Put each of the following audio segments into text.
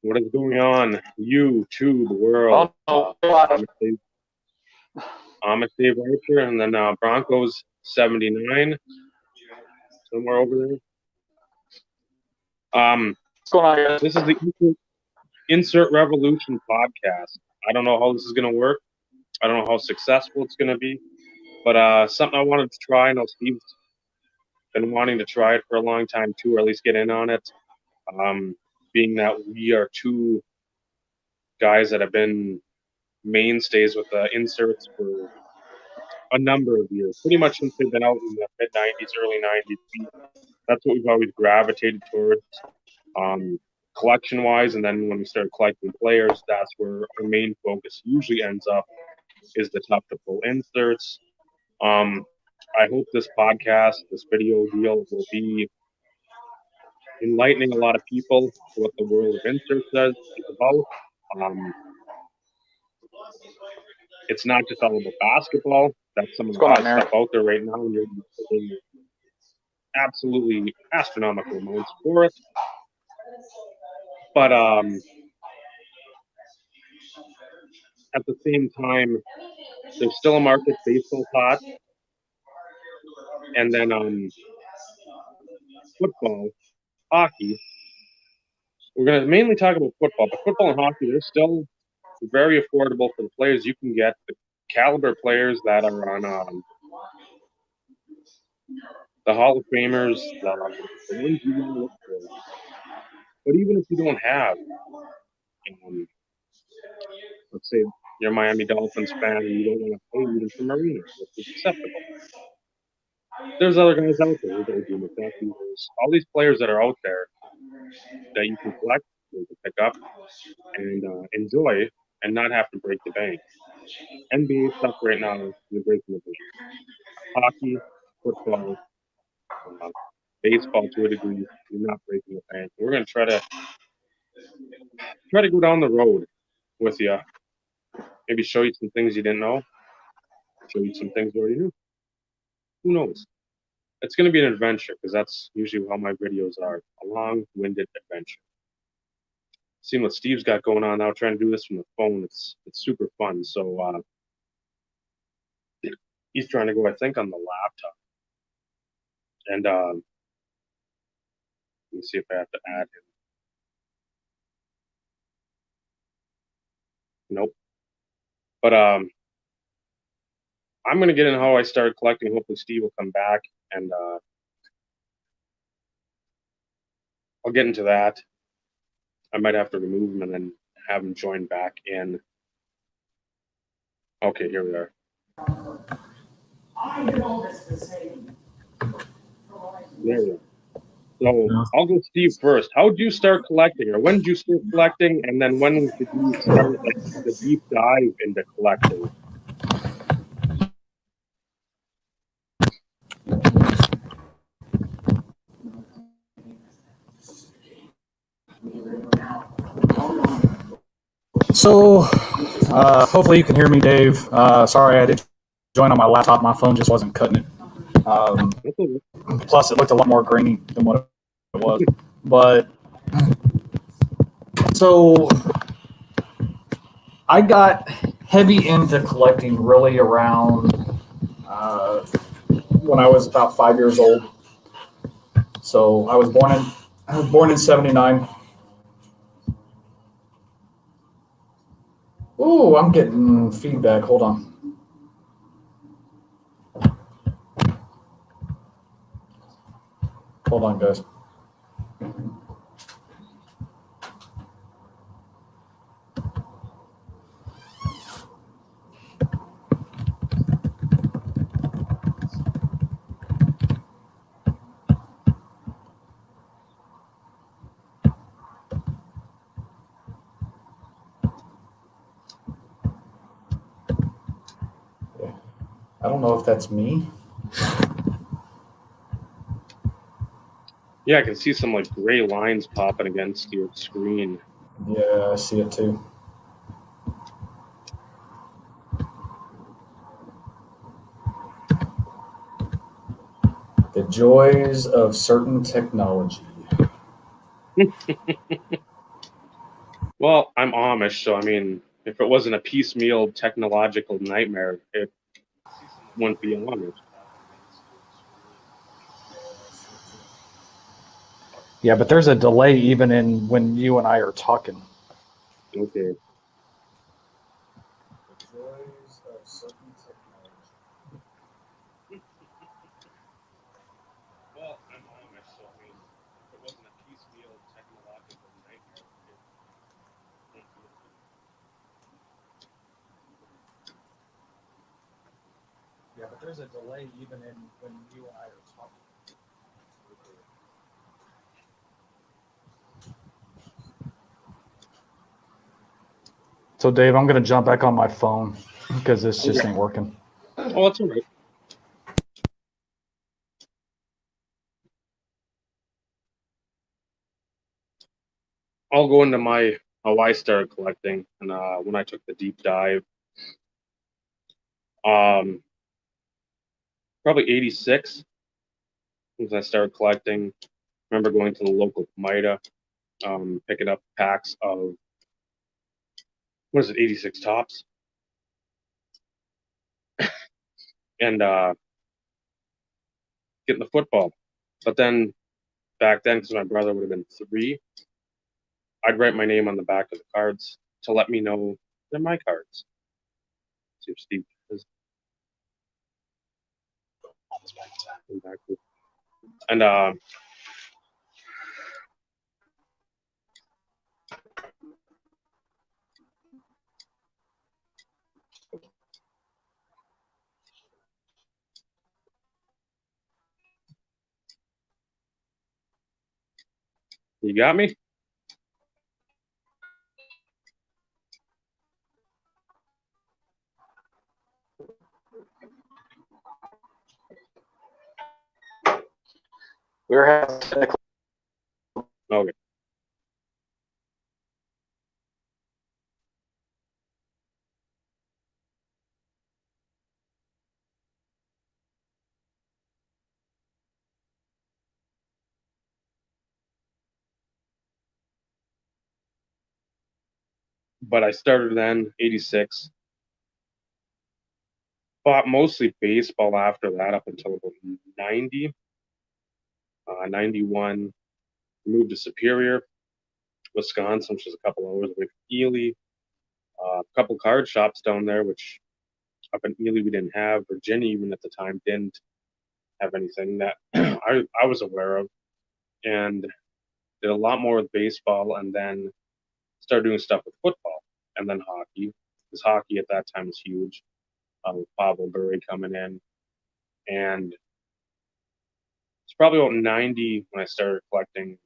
What is going on, YouTube world? I'm a Dave Archer, and then Broncos 79, somewhere over there. What's going on, guys? This is the Insert Revolution podcast. I don't know how this is going to work. I don't know how successful it's going to be, but something I wanted to try. I know Steve's been wanting to try it for a long time too, or at least get in on it. Being that we are two guys that have been mainstays with the inserts for a number of years, pretty much since they've been out in the mid 90s, early 90s. That's what we've always gravitated towards, collection wise. And then when we started collecting players, that's where our main focus usually ends up, is the tough to pull inserts. I hope this podcast, this video deal, will be enlightening a lot of people to what the world of inserts is about. It's not just all about basketball. That's some of the best stuff out there right now. You're paying absolutely astronomical amounts for it. But at the same time, there's still a market. Baseball's hot. And then football, hockey. We're going to mainly talk about football, but football and hockey, they're still very affordable for the players you can get, the caliber players that are on the Hall of Famers, the ones you want to look for. But even if you don't have, let's say you're a Miami Dolphins fan and you don't want to pay even for Marianas, which is acceptable. There's other guys out there. There's all these players that are out there that you can collect, you can pick up, and enjoy, and not have to break the bank. NBA stuff right now, you're breaking the bank. Hockey, football, baseball to a degree, you're not breaking the bank. We're going to try to go down the road with you. Maybe show you some things you didn't know. Show you some things you already knew. Who knows? It's going to be an adventure, because that's usually how my videos are. A long-winded adventure. Seeing what Steve's got going on now, trying to do this from the phone, it's super fun. So he's trying to go, I think, on the laptop. And let me see if I have to add him. Nope. But I'm going to get in how I started collecting. Hopefully Steve will come back, and I'll get into that. I might have to remove him and then have him join back in. Okay, here we are. There we go. So I'll go Steve first. How did you start collecting, or when did you start collecting, and then when did you start the deep dive into collecting? So, hopefully you can hear me, Dave. Sorry I did join on my laptop. My phone just wasn't cutting it. Plus, it looked a lot more grainy than what it was. But, so, I got heavy into collecting really around when I was about 5 years old. So, I was born in 79. Ooh, I'm getting feedback. Hold on. Hold on, guys. I don't know if that's me. Yeah, I can see some like gray lines popping against your screen. Yeah, I see it too. The joys of certain technology. 'Cause, Well, I'm Amish, so I mean, if it wasn't a piecemeal technological nightmare, it wouldn't be Amish. Yeah, but there's a delay even in when you and I are talking. Okay. Well, I'm Amish, so I mean, if it wasn't a piecemeal technological nightmare, it wouldn't be Yeah, but there's a delay even in when you and I are talking. So, Dave, I'm going to jump back on my phone because this just Okay. ain't working. Oh, that's all right. I'll go into how I started collecting, and when I took the deep dive, um, probably '86 was I started collecting. Remember going to the local Mida, picking up packs of what is it, '86 tops, and getting the football. But then back then, because my brother would have been 3, I'd write my name on the back of the cards to let me know they're my cards. See if Steve is back. And you got me. We're having technical. Okay. But I started then '86. Bought mostly baseball after that up until about 90, 91. Moved to Superior, Wisconsin, which is a couple hours away from Ely. A couple card shops down there, which up in Ely we didn't have. Virginia, even at the time, didn't have anything that I was aware of. And did a lot more with baseball, and then started doing stuff with football and then hockey. Because hockey at that time was huge, with Pavel Bure coming in. And it's probably about 90 when I started collecting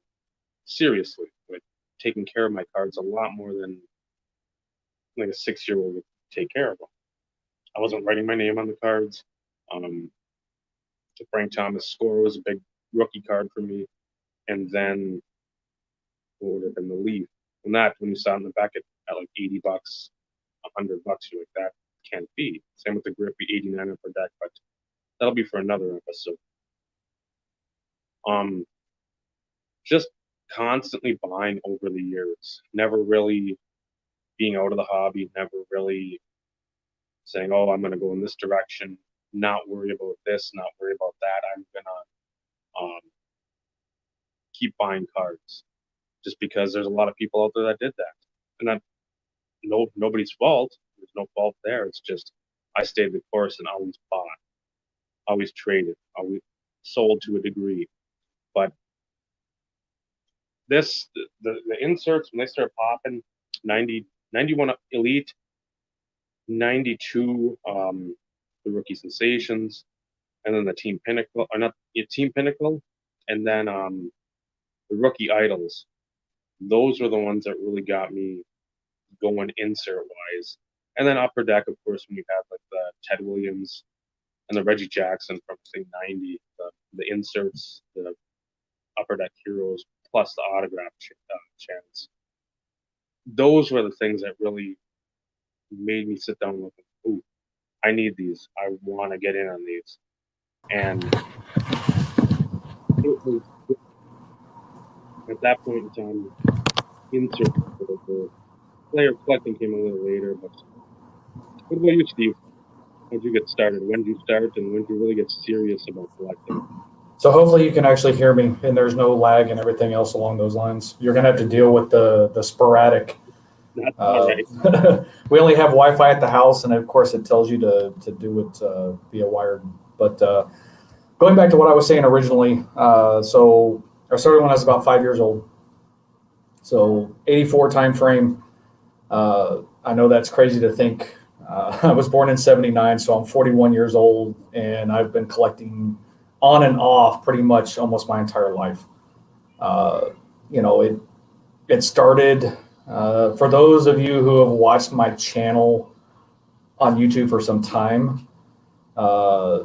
seriously, like taking care of my cards a lot more than like a 6-year-old would take care of them. I wasn't writing my name on the cards. Um, the Frank Thomas score was a big rookie card for me. And then what would have been the Leaf. And that, when you saw it in the back at like $80, $100, you're like, that can't be. Same with the Grippy 89 per deck, but that'll be for another episode. Um, just constantly buying over the years, never really being out of the hobby, never really saying, "Oh, I'm going to go in this direction." Not worry about this, not worry about that. I'm gonna keep buying cards just because there's a lot of people out there that did that, and that nobody's fault. There's no fault there. It's just I stayed the course and always bought, always traded, always sold to a degree. But the inserts when they start popping, 90, 91 Elite, 92 the Rookie Sensations, and then the Team Pinnacle, or not Team Pinnacle, and then the Rookie Idols. Those were the ones that really got me going insert wise. And then Upper Deck, of course, when you have like the Ted Williams and the Reggie Jackson from say 90, the inserts, the Upper Deck Heroes, plus the autograph chance. Those were the things that really made me sit down and look, ooh, I need these. I want to get in on these. And it was At that point in time, insert the player collecting came a little later. But what about you, Steve? How'd you get started? When did you start, and when did you really get serious about collecting? So hopefully you can actually hear me, and there's no lag and everything else along those lines. You're gonna have to deal with the sporadic. That's all right. We only have Wi-Fi at the house, and of course it tells you to do it via wired. But going back to what I was saying originally, so I started when I was about 5 years old. So 84 time frame. I know that's crazy to think. I was born in 79, so I'm 41 years old, and I've been collecting on and off pretty much almost my entire life. Uh, it started, for those of you who have watched my channel on YouTube for some time, uh,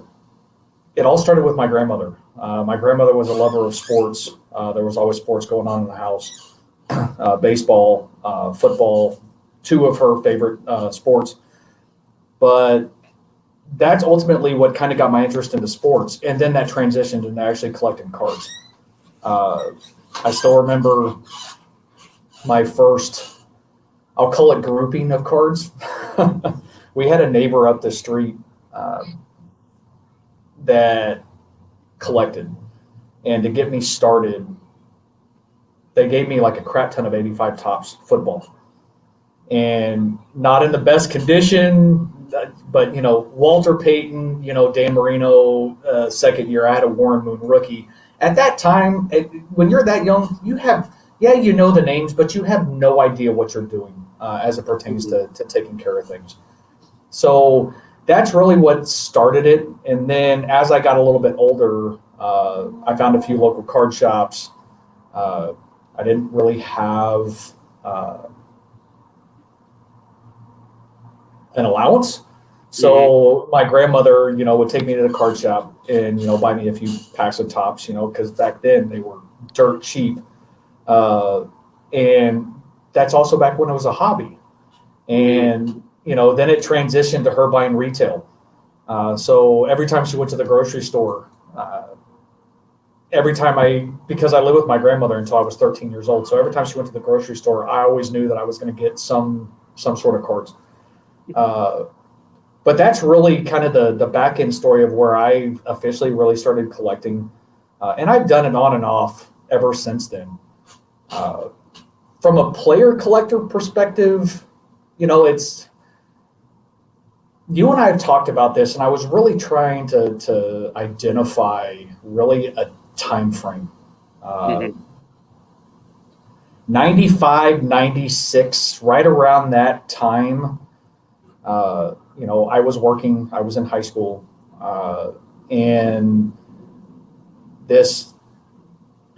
it all started with my grandmother. My grandmother was a lover of sports. There was always sports going on in the house, baseball, football, two of her favorite sports. But that's ultimately what kind of got my interest into sports. And then that transitioned into actually collecting cards. I still remember my first, I'll call it grouping of cards. We had a neighbor up the street that collected. And to get me started, they gave me like a crap ton of 85 Tops football. And not in the best condition, but Walter Payton, Dan Marino, second year. I had a Warren Moon rookie. At that time, when you're that young, you know the names, but you have no idea what you're doing as it pertains to taking care of things. So that's really what started it. And then as I got a little bit older, I found a few local card shops. I didn't really have an allowance. So my grandmother, would take me to the card shop and, buy me a few packs of Tops, because back then they were dirt cheap. And that's also back when it was a hobby. And, then it transitioned to her buying retail. So every time she went to the grocery store, because I lived with my grandmother until I was 13 years old. So every time she went to the grocery store, I always knew that I was going to get some sort of cards. But that's really kind of the back end story of where I officially really started collecting. And I've done it on and off ever since then. From a player collector perspective, it's, you and I have talked about this, and I was really trying to identify really a time frame. 95, 96, right around that time. I was working, I was in high school, and this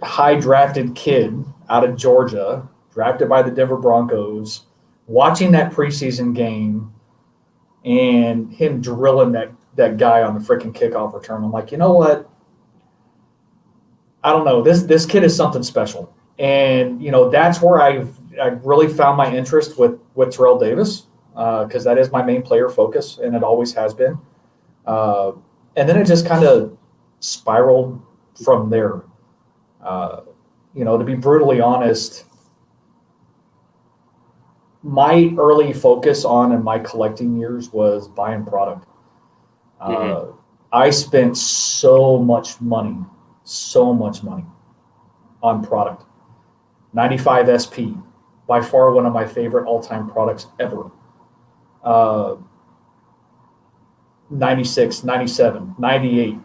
high drafted kid out of Georgia, drafted by the Denver Broncos, watching that preseason game and him drilling that guy on the freaking kickoff return. I'm like, you know what? I don't know. This kid is something special. And, that's where I really found my interest with Terrell Davis. Because that is my main player focus, and it always has been. And then it just kind of spiraled from there. To be brutally honest, my early focus in my collecting years was buying product. I spent so much money on product. 95 SP, by far one of my favorite all-time products ever. 96, 97, 98.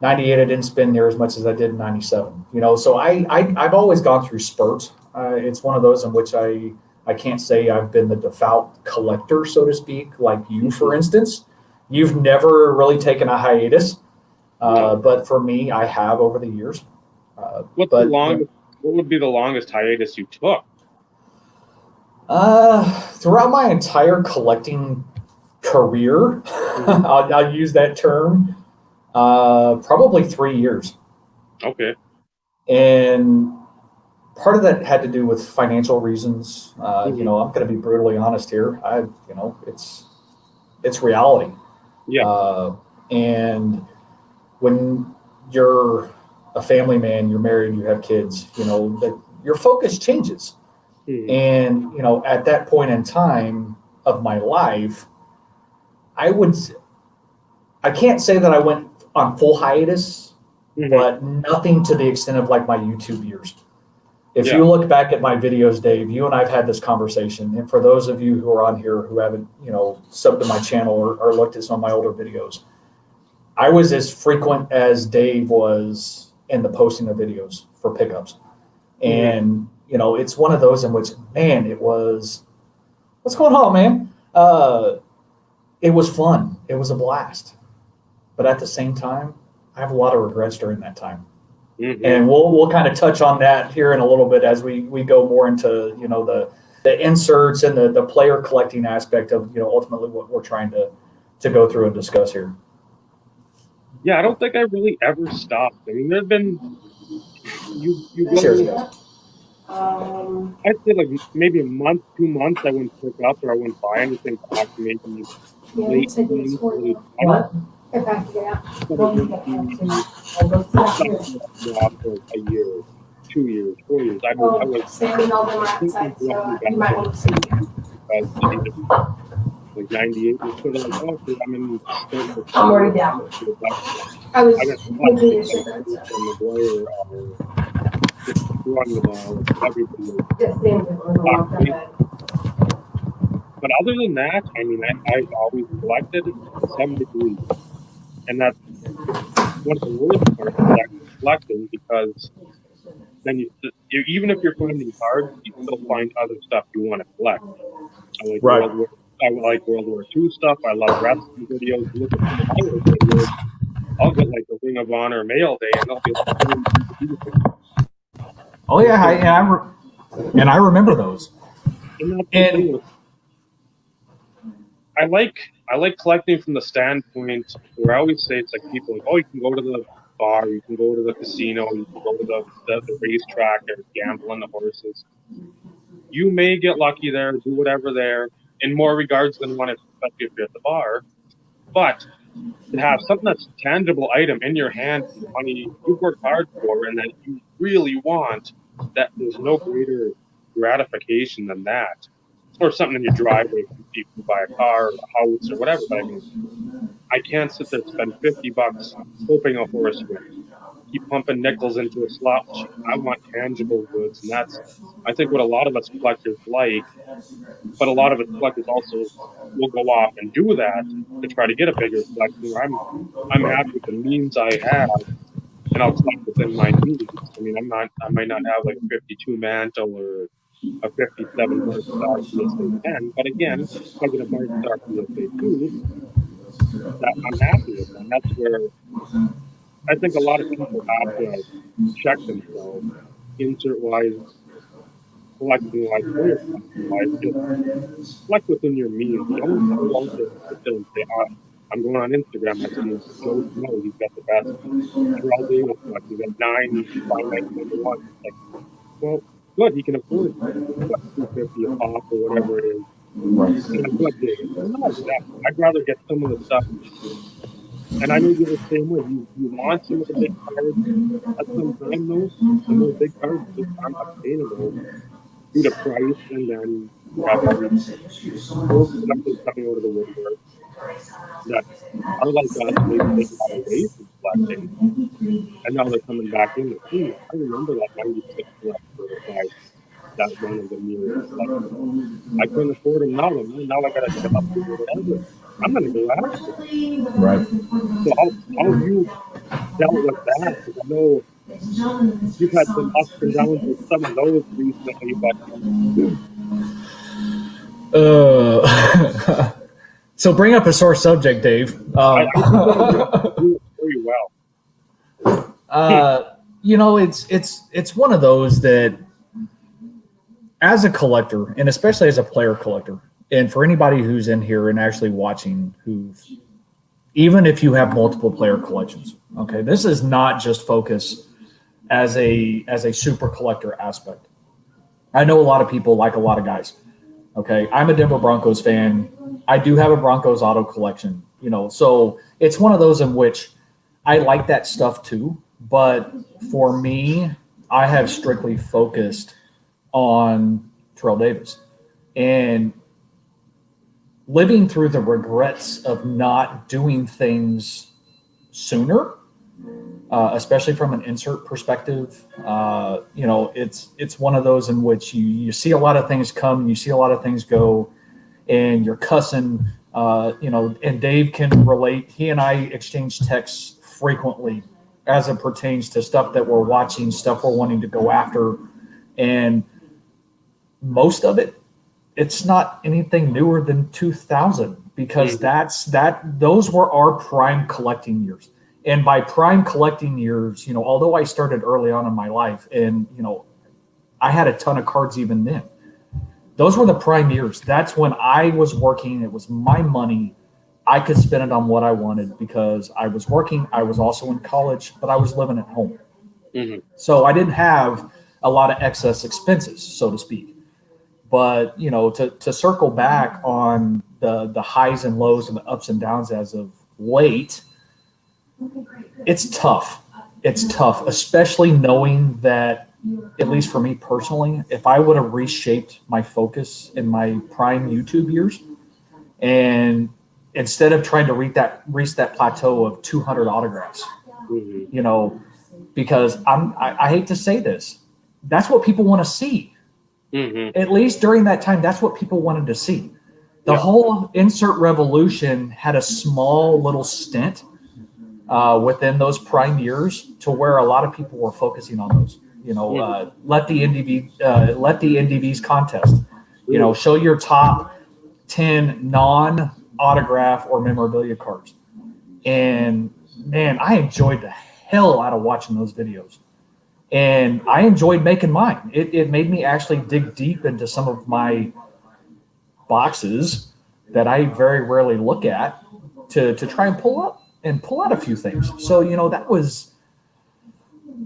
98, I didn't spend near as much as I did in 97. So I've always gone through spurts. It's one of those in which I can't say I've been the devout collector, so to speak, like you, for instance. You've never really taken a hiatus, but for me, I have over the years. What would be the longest hiatus you took? Throughout my entire collecting career, I'll use that term, probably 3 years. Okay. And part of that had to do with financial reasons. I'm going to be brutally honest here. It's reality. Yeah. And when you're a family man, you're married, you have kids, your focus changes. Mhm. And, you know, at that point in time of my life, I can't say that I went on full hiatus, Mhm. but nothing to the extent of like my YouTube years. If Yeah. you look back at my videos, Dave, you and I've had this conversation. And for those of you who are on here who haven't, you know, subbed to my channel or looked at some of my older videos, I was as frequent as Dave was in the posting of videos for pickups. Mhm. And, you know, it's one of those in which, man, it was, what's going on, man? It was fun. It was a blast. But at the same time, I have a lot of regrets during that time. Mhm. And we'll kind of touch on that here in a little bit as we go more into, you know, the inserts and the player collecting aspect of, you know, ultimately what we're trying to go through and discuss here. Yeah, I don't think I really ever stopped. I mean, there've been you Cheers, go. guys. I'd say like maybe a month, 2 months, I wouldn't pick up or I wouldn't buy anything back to maybe late teens, early 20s. What? But it would be stuff that I'd go off for a year, 2 years, 4 years. I was thinking collecting back then because the age of like 98 was sort of like, oh, okay, I'm in starting to feel the best. I got collecting like Bruce and McGuire or just throwing them all, like everybody was collecting. But other than that, I mean, I've always collected to some degree. And that's one of the worst parts is actually collecting because then even if you're finding cards, you still find other stuff you want to collect. I like Right. World War II stuff. I love wrestling videos. Look at some of my old videos. I'll get like a Ring of Honor mail day, and they'll be like 40 DVD. Oh yeah, and I remember those. And that's the thing And with I like collecting from the standpoint where I always say it's like people like, oh, you can go to the bar, you can go to the casino, you can go to the racetrack and gamble on the horses. You may get lucky there, do whatever there, in more regards than one, especially if you're at the bar. But to have something that's a tangible item in your hand, money you've worked hard for, and that you really want, that there's no greater gratification than that. Or something in your driveway, you can buy a car or a house or whatever. But I mean, I can't sit there and spend $50 hoping a horse wins. Keep pumping nickels into a slot machine. I want tangible goods, and that's I think what a lot of us collectors like. But a lot of us collectors also will go off and do that to try to get a bigger collection. Where I'm happy with the means I have, and I'll collect within my means. I mean, I might not have like a 52 mantle or a 57 Mark Star PSA 10, but again, if I get a Mark Star PSA 2, that I'm happy with that. And that's where I think a lot of people have to check themselves, insert wise, collecting wise, player collecting wise. Just collect within your means. Don't go out there and sit there and say, I'm going on Instagram. I see Joe Snow. He's got the best Terrell Davis collection. He's got 9 finite number 1. Like, well, good. He can afford what 250 a pop or whatever it is. And I'm good, David. No, I'd rather get some of the stuff. And I know you're the same way. You want some of the big cards at some time, though. Some of the big cards just aren't obtainable due to price and then probably or something coming out of the woodwork that are like us. Maybe they got away from collecting, and now they're coming back in. I remember that '96 collector that one of the mirrors. Like I couldn't afford them now. Now I gotta ship up to whatever. I'm gonna go after it. right. So how have you dealt with that? Because I know you've had some ups and downs with some of those recently, but So bring up a sore subject, Dave. I do very well. You know, it's one of those that, as a collector, and especially as a player collector, and for anybody who's in here and actually watching, even if you have multiple player collections, okay, this is not just focus as a super collector aspect. I know a lot of people like a lot of guys. Okay, I'm a Denver Broncos fan. I do have a Broncos auto collection, you know, so it's one of those in which I like that stuff too. But for me, I have strictly focused on Terrell Davis, and living through the regrets of not doing things sooner, especially from an insert perspective. It's one of those in which you see a lot of things come, you see a lot of things go, and you're cussing. And Dave can relate. He and I exchange texts frequently as it pertains to stuff that we're watching, stuff we're wanting to go after, and most of it, it's not anything newer than 2000, because those were our prime collecting years. And by prime collecting years, although I started early on in my life, and I had a ton of cards even then, those were the prime years. That's when I was working. It was my money. I could spend it on what I wanted because I was working. I was also in college, but I was living at home. Mm-hmm. So I didn't have a lot of excess expenses, so to speak. But, to circle back on the highs and lows and the ups and downs as of late, it's tough. It's tough, especially knowing that, at least for me personally, if I would have reshaped my focus in my prime YouTube years, and instead of trying to reach that plateau of 200 autographs, because I hate to say this, that's what people want to see. Mm-hmm. At least during that time, that's what people wanted to see. The whole insert revolution had a small little stint within those prime years to where a lot of people were focusing on those. Let the NDVs contest. Show your top 10 non-autograph or memorabilia cards. And man, I enjoyed the hell out of watching those videos. And I enjoyed making mine. It made me actually dig deep into some of my boxes that I very rarely look at to try and pull out a few things. So,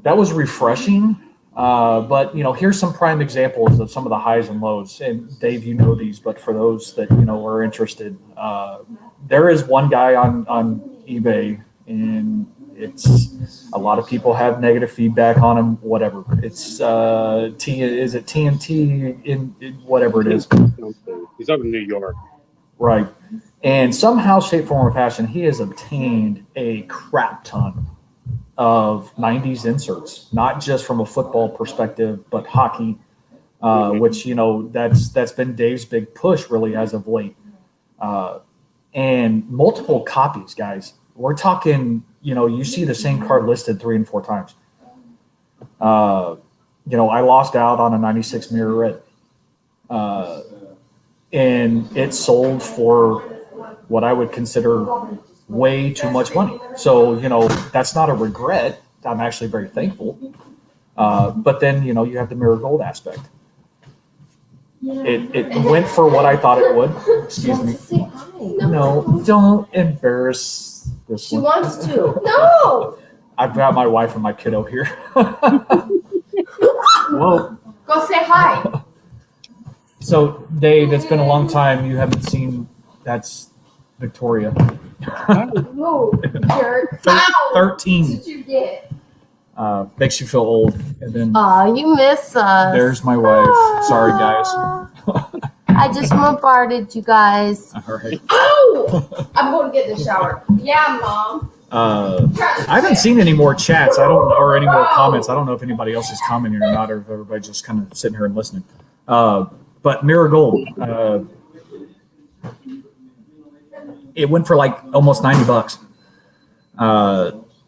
that was refreshing. But here's some prime examples of some of the highs and lows. And Dave, these, but for those that are interested, there is one guy on eBay, and it's a lot of people have negative feedback on him. Whatever, it's is it TNT in whatever it is. He's up in New York, right? And somehow, shape, form, or fashion, he has obtained a crap ton of 90s inserts, not just from a football perspective, but hockey, which, that's been Dave's big push really as of late. And multiple copies, guys. We're talking, you see the same card listed 3 and 4 times. I lost out on a 96 Mirror Red. And it sold for what I would consider way too much money. So, that's not a regret. I'm actually very thankful. But then, you have the mirror gold aspect. It went for what I thought it would. Excuse me. No, don't embarrass this She one. wants to. No! I've got my wife and my kiddo here. Whoa. Go say hi. So, Dave, it's been a long time. You haven't seen, that's Victoria. No, jerk. 13. What did you get? Makes you feel old. And then You miss us. there's my wife. Sorry, guys. I just bombarded you guys. All right. Oh! I'm going to get in the shower. Yeah, Mom. I haven't seen any more chats. Or any more comments. I don't know if anybody else is commenting or not, or if everybody's just kind of sitting here and listening. But Mirror Gold, it went for like almost $90.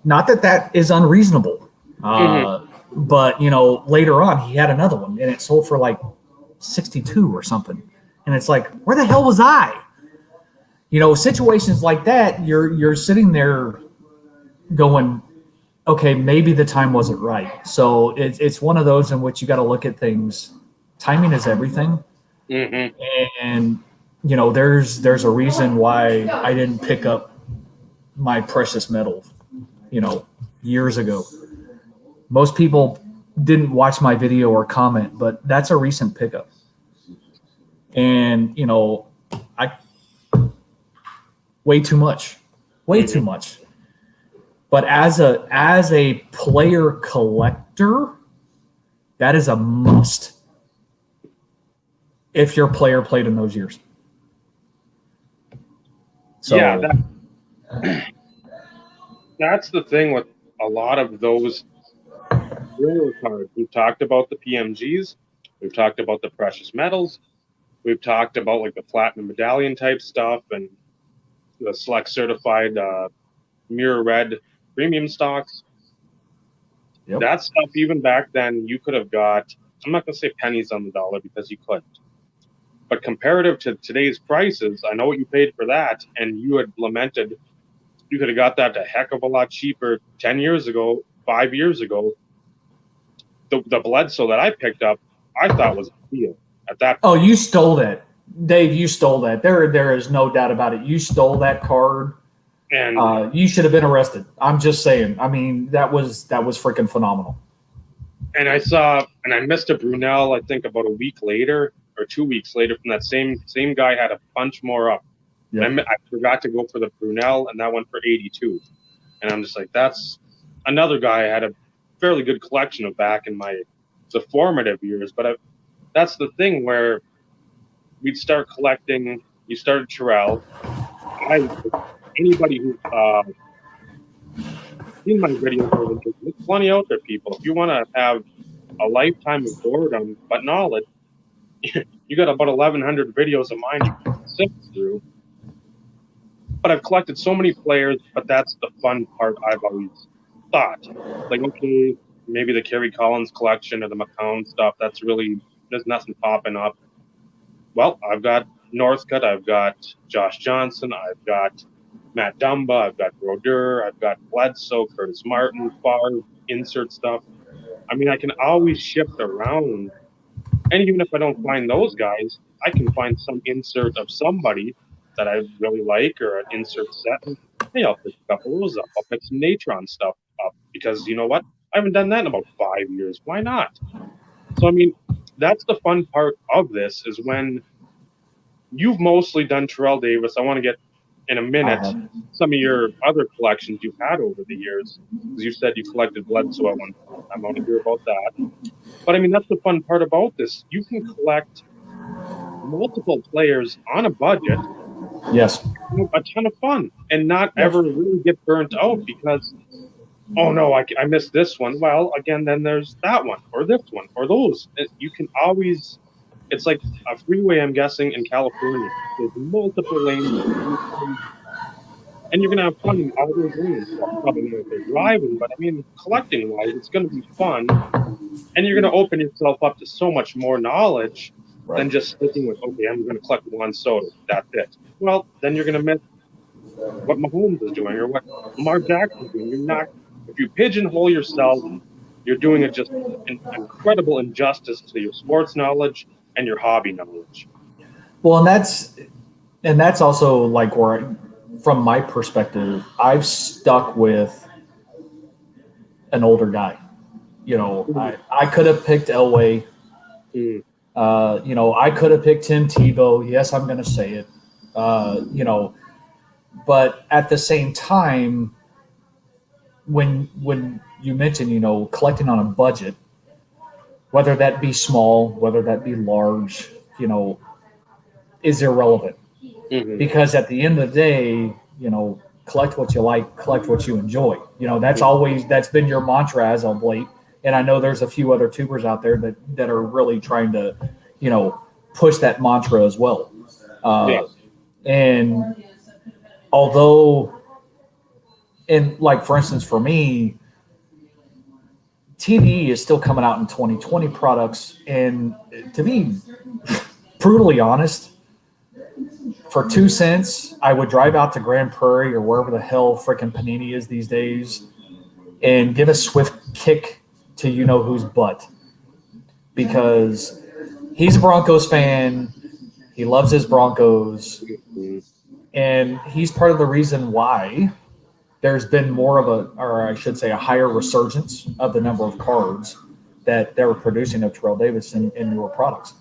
Not that is unreasonable. But later on he had another one and it sold for like 62 or something. And it's like, where the hell was I? Situations like that, you're sitting there going, okay, maybe the time wasn't right. So it's one of those in which you got to look at things. Timing is everything. And there's a reason why I didn't pick up my precious metal, years ago. Most people didn't watch my video or comment, but that's a recent pickup. And, I way too much. But as a player collector, that is a must. if your player played in those years. So, yeah, that's the thing with a lot of those rarer cards. We've talked about the PMGs, we've talked about the precious metals, we've talked about like the platinum medallion type stuff and the select certified mirror red premium stocks. yep. That stuff, even back then, you could have got, I'm not going to say pennies on the dollar because you couldn't. But comparative to today's prices, I know what you paid for that, and you had lamented you could have got that a heck of a lot cheaper 10 years ago, 5 years ago. The Bledsoe that I picked up, I thought was a deal at that Oh, point. you stole that. Dave, you stole that. There is no doubt about it. You stole that card. And You should have been arrested. I'm just saying. I mean, that was freaking phenomenal. and I missed a Brunel, I think about a week later or 2 weeks later from that same guy had a bunch more up. Yep. And I forgot to go for the Brunel, and that went for 82. And I'm just like, that's another guy I had a fairly good collection of back in the formative years. But that's the thing where we'd start collecting. You started Terrell. Anybody who's seen my videos over there, there's plenty out there, people. If you want to have a lifetime of boredom but knowledge, you got about 1,100 videos of mine you can sift through. But I've collected so many players, but that's the fun part I've always thought. Like, okay, maybe the Kerry Collins collection or the McCown stuff, there's nothing popping up. Well, I've got Northcutt, I've got Josh Johnson, I've got Matt Dumba, I've got Brodeur, I've got Bledsoe, Curtis Martin, Favre, insert stuff. I mean, I can always shift around. And even if I don't find those guys, I can find some insert of somebody that I really like or an insert set. And, hey, I'll pick a couple of those up. I'll pick some Natron stuff up because you know what? I haven't done that in about 5 years. Why not? So, I mean, that's the fun part of this is when you've mostly done Terrell Davis. I want to get in a minute some of your other collections you've had over the years. Because you said you collected Bledsoe at one point. I want to hear about that. But I mean, that's the fun part about this. You can collect multiple players on a budget. Yes. A ton of fun and not ever really get burnt out because, oh no, I missed this one. Well, again, then there's that one or this one or those. You can always, it's like a freeway, I'm guessing, in California. There's multiple lanes. And you're going to have fun in all those lanes. Well, probably not if they're driving, but I mean, collecting-wise, it's going to be fun. And you're going to open yourself up to so much more knowledge than just sticking with, okay, I'm going to collect one soda. That's it. Well, then you're going to miss what Mahomes is doing or what Lamar Jackson is doing. You're not, if you pigeonhole yourself, you're doing just an incredible injustice to your sports knowledge and your hobby knowledge. Well, and that's also like where, from my perspective, I've stuck with an older guy. You know, I could have picked Elway. You know, I could have picked Tim Tebow. Yes, I'm going to say it. You know, but at the same time, when you mention, you know, collecting on a budget, whether that be small, whether that be large, you know, is irrelevant. Because at the end of the day, you know, collect what you like, collect what you enjoy. You know, that's been your mantra as of late. And I know there's a few other tubers out there that are really trying to, you know, push that mantra as well. And although, and like, for instance, for me, TDE is still coming out in 2020 products. And to be brutally honest, for 2 cents, I would drive out to Grand Prairie or wherever the hell freaking Panini is these days and give a swift kick to you-know-whose butt. Because he's a Broncos fan. He loves his Broncos. And he's part of the reason why there's been more of or I should say a higher resurgence of the number of cards that they were producing of Terrell Davis in newer products.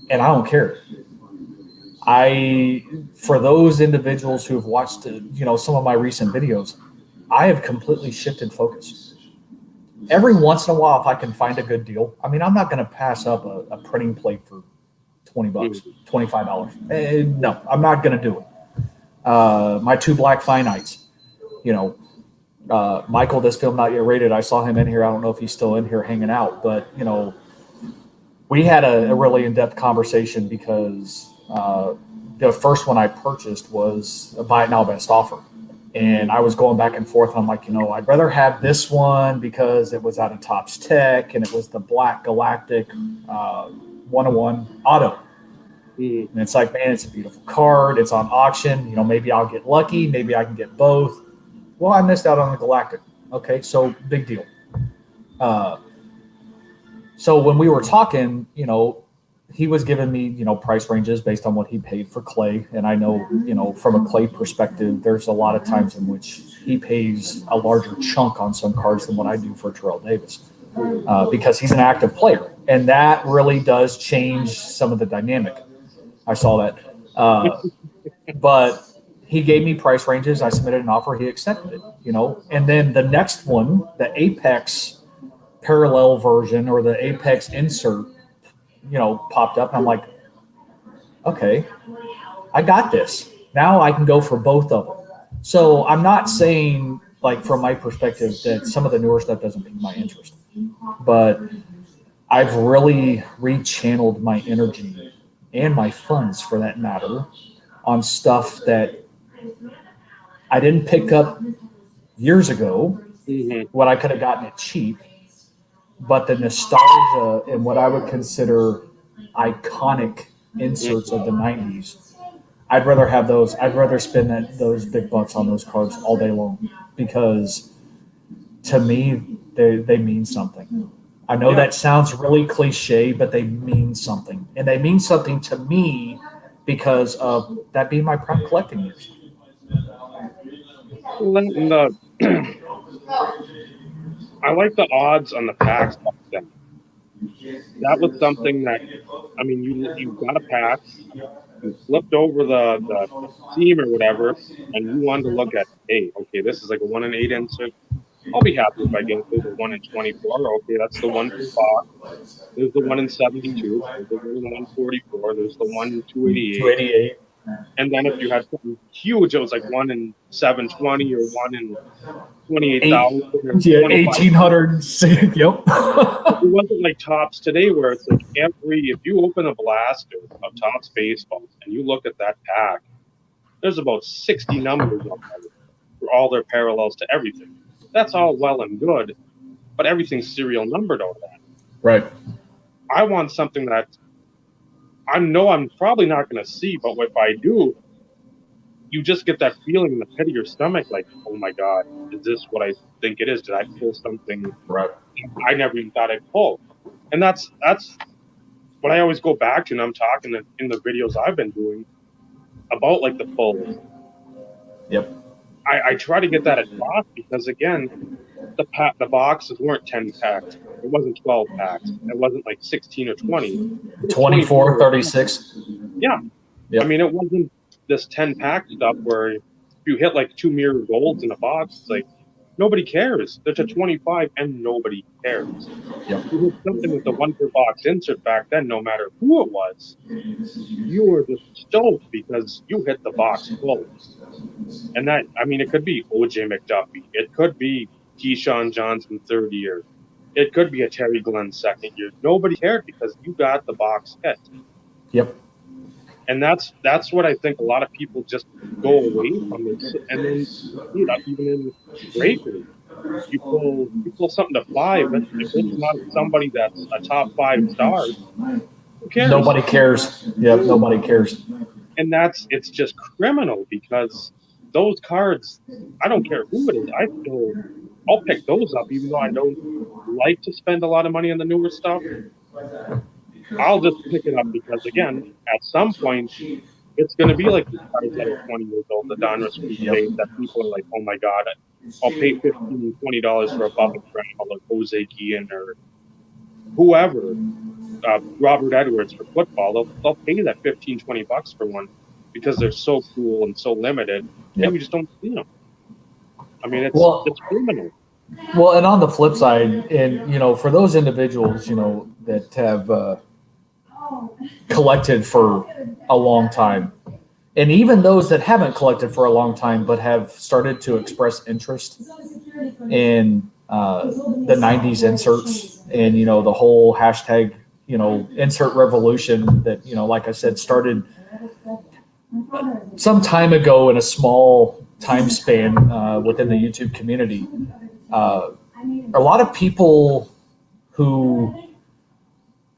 And I don't care. For those individuals who have watched, you know, some of my recent videos, I have completely shifted focus. Every once in a while, if I can find a good deal, I mean, I'm not going to pass up a printing plate for $20, $25. No, I'm not going to do it. My 2 black finites, Michael, this film not yet rated. I saw him in here. I don't know if he's still in here hanging out, but we had a really in-depth conversation because the first one I purchased was a buy it now best offer. And I was going back and forth. And I'm like, I'd rather have this one because it was out of Topps Tech and it was the Black Galactic 101 auto. And it's like, man, it's a beautiful card. It's on auction. Maybe I'll get lucky. Maybe I can get both. Well, I missed out on the Galactic. Okay, so big deal. So when we were talking, he was giving me, price ranges based on what he paid for clay. And I know, from a clay perspective, there's a lot of times in which he pays a larger chunk on some cards than what I do for Terrell Davis because he's an active player. And that really does change some of the dynamic. I saw that. But he gave me price ranges. I submitted an offer. He accepted it, And then the next one, the Apex parallel version or the Apex insert, popped up. And I'm like, okay, I got this. Now I can go for both of them. So I'm not saying, like, from my perspective, that some of the newer stuff doesn't pique my interest. But I've really rechanneled my energy and my funds, for that matter, on stuff that I didn't pick up years ago when I could have gotten it cheap. But the nostalgia and what I would consider iconic inserts of the 90s, I'd rather have those. I'd rather spend those big bucks on those cards all day long because, to me, they mean something. I know that sounds really cliche, but they mean something. And they mean something to me because of that being my prime collecting years. I like the odds on the packs back then. That was something that, you got a pack, you flipped over the seam or whatever, and you wanted to look at, hey, okay, this is like a 1 in 8 insert. I'll be happy if I get the 1 in 24. Okay, that's the one per box. There's the 1 in 72. There's the 1 in 144. There's the 1 in 288. 288. And then if you had something huge, it was like 1 in 720 or 1 in 28,000. Yeah, 1,800. Yep. It wasn't like Topps today where it's like if you open a blaster of Topps baseballs and you look at that pack, there's about 60 numbers on there for all their parallels to everything. That's all well and good, but everything's serial numbered over that. Right. I want something that I know I'm probably not going to see, but if I do, you just get that feeling in the pit of your stomach, like, oh my God, is this what I think it is? Did I pull something right I never even thought I'd pull? And that's what I always go back to, and I'm talking in the videos I've been doing about, like, the pulls. Yep. I try to get that across because, again, the boxes weren't 10 packs. It wasn't 12 packs. It wasn't like 16 or 20. 24, 36. Yeah. Yep. It wasn't this 10 pack stuff where if you hit like 2 mirror golds in a box, it's like nobody cares. There's a 25 and nobody cares. Yep. You hit something with the 1 per box insert back then, no matter who it was, you were just stoked because you hit the box full. And that, it could be OJ McDuffie. It could be Keyshawn Johnson 3rd year. It could be a Terry Glenn 2nd year. Nobody cared because you got the box hit. Yep. And that's what I think a lot of people just go away from it. And then, even in breakers, you pull something to 5, but if it's not somebody that's a top 5 star, who cares? Nobody cares. Yep, nobody cares. And it's just criminal because those cards, I don't care who it is, I'll pick those up even though I don't like to spend a lot of money on the newer stuff. I'll just pick it up because, again, at some point, it's going to be like the cards that are 20 years old, the Donruss days that people are like, oh my God, I'll pay $15, $20 for a Bubba Trammell or Jose Guillen or whoever, Robert Edwards for football. They'll pay that $15, $20 for one because they're so cool and so limited, and you just don't see them. It's criminal. Well, and on the flip side, and for those individuals, that have collected for a long time. And even those that haven't collected for a long time but have started to express interest in the 90s inserts and, the whole hashtag, insert revolution that, like I said, started some time ago in a small time span within the YouTube community. A lot of people who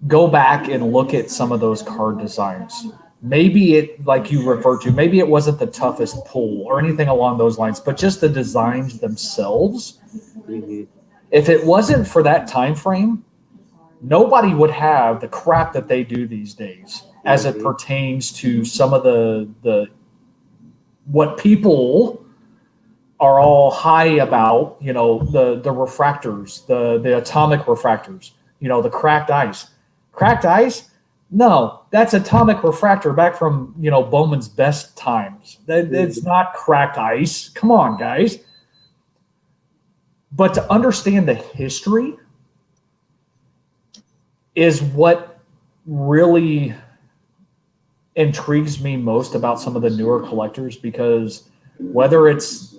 go back and look at some of those card designs. Maybe it, like you referred to, maybe it wasn't the toughest pull or anything along those lines, but just the designs themselves. Mm-hmm. If it wasn't for that time frame, nobody would have the crap that they do these days as it pertains to some of the what people are all high about, the refractors, the atomic refractors, the cracked ice. Cracked ice? No, that's atomic refractor back from, Bowman's best times. It's not cracked ice. Come on, guys. But to understand the history is what really intrigues me most about some of the newer collectors, because whether it's,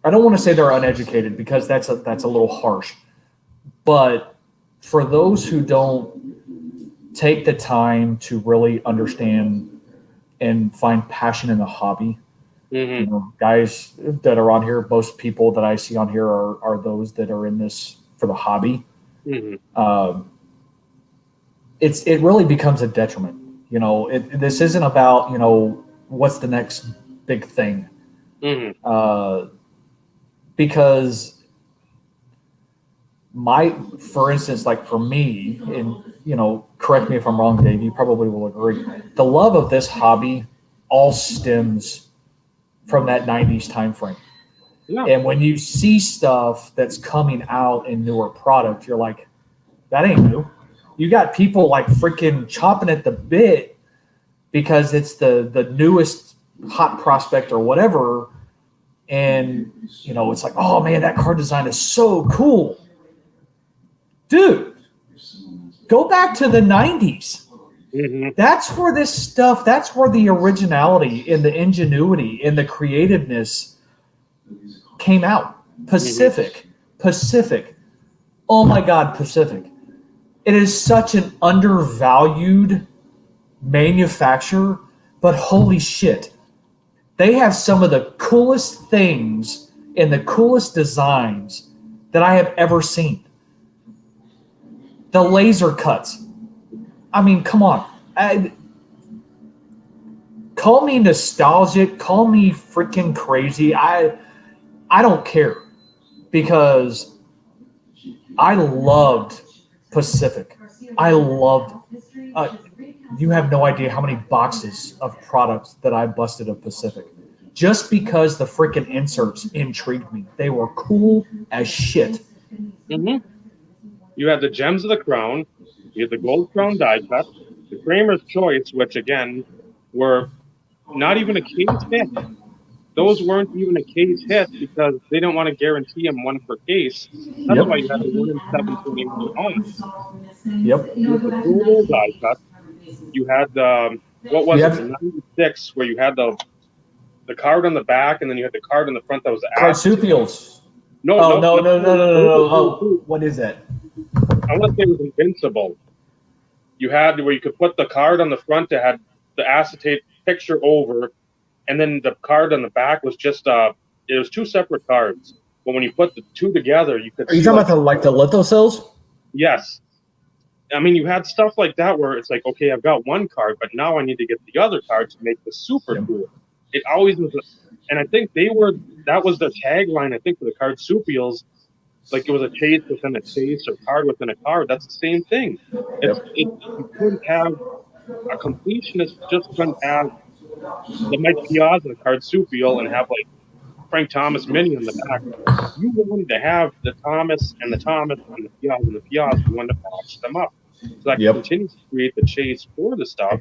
I don't want to say they're uneducated because that's a little harsh, but for those who don't take the time to really understand and find passion in the hobby, guys that are on here, most people that I see on here are those that are in this for the hobby. It really becomes a detriment. This isn't about, what's the next big thing. Because for instance, like for me, and, correct me if I'm wrong, Dave, you probably will agree. The love of this hobby all stems from that 90s time frame. Yeah. And when you see stuff that's coming out in newer product, you're like, that ain't new. You got people like freaking chomping at the bit because it's the newest hot prospect or whatever. And, it's like, oh man, that card design is so cool. Dude, go back to the 90s. That's where this stuff, that's where the originality and the ingenuity and the creativeness came out. Pacific. Oh my God, Pacific. It is such an undervalued manufacturer, but holy shit. They have some of the coolest things and the coolest designs that I have ever seen. The laser cuts. I mean, come on. Call me nostalgic. Call me freaking crazy. I don't care, because I loved Pacific. I loved. You have no idea how many boxes of products that I busted of Pacific, just because the freaking inserts intrigued me. They were cool as shit. You had the Gems of the Crown, you had the Gold Crown die cut, the Kramer's Choice, which again were not even a case hit. Those weren't even a case hit because they didn't want to guarantee them one per case. That's why you had the 1 in 721 odds. You had the Gold die cut. You had the, what was it, the 96, where you had the card on the back and then you had the card on the front that was the Marsupials. No. Oh, what is that? I want to say it was Invincible. You had where you could put the card on the front that had the acetate picture over, and then the card on the back was just it was two separate cards. But when you put the two together, you could. Are you talking about the litho cells? Yes. I mean, you had stuff like that where it's like, okay, I've got one card, but now I need to get the other card to make this super cool. It always was, and I think that was their tagline. I think for the card Marsupials. Like it was a chase within a chase or card within a card. That's the same thing. You couldn't have a completionist, just couldn't have the Mike Piazza card Marsupial and have like Frank Thomas mini on the back. You wanted to have the Thomas and the Piazza and the Piazza. You wanted to patch them up. So that continues to create the chase for the stuff.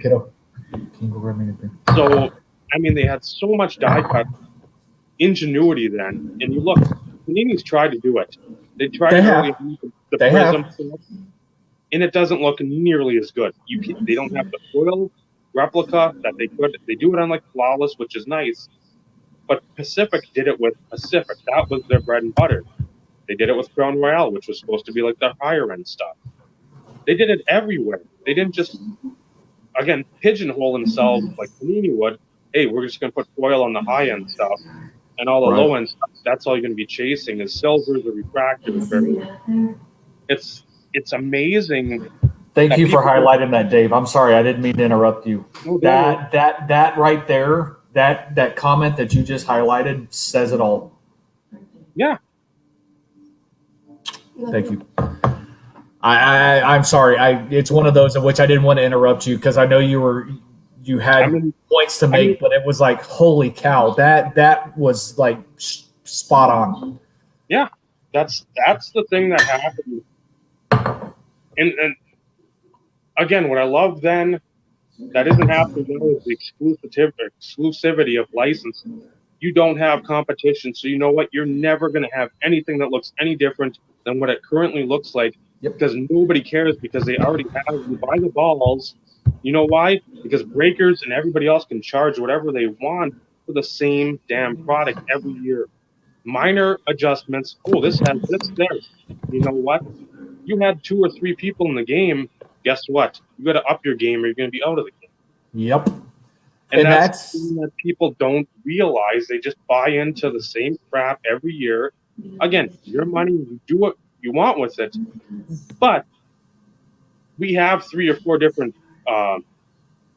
So, I mean, they had so much die cut ingenuity then. And you look, Panini's tried to do it. They tried to do the Prism stuff. and it doesn't look nearly as good. They don't have the foil replica that they could. They do it on like Flawless, which is nice, but Pacific did it with Pacific. That was their bread and butter. They did it with Crown Royale, which was supposed to be like the higher end stuff. They did it everywhere. They didn't just, again, pigeonhole themselves like Panini would. Hey, we're just going to put foil on the high end stuff, and all the Right. low end stuff, that's all you're going to be chasing is silvers or refractors. It's amazing. Thank you for people- highlighting that, Dave. I'm sorry, I didn't mean to interrupt you. No, don't worry. That right there, that comment that you just highlighted says it all. Yeah. Thank you. I'm sorry. It's one of those in which I didn't want to interrupt you because I know you had points to make, but it was like, holy cow, that was like spot on. Yeah, that's the thing that happened. And again, what I love then that isn't happening now is the exclusivity of licensing. You don't have competition, so you know what? You're never going to have anything that looks any different than what it currently looks like. Yep. Because nobody cares because they already have you buy the balls. You know why? Because breakers and everybody else can charge whatever they want for the same damn product every year. Minor adjustments. Oh, this has this there. You know what? You had 2 or 3 people in the game. Guess what? You got to up your game or you're going to be out of the game. Yep. And that's something that people don't realize. They just buy into the same crap every year. Again, your money, you do what you want with it. But we have 3 or 4 different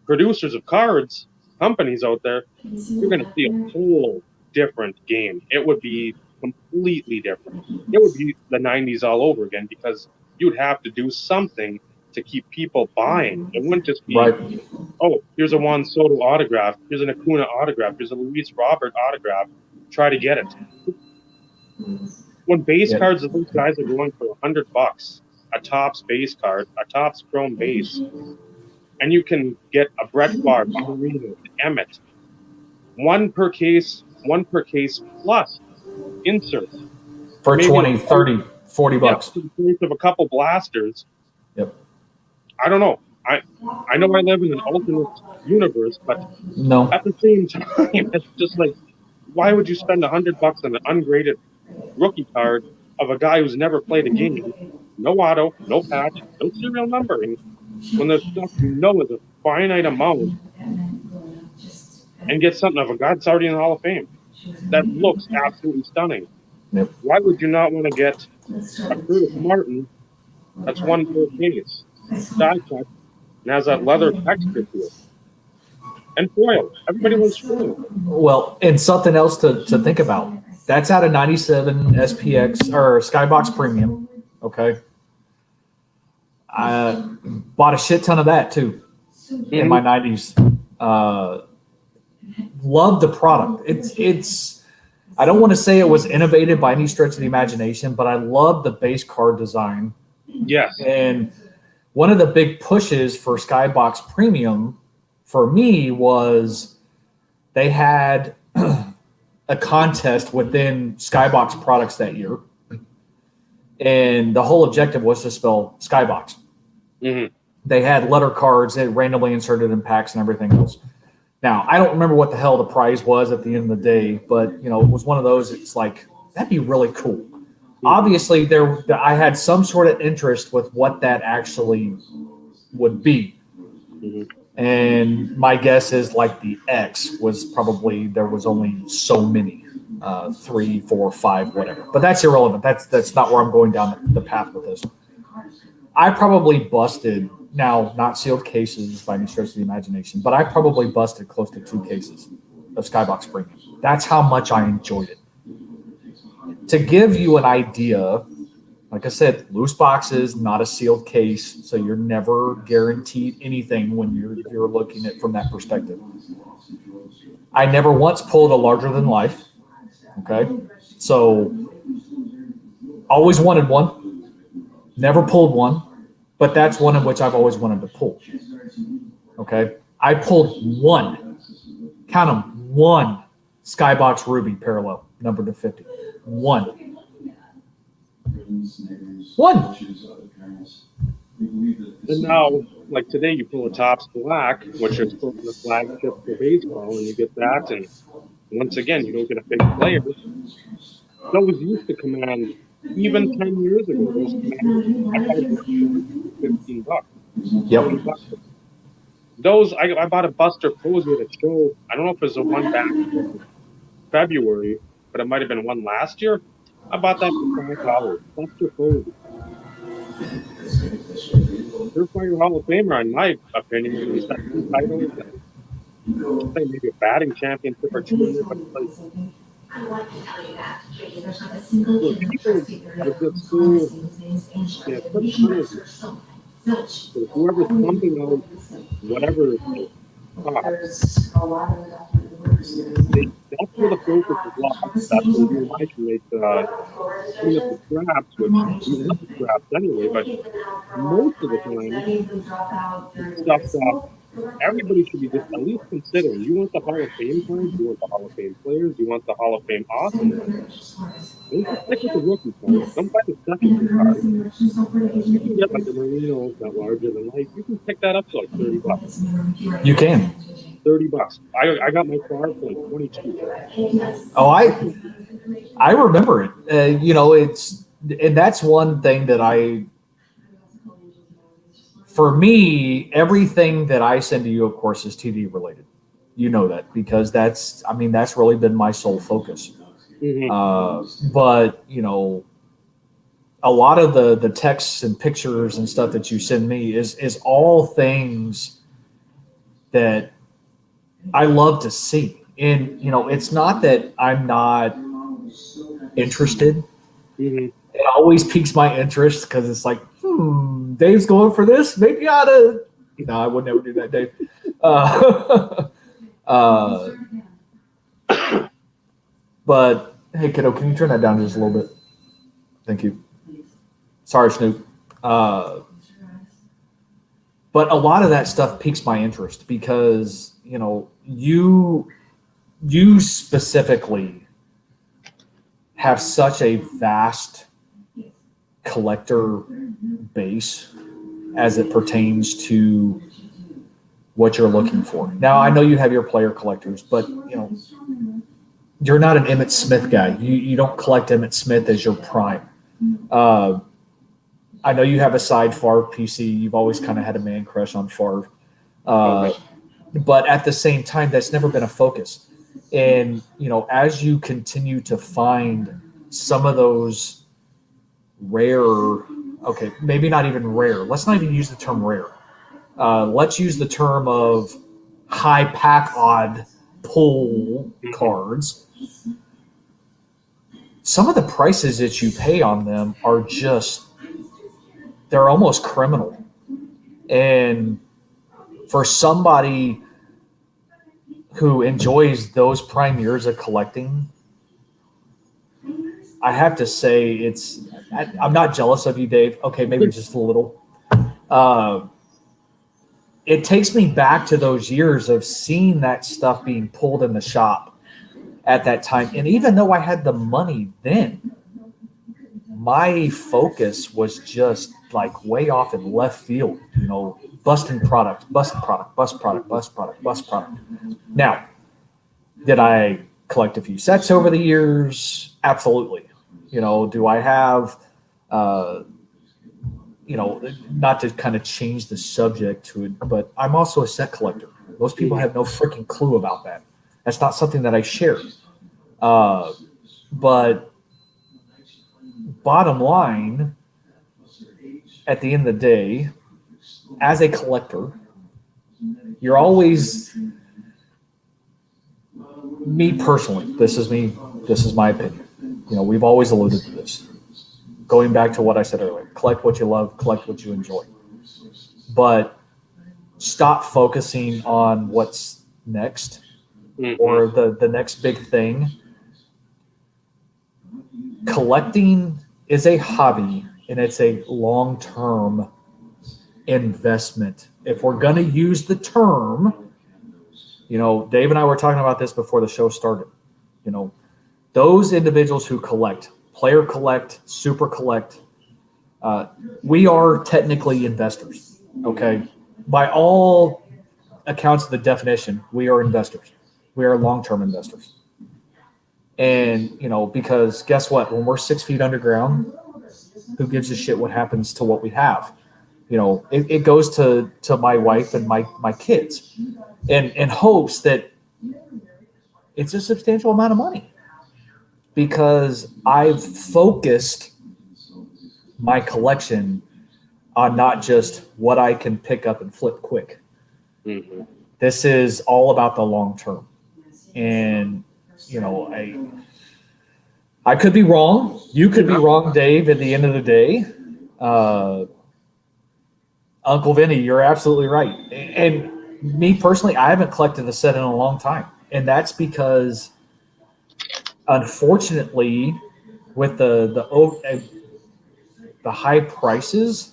producers of cards, companies out there. You're going to see a whole different game. It would be completely different. It would be the 90s all over again because you'd have to do something to keep people buying. It wouldn't just be, Right. oh, here's a Juan Soto autograph, here's an Acuna autograph, here's a Luis Robert autograph. Try to get it. When base cards, those guys are going for $100, a Topps base card, a Topps Chrome base, and you can get a Brett Favre, Marino, Emmett, one per case plus insert For maybe 20, 30, 40 bucks. in place of a couple blasters. Yep. I don't know. I know I live in an alternate universe, but No. at the same time, it's just like, why would you spend $100 on an ungraded rookie card of a guy who's never played a game? No auto, no patch, no serial numbering, when there's stuff you know is a finite amount, and get something of a guy that's already in the Hall of Fame that looks absolutely stunning. Yep. Why would you not want to get a Curtis Martin that's one per case, die cut, and has that leather texture to it? And foil. Everybody wants foil. Well, and something else to think about. That's out of 97 SPX or Skybox Premium. Okay. I bought a shit ton of that too in my 90s. Love the product. It's I don't want to say it was innovative by any stretch of the imagination, but I love the base card design. Yes. And one of the big pushes for Skybox Premium for me was they had a contest within Skybox products that year. And the whole objective was to spell Skybox. Mm-hmm. They had letter cards that randomly inserted in packs and everything else. Now, I don't remember what the hell the prize was at the end of the day, but it was one of those, it's like, that'd be really cool. Mm-hmm. Obviously, I had some sort of interest with what that actually would be. Mm-hmm. And my guess is like the X was probably, there was only so many, 3, 4, 5, whatever. But that's irrelevant. That's not where I'm going down the path with this. I probably busted, now not sealed cases by any stretch of the imagination, but I probably busted close to 2 cases of Skybox Premium. That's how much I enjoyed it. To give you an idea, like I said, loose boxes, not a sealed case, so you're never guaranteed anything when you're looking at it from that perspective. I never once pulled a larger than life. Okay, so always wanted one, never pulled one, but that's one in which I've always wanted to pull. Okay, I pulled one, count them, one Skybox Ruby parallel, numbered to 50. One. And now, like today, you pull a Topps Black, which is sort of the flagship for baseball, and you get that. And once again, you don't get a big player. Those used to command, even 10 years ago, those commanded, I bought a Buster for $15, Yep. $20. Those, I bought a Buster Posey at a show. I don't know if it was the one back in February, but it might have been one last year. I bought that for $5. Buster Posey. Surefire Hall of Famer, in my opinion. I mean, he's got 2 titles and I think maybe a batting championship or two in there, but it's like, look, people are just so, such penalties. So whoever's pumping out whatever top, that's where the focus is lost. That's where you and I can make clean up the scraps, which we love the scraps anyway, but most of the time, it's stuff that everybody should be just at least considering. You want the Hall of Fame cards, you want the Hall of Fame players, you want the Hall of Fame awesomeness. Don't just stick with the rookie cards. Don't buy the secondary cards. You can get like a Marino that larger than life. You can pick that up for like $30. You can. $30. I got my card for like 22. Oh, I remember it. It's and that's one thing that for me, everything that I send to you, of course, is TV related. You know that because that's really been my sole focus. Mm-hmm. But a lot of the texts and pictures and stuff that you send me is all things that I love to see. And it's not that I'm not interested. Mm-hmm. It always piques my interest because it's like, Dave's going for this. Maybe I ought to. No, I would never do that, Dave. But hey, kiddo, can you turn that down just a little bit? Thank you. Sorry, Snoop. But a lot of that stuff piques my interest because you specifically have such a vast collector base as it pertains to what you're looking for. Now, I know you have your player collectors, but you're not an Emmitt Smith guy. You don't collect Emmitt Smith as your prime. I know you have a side Favre PC. You've always kind of had a man crush on Favre. But at the same time, that's never been a focus. And, as you continue to find some of those rare, okay, maybe not even rare. Let's not even use the term rare. Let's use the term of high pack odd pull cards. Some of the prices that you pay on them are they're almost criminal. And for somebody who enjoys those prime years of collecting, I have to say I'm not jealous of you, Dave. Okay, maybe just a little. It takes me back to those years of seeing that stuff being pulled in the shop at that time. And even though I had the money then, my focus was just like way off in left field, busting product, bust product, bust product, bust product, bust product. Now, did I collect a few sets over the years? Absolutely. Do I have, not to kind of change the subject to it, but I'm also a set collector. Most people have no freaking clue about that. That's not something that I share. But bottom line, at the end of the day, as a collector, you're always, me personally, this is my opinion. We've always alluded to this. Going back to what I said earlier, collect what you love, collect what you enjoy. But stop focusing on what's next or the next big thing. Collecting is a hobby and it's a long-term investment. If we're going to use the term, Dave and I were talking about this before the show started. Those individuals who collect, player collect, super collect, We are technically investors. Okay, by all accounts of the definition, we are investors. We are long-term investors. And, because guess what? When we're 6 feet underground, who gives a shit what happens to what we have? It goes to my wife and my kids in hopes that it's a substantial amount of money, because I've focused my collection on not just what I can pick up and flip quick. Mm-hmm. This is all about the long term. And, I could be wrong. You could be wrong, Dave, at the end of the day. Uncle Vinny, you're absolutely right. And me personally, I haven't collected a set in a long time. And that's because, unfortunately, with the high prices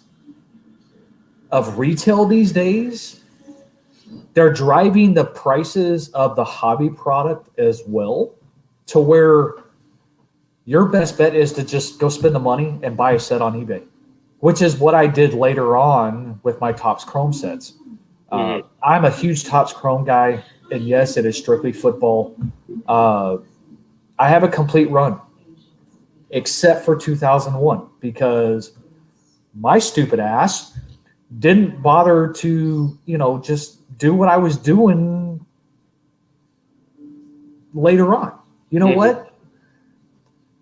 of retail these days, they're driving the prices of the hobby product as well, to where your best bet is to just go spend the money and buy a set on eBay, which is what I did later on with my Topps Chrome sets. I'm a huge Topps Chrome guy, and yes, it is strictly football. I have a complete run, except for 2001, because my stupid ass didn't bother to, just do what I was doing later on. You know what?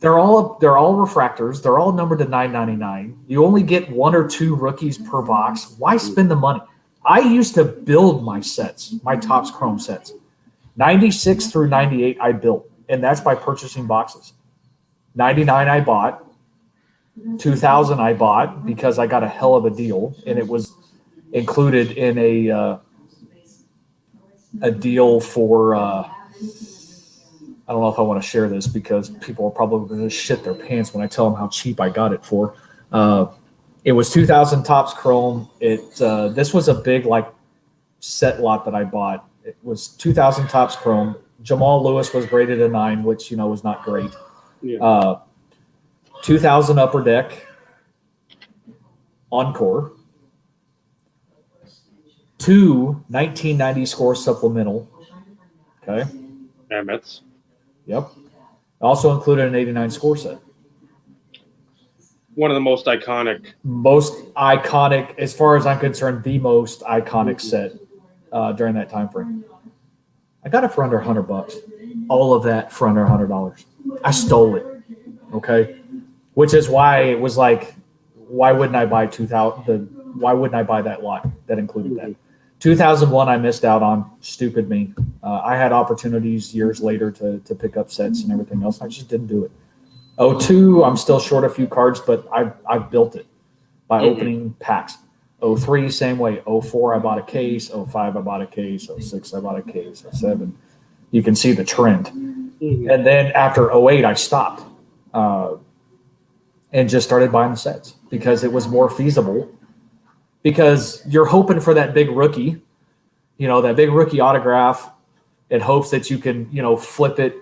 They're all refractors. They're all numbered to 999. You only get 1 or 2 rookies per box. Why spend the money? I used to build my sets, my Topps Chrome sets. 96 through 98 I built, and that's by purchasing boxes. 99 I bought. 2000 I bought because I got a hell of a deal, and it was included in a deal for I don't know if I want to share this, because people are probably going to shit their pants when I tell them how cheap I got it for. It was 2000 Topps Chrome. This was a big set lot that I bought. It was 2000 Topps Chrome. Jamal Lewis was graded a 9, which was not great. 2000 Upper Deck Encore. 2 1990 score supplemental. Okay. Emmets. Yep. Also included an 89 score set. One of the most iconic. As far as I'm concerned, the most iconic set during that time frame. I got it for under $100. All of that for under $100. I stole it. Okay. Which is why it was like, why wouldn't I buy 2000? Why wouldn't I buy that lot that included that? 2001 I missed out on. Stupid me. I had opportunities years later to pick up sets and everything else. I just didn't do it. 02, I'm still short a few cards, but I built it by opening packs. 03, same way. 04, I bought a case. 05, I bought a case. 06, I bought a case. 07, you can see the trend. And then after 08, I stopped and just started buying the sets because it was more feasible. Because you're hoping for that big rookie, that big rookie autograph, in hopes that you can, flip it,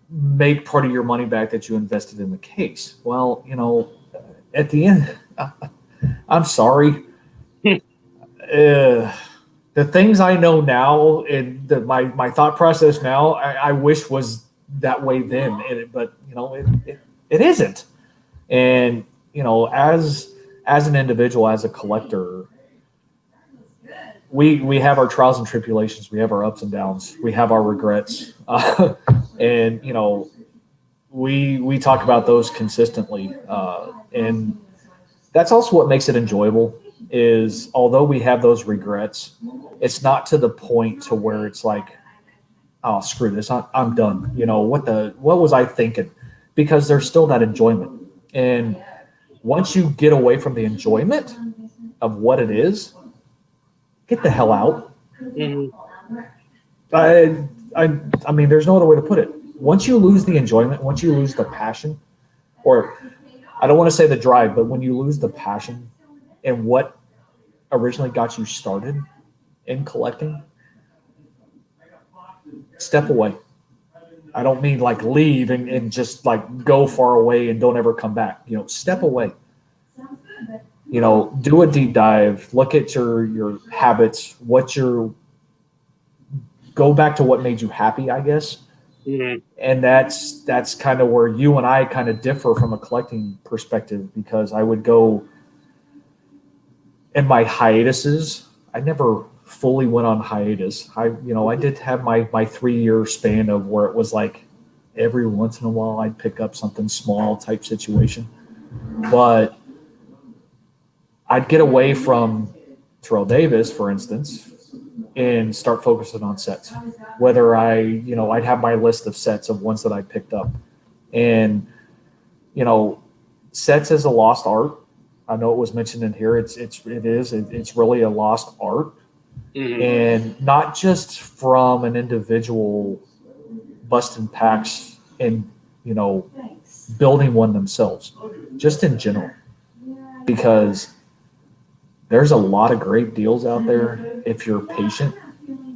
make part of your money back that you invested in the case. Well, at the end, I'm sorry. The things I know now and my thought process now, I wish was that way then, but it isn't. And as an individual, as a collector, we have our trials and tribulations. We have our ups and downs. We have our regrets. And, we talk about those consistently. And that's also what makes it enjoyable is, although we have those regrets, it's not to the point to where it's like, oh, screw this. I'm done. What was I thinking? Because there's still that enjoyment. And once you get away from the enjoyment of what it is, get the hell out. I mean, there's no other way to put it. Once you lose the enjoyment, once you lose the passion, or I don't want to say the drive, but when you lose the passion and what originally got you started in collecting, step away. I don't mean leave and just go far away and don't ever come back. Step away. do a deep dive, look at your habits, go back to what made you happy, I guess. Mm-hmm. And that's kind of where you and I kind of differ from a collecting perspective, because I would go in my hiatuses. I never fully went on hiatus. I did have my 3 year span of where it was like every once in a while I'd pick up something small type situation, but I'd get away from Terrell Davis, for instance, and start focusing on sets. Whether I'd have my list of sets of ones that I picked up, and sets is a lost art. I know it was mentioned in here. It's really a lost art, Mm-hmm. and not just from an individual busting packs and building one themselves, just in general, because there's a lot of great deals out there if you're patient.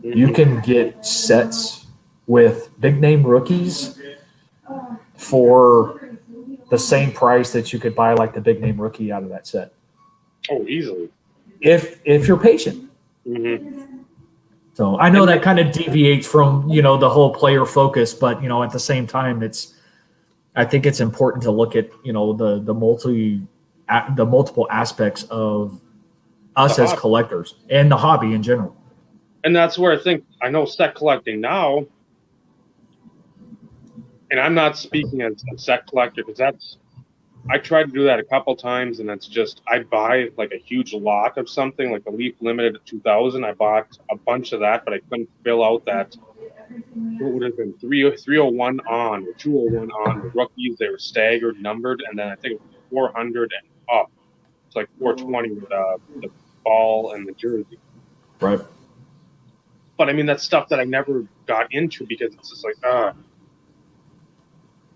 You can get sets with big name rookies for the same price that you could buy like the big name rookie out of that set. Oh, easily. If you're patient. Mm-hmm. So I know that kind of deviates from the whole player focus, but at the same time, I think it's important to look at the multiple aspects of us as collectors and the hobby in general. And that's where I know set collecting now, and I'm not speaking as a set collector, because I tried to do that a couple times, and it's just I buy like a huge lot of something, like a Leaf Limited 2000. I bought a bunch of that, but I couldn't fill out that. What would have been 301 on or 201 on the rookies? They were staggered, numbered, and then I think it was 400 and up. It's like 420 with the ball and the jersey. Right. But I mean, that's stuff that I never got into, because it's just like,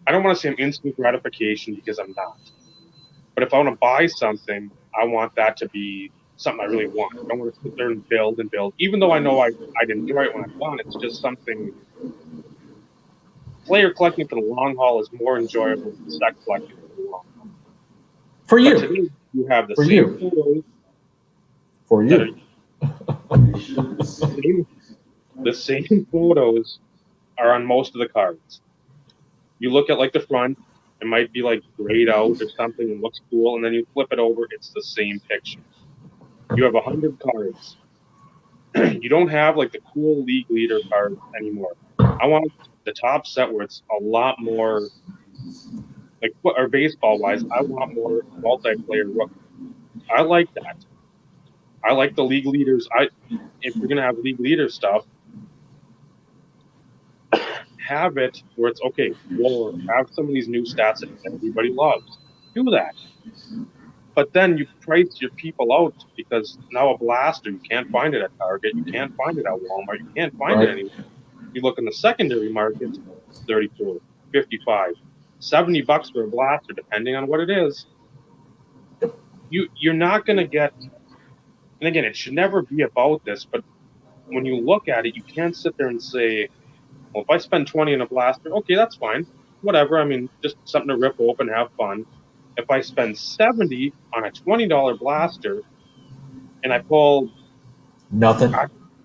I don't want to say I'm instant gratification, because I'm not. But if I want to buy something, I want that to be something I really want. I don't want to sit there and build and build. Even though I know I'd enjoy it when I'm done, it's just something. Player collecting for the long haul is more enjoyable than set collecting for the long haul. For you. But today, you have the for same you. photos. For you. The same photos are on most of the cards. You look at like the front, it might be like grayed out or something and looks cool, and then you flip it over, it's the same picture. You have 100 cards. You don't have like the cool league leader cards anymore. I want the top set where it's a lot more like, or baseball wise, I want more multiplayer rookies. I like that. I like the league leaders. If you're gonna have league leader stuff, have it where it's okay. Well, have some of these new stats that everybody loves. Do that. But then you price your people out, because now a blaster, you can't find it at Target, you can't find it at Walmart, you can't find it anywhere. You look in the secondary market, 34, 55, $70 for a blaster, depending on what it is. You're not going to get, and again, it should never be about this, but when you look at it, you can't sit there and say, well, if I spend 20 on a blaster, okay, that's fine. Whatever. I mean, just something to rip open, have fun. If I spend 70 on a $20 blaster and I pull nothing,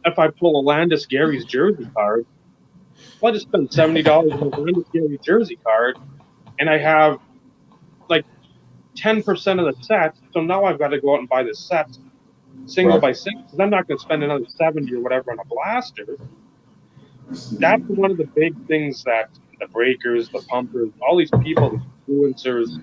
if I pull a Landis Gary's jersey card, well, I just spend $70 on a Landis Gary jersey card, and I have like 10% of the set. So now I've got to go out and buy this set single by single, because I'm not going to spend another 70 or whatever on a blaster. That's one of the big things that the breakers, the pumpers, all these people, the influencers,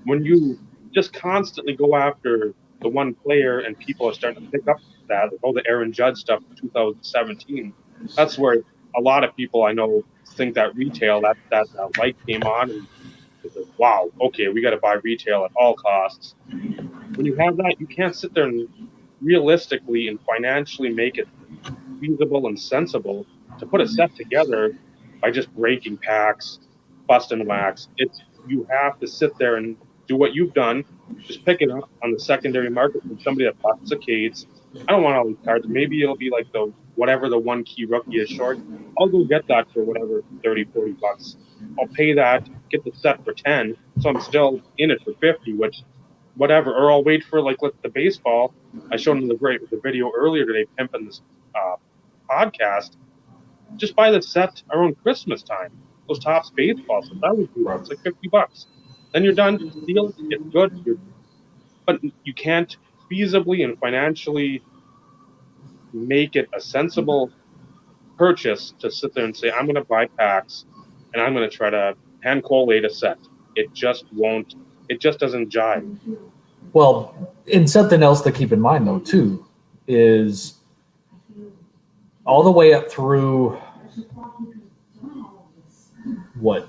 when you just constantly go after the one player and people are starting to pick up that, like, the Aaron Judge stuff from 2017, that's where a lot of people I know think that retail, that light came on, and it's like, wow, okay, we got to buy retail at all costs. When you have that, you can't sit there and realistically and financially make it feasible and sensible to put a set together by just breaking packs, busting wax. You have to sit there and do what you've done. Just pick it up on the secondary market from somebody that busts a case. I don't want all these cards. Maybe it'll be like whatever the one key rookie is short. I'll go get that for whatever, 30, $40. I'll pay that, get the set for 10, so I'm still in it for 50, which whatever, or I'll wait for like the baseball. I showed him the video earlier today, pimping this podcast. Just buy the set around Christmas time. Those Topps baseballs, that would do. It's like $50. Then you're done. Deal. It's good. But you can't feasibly and financially make it a sensible purchase to sit there and say, I'm going to buy packs and I'm going to try to hand collate a set. It just won't. It just doesn't jive. Well, and something else to keep in mind, though, too, is all the way up through,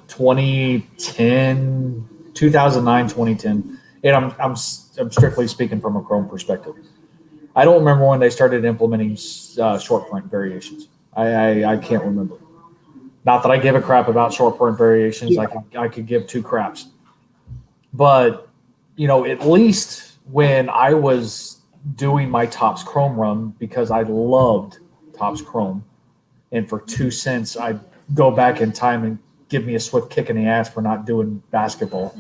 2010, 2009, 2010, and I'm strictly speaking from a Chrome perspective. I don't remember when they started implementing short print variations. I can't remember. Not that I give a crap about short print variations. Yeah. I could give two craps. But, at least when I was doing my Topps Chrome run, because I loved Topps Chrome, and for 2 cents, I'd go back in time and give me a swift kick in the ass for not doing basketball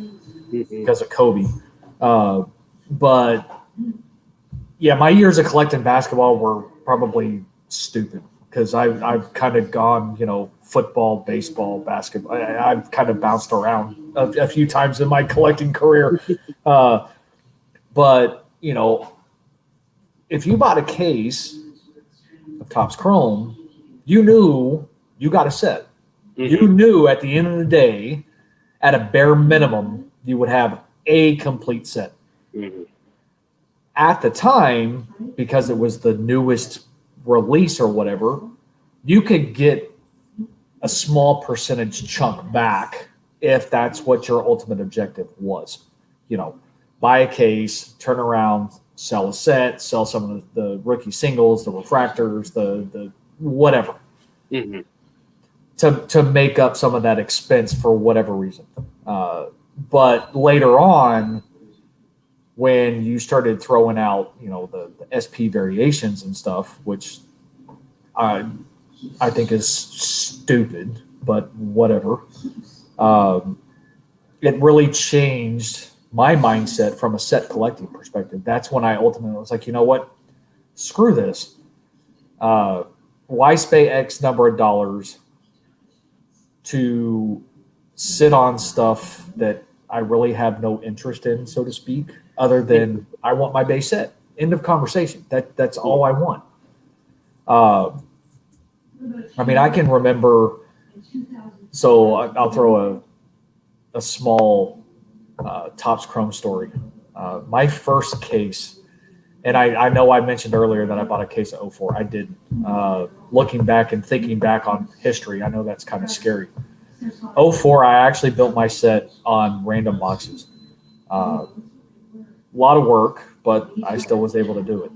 because of Kobe. But, yeah, my years of collecting basketball were probably stupid because I've kind of gone, football, baseball, basketball. I've kind of bounced around a few times in my collecting career. But, if you bought a case of Topps Chrome, you knew you got a set. Mm-hmm. You knew at the end of the day, at a bare minimum, you would have a complete set. Mm-hmm. At the time, because it was the newest release or whatever, you could get a small percentage chunk back if that's what your ultimate objective was. Buy a case, turn around, sell a set, sell some of the rookie singles, the refractors, the whatever. Mm-hmm. To make up some of that expense for whatever reason. But later on, when you started throwing out, the SP variations and stuff, which I think is stupid, but whatever. It really changed my mindset from a set collecting perspective. That's when I ultimately was like, you know what? Screw this. Why spend X number of dollars to sit on stuff that I really have no interest in, so to speak, other than I want my base set. End of conversation. That's all I want. I can remember, so I'll throw a small Topps Chrome story. My first case, and I know I mentioned earlier that I bought a case of 04. I didn't. Looking back and thinking back on history, I know that's kind of scary. 04, I actually built my set on random boxes. A lot of work, but I still was able to do it.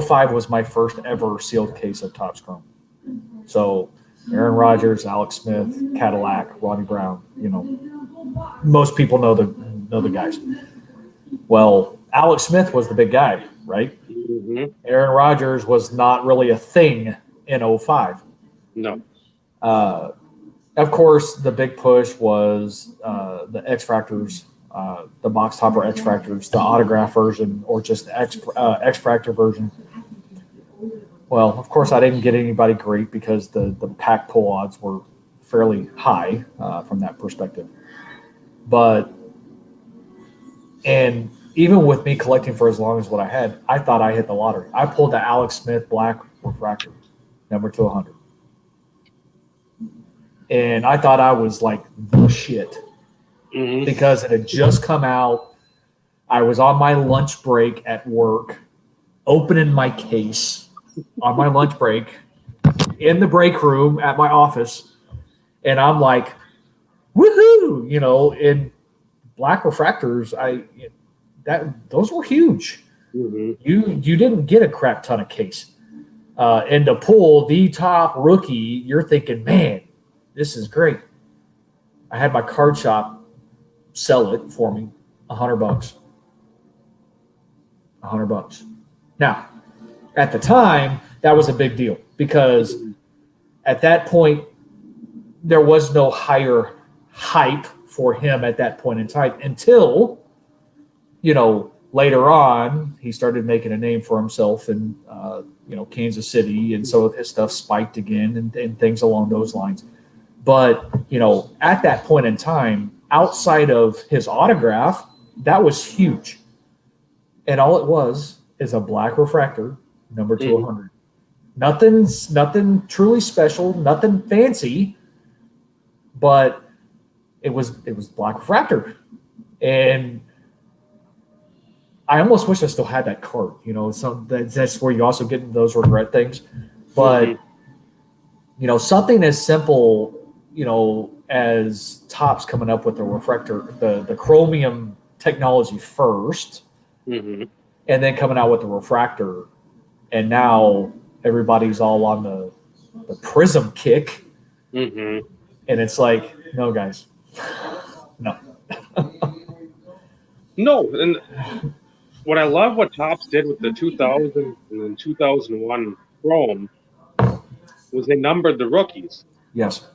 05 was my first ever sealed case of Topps Chrome. So Aaron Rodgers, Alex Smith, Cadillac, Ronnie Brown, most people know the guys. Well, Alex Smith was the big guy, right? Mm-hmm. Aaron Rodgers was not really a thing in 05. No. Of course, the big push was the X-Fractors, the box topper X-Fractors, the autograph version, or just the X-Fractor version. Well, of course, I didn't get anybody great because the pack pull odds were fairly high from that perspective. And even with me collecting for as long as what I had, I thought I hit the lottery. I pulled the Alex Smith black refractor, number 200. And I thought I was like the shit because it had just come out. I was on my lunch break at work, opening my case on my lunch break in the break room at my office. And I'm like, woohoo, in black refractors, those were huge. Mm-hmm. You didn't get a crap ton of case. And to pull the top rookie, you're thinking, man, this is great. I had my card shop sell it for me, $100. $100. Now, at the time, that was a big deal because at that point, there was no higher hype for him at that point in time until, later on, he started making a name for himself in Kansas City, and so his stuff spiked again and things along those lines. But at that point in time, outside of his autograph, that was huge, and all it was is a black refractor, number 200. Nothing truly special, nothing fancy, but it was black refractor, and I almost wish I still had that card. So that's where you also get those regret things. But something as simple, as Topps coming up with the refractor, the chromium technology first, and then coming out with the refractor, and now everybody's all on the prism kick, and it's like, no, guys, no. No, and what I love what Topps did with the 2000 and 2001 Chrome was they numbered the rookies. Yes.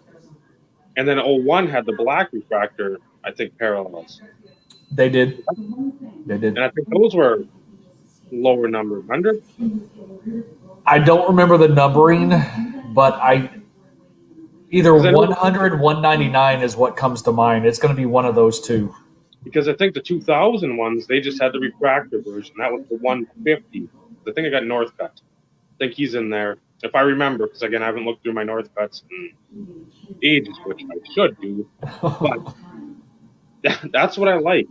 And then 01 had the black refractor, I think, parallels. They did. And I think those were lower numbered. 100? I don't remember the numbering, but either 100, 199 is what comes to mind. It's going to be one of those two. Because I think the 2000 ones, they just had the refractor version. That was the 150. I think I got Northcutt. I think he's in there, if I remember, because, again, I haven't looked through my Northcutts in ages, which I should do. But that's what I like.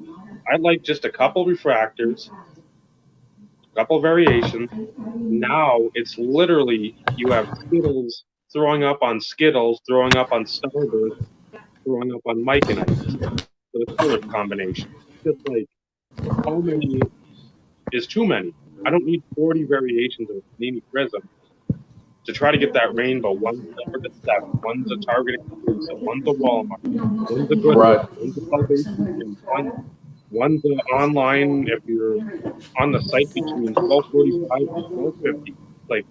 I like just a couple refractors, a couple variations. Now it's literally you have Skittles throwing up on Skittles, throwing up on Starburst, throwing up on Mike and I. For the color combination. Just like, how many is too many? I don't need 40 variations of Panini Prism to try to get that rainbow. One's numbered to 7, one's a Target exclusive, one's a Walmart, one's a good one, one's a Salvation, one's online if you're on the site between 1245 and 1250. Like,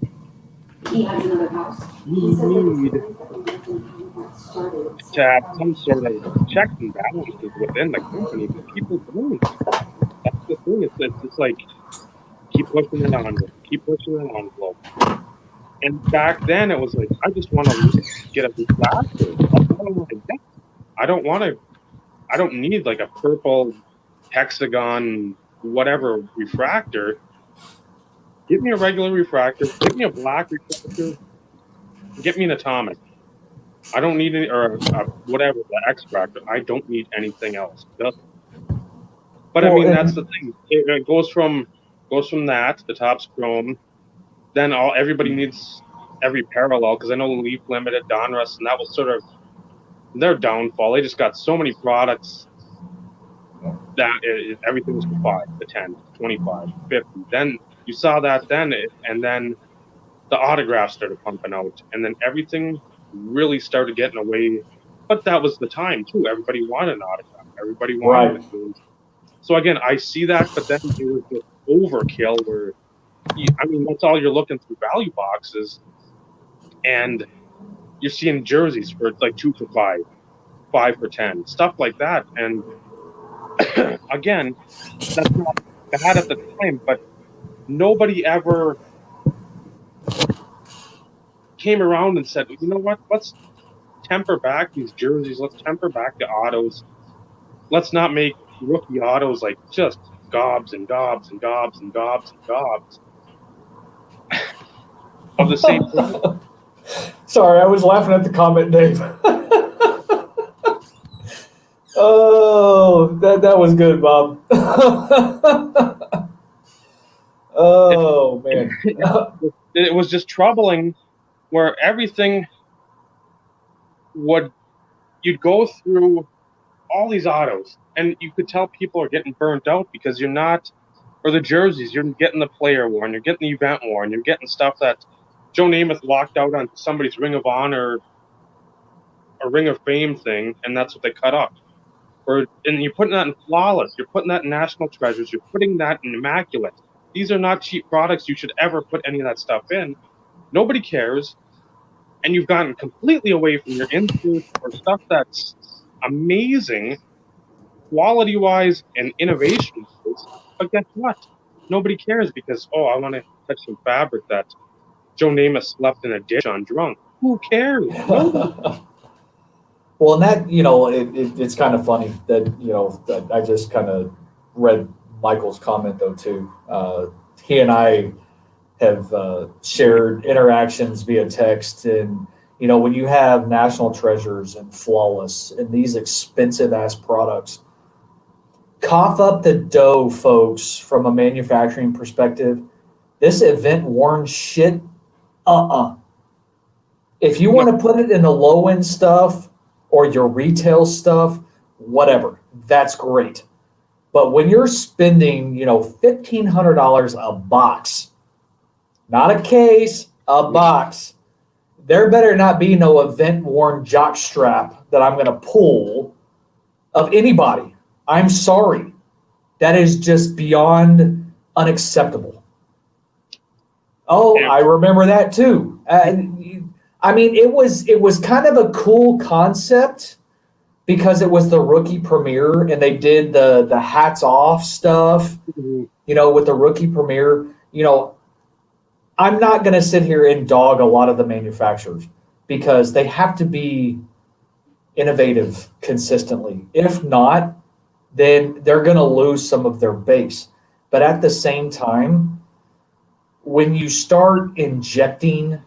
you need to have some sort of checks and balances within the company, but people don't. That's the thing. It's just like, keep pushing it on, keep pushing it on. And back then, it was like, I just want to get a refractor. I don't need like a purple hexagon whatever refractor. Give me a regular refractor. Give me a black refractor. Get me an atomic. I don't need any, or whatever, the X-Fractor. I don't need anything else. But I mean, that's the thing. It goes from that, the Topps Chrome. Then everybody needs every parallel, because I know Leaf Limited, Donruss, and that was sort of their downfall. They just got so many products that everything was for 5 to 10, 25, 50. Then you saw that then, and then the autographs started pumping out, and then everything really started getting away. But that was the time too. Everybody wanted an autograph. Everybody wanted it. So again, I see that, but then it was just overkill. Where that's all you're looking through value boxes, and you're seeing jerseys for like 2 for 5, 5 for 10, stuff like that. And again, that's not bad at the time, but nobody ever came around and said, you know what, let's temper back these jerseys. Let's temper back the autos. Let's not make rookie autos like just gobs and gobs and gobs and gobs and gobs of the same thing. Sorry, I was laughing at the comment, Dave. Oh, that was good, Bob. Oh, man. It was just troubling where everything you'd go through all these autos, and you could tell people are getting burnt out because you're not, or the jerseys, you're getting the player worn, you're getting the event worn, you're getting stuff that Joe Namath locked out on somebody's Ring of Honor or Ring of Fame thing, and that's what they cut up. And you're putting that in Flawless, you're putting that in National Treasures, you're putting that in Immaculate. These are not cheap products. You should ever put any of that stuff in. Nobody cares. And you've gotten completely away from your inserts or stuff that's amazing, quality-wise and innovation-wise. But guess what? Nobody cares because, oh, I want to touch some fabric that Joe Namath slept in a ditch on drunk. Who cares? Nobody. Well, and that, it's kind of funny that, that I just kind of read Michael's comment, though, too. He and I have shared interactions via text. And, when you have National Treasures and Flawless and these expensive ass products, cough up the dough, folks, from a manufacturing perspective. This event worn shit, If you want to put it in the low end stuff or your retail stuff, whatever, that's great. But when you're spending, $1,500 a box, not a case, a box, there better not be no event worn jock strap that I'm going to pull of anybody. I'm sorry. That is just beyond unacceptable. Oh, I remember that too. I mean, it was kind of a cool concept because it was the rookie premiere and they did the hats off stuff, with the rookie premiere. I'm not going to sit here and dog a lot of the manufacturers because they have to be innovative consistently. If not, then they're going to lose some of their base. But at the same time, when you start injecting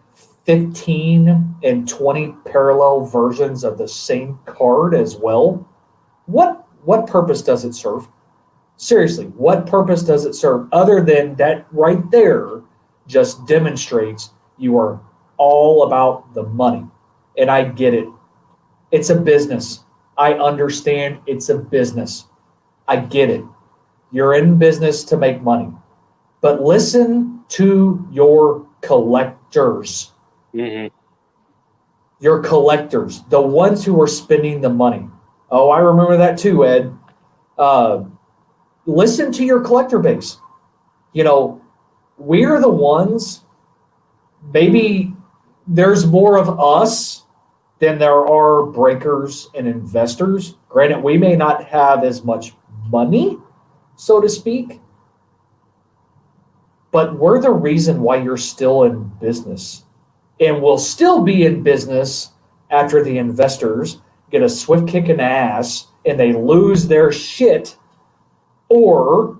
15 and 20 parallel versions of the same card as well, what purpose does it serve? Seriously, what purpose does it serve other than that right there just demonstrates you are all about the money? And I get it. It's a business. I understand it's a business. I get it. You're in business to make money. But listen to your collectors. Mm-hmm. Your collectors, the ones who are spending the money. Oh, I remember that too, Ed. Listen to your collector base. We're the ones, maybe there's more of us than there are breakers and investors. Granted, we may not have as much money, so to speak, but we're the reason why you're still in business. And will still be in business after the investors get a swift kick in the ass and they lose their shit, or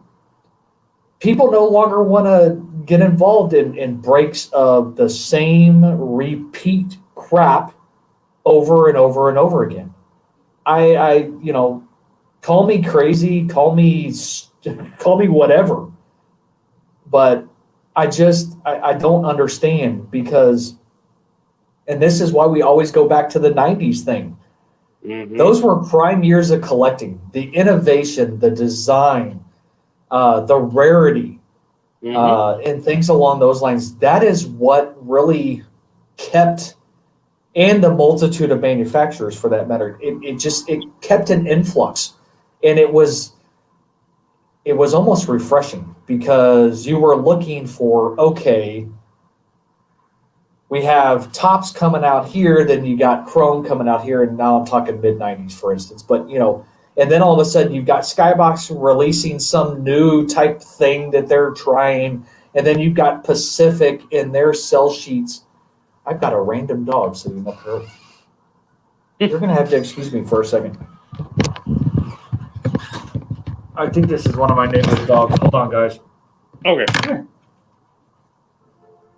people no longer want to get involved in breaks of the same repeat crap over and over and over again. I call me crazy, call me whatever, but I don't understand because. And this is why we always go back to the 90s thing. Mm-hmm. Those were prime years of collecting. The innovation, the design, the rarity, and things along those lines. That is what really kept, and the multitude of manufacturers for that matter, it kept an influx. And it was almost refreshing because you were looking for, okay, we have Tops coming out here, then you got Chrome coming out here, and now I'm talking mid-90s, for instance. But, and then all of a sudden you've got Skybox releasing some new type thing that they're trying, and then you've got Pacific in their sell sheets. I've got a random dog sitting up here. You're going to have to excuse me for a second. I think this is one of my neighbor's dogs. Hold on, guys. Okay.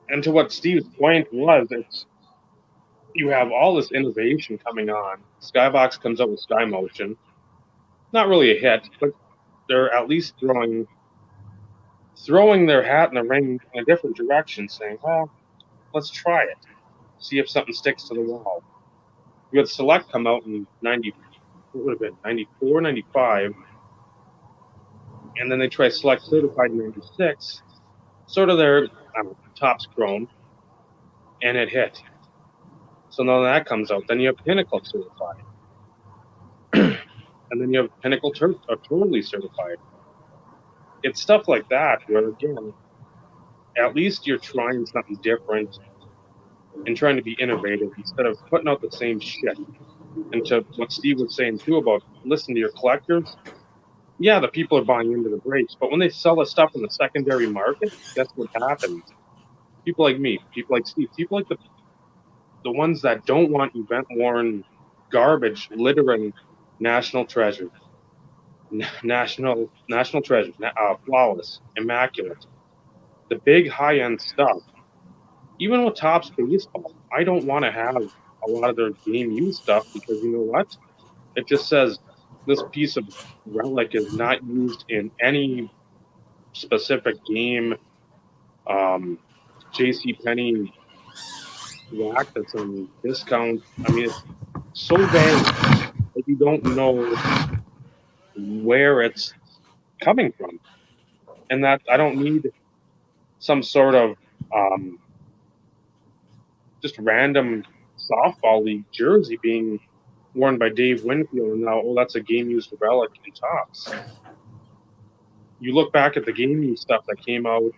And to what Steve's point was, you have all this innovation coming on. Skybox comes up with Sky Motion. Not really a hit, but they're at least throwing their hat in the ring in a different direction, saying, well, let's try it. See if something sticks to the wall. You had Select come out in 94, 95, and then they try Select Certified in 96. Sort of their Tops Chrome, and it hit. So now that comes out. Then you have Pinnacle Certified. And then you have Pinnacle Totally Certified. It's stuff like that where, again, at least you're trying something different and trying to be innovative instead of putting out the same shit. And to what Steve was saying, too, about listen to your collectors, yeah, the people are buying into the breaks, but when they sell the stuff in the secondary market, guess what happens? People like me, people like Steve, people like the ones that don't want event worn garbage littering national treasures, national treasures, flawless, immaculate, the big high end stuff. Even with Topps baseball, I don't want to have a lot of their game used stuff because you know what? It just says this piece of relic is not used in any specific game. J.C. Penney rack that's on discount. I mean, it's so vague that you don't know where it's coming from, and that I don't need some sort of um, just random softball league jersey being worn by Dave Winfield, and now oh that's a game used relic in Topps. You look back at the game used stuff that came out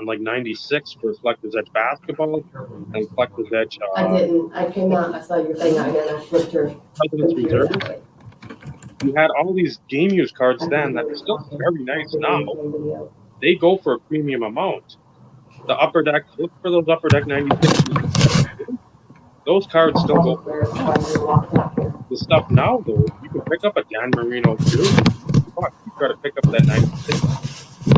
in like '96 for Collector's Edge basketball and Collector's Edge. I didn't. I came out. I saw your thing out here, and I flipped your President's computer Reserve. that way. You had all these game used cards then that are still very nice now. They go for a premium amount. The upper deck, look for those upper deck 96. Those cards still go. The stuff now, though, you can pick up a Dan Marino jersey. You try to pick up that 96,